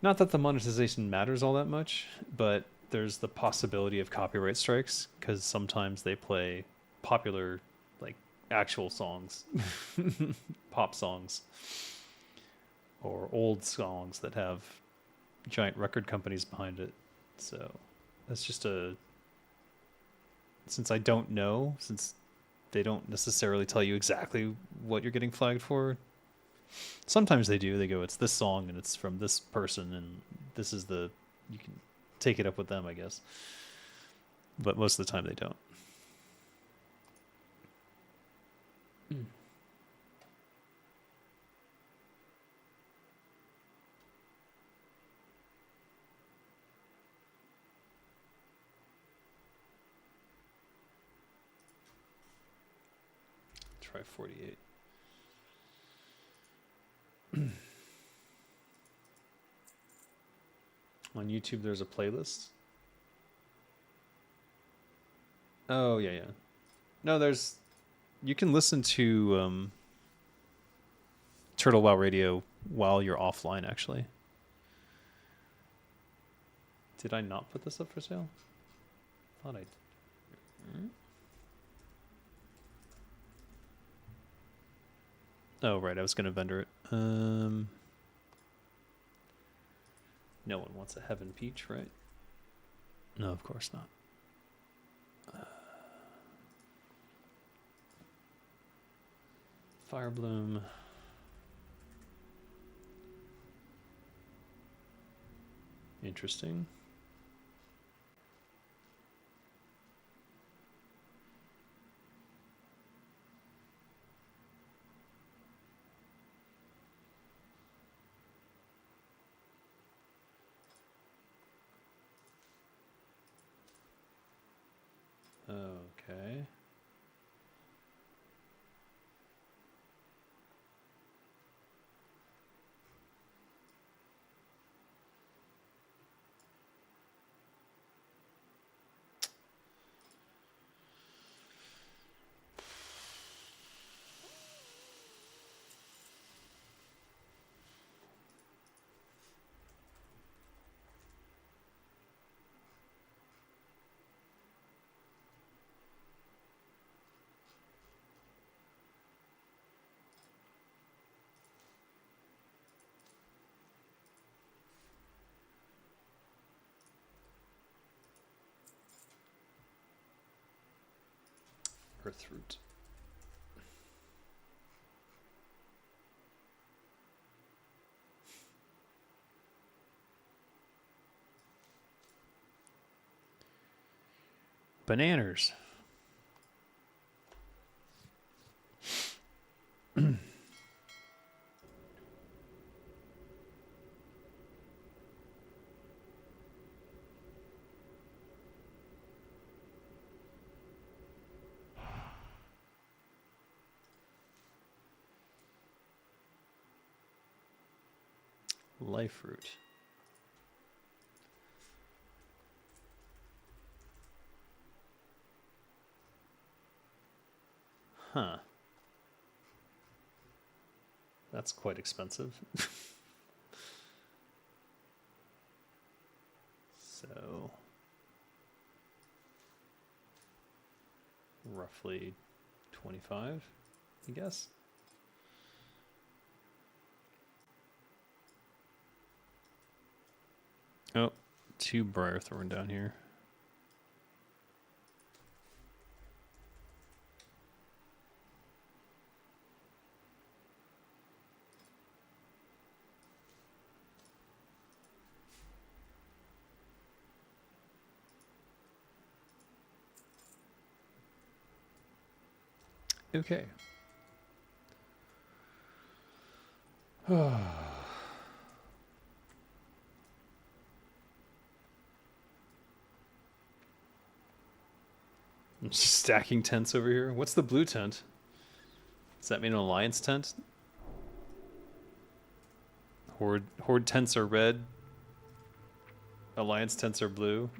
Not that the monetization matters all that much, but there's the possibility of copyright strikes because sometimes they play popular, like actual songs, pop songs, or old songs that have giant record companies behind it. So that's just since I don't know, since they don't necessarily tell you exactly what you're getting flagged for. Sometimes they do. They go, it's this song and it's from this person and this is you can take it up with them, I guess. But most of the time they don't. Try 48. On YouTube, there's a playlist. Oh, yeah, yeah. No, there's... You can listen to Turtle Wow Radio while you're offline, actually. Did I not put this up for sale? Thought I... Oh, right. I was going to vendor it. No one wants a Heaven Peach, right? No, of course not. Fire Bloom. Interesting. Okay. Earthroot. Bananas. Life root. Huh. That's quite expensive. So, roughly 25, I guess. Oh, 2 Briarthorn down here. Okay. I'm just stacking tents over here. What's the blue tent? Does that mean an alliance tent? Horde tents are red. Alliance tents are blue.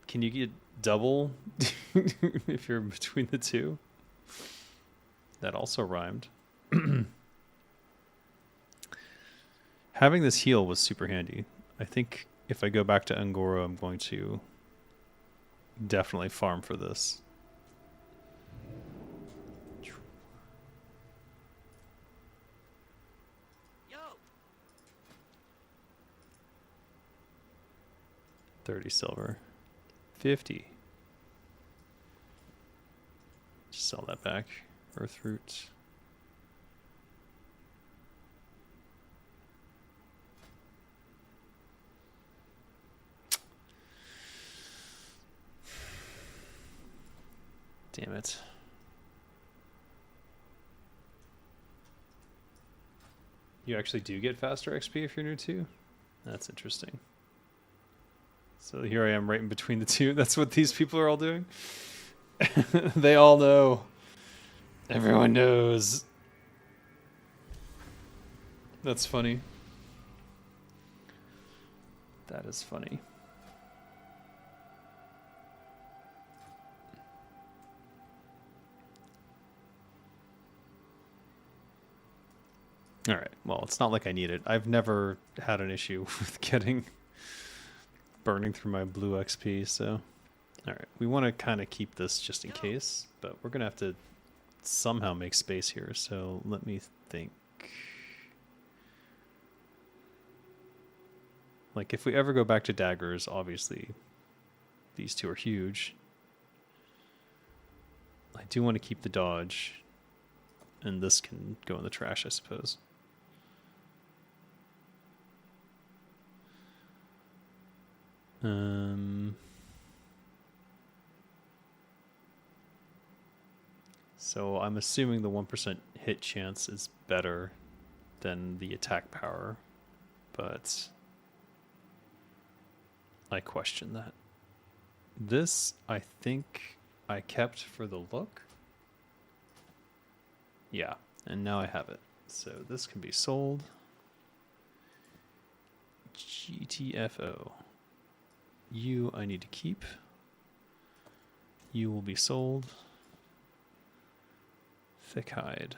Can you get double if you're between the two? That also rhymed. Having this heal was super handy. I think if I go back to Angora, I'm going to definitely farm for this. Yo, 30 silver. 50. Just sell that back. Earthroot. Damn it. You actually do get faster XP if you're new too? That's interesting. So here I am right in between the two. That's what these people are all doing. They all know. Everyone knows. That's funny. That is funny. All right. Well, it's not like I need it. I've never had an issue with getting burning through my blue XP, so all right. We want to kind of keep this just in case, but we're going to have to somehow make space here. So let me think. Like if we ever go back to daggers, obviously these two are huge. I do want to keep the dodge, and this can go in the trash, I suppose. So I'm assuming the 1% hit chance is better than the attack power, but I question that. This, I think I kept for the look. Yeah, and now I have it. So this can be sold. GTFO. You I need to keep. You will be sold. Thick hide.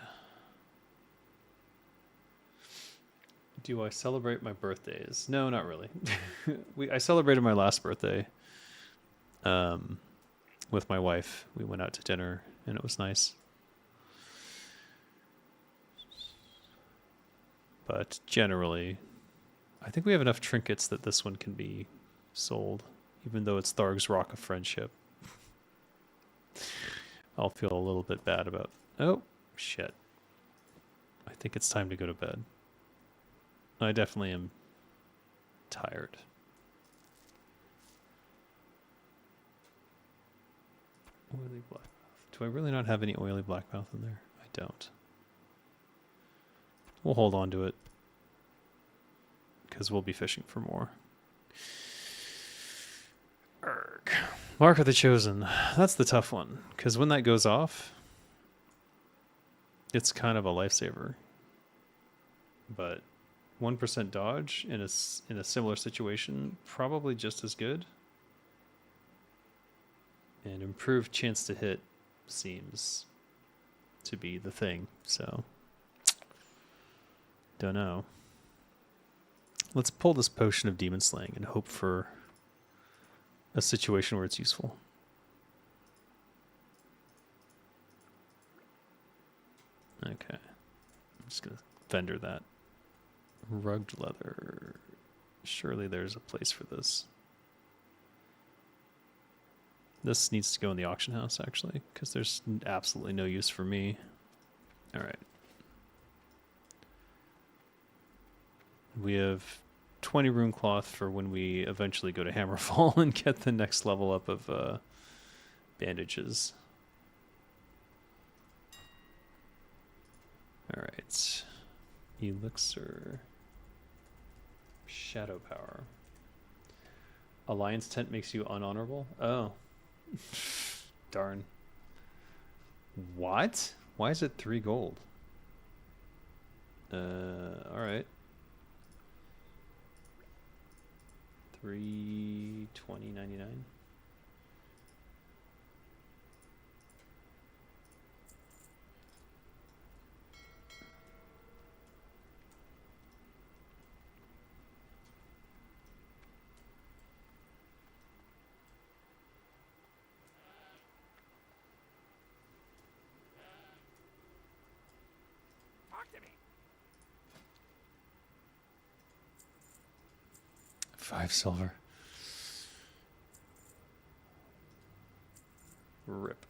Do I celebrate my birthdays? No, not really. I celebrated my last birthday with my wife. We went out to dinner and it was nice. But generally, I think we have enough trinkets that this one can be sold, even though it's Tharg's Rock of Friendship. I'll feel a little bit bad about... Oh, shit. I think it's time to go to bed. I definitely am tired. Oily blackmouth. Do I really not have any oily blackmouth in there? I don't. We'll hold on to it, because we'll be fishing for more. Urgh. Mark of the Chosen. That's the tough one, because when that goes off, it's kind of a lifesaver. But 1% dodge in a similar situation, probably just as good. And improved chance to hit seems to be the thing, so don't know. Let's pull this potion of demon slaying and hope for a situation where it's useful. Okay. I'm just going to vendor that. Rugged leather. Surely there's a place for this. This needs to go in the auction house, actually, because there's absolutely no use for me. All right. We have 20 rune cloth for when we eventually go to Hammerfall and get the next level up of bandages. All right. Elixir. Shadow power. Alliance tent makes you unhonorable? Oh. Darn. What? Why is it 3 gold? Alright. 320.99. Talk to me. 5 silver. Rip.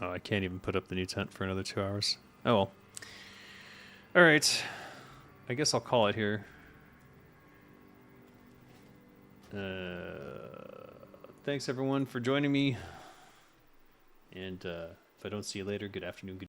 Oh, I can't even put up the new tent for another 2 hours. Oh well. Alright. I guess I'll call it here. Thanks everyone for joining me. And if I don't see you later, good afternoon, good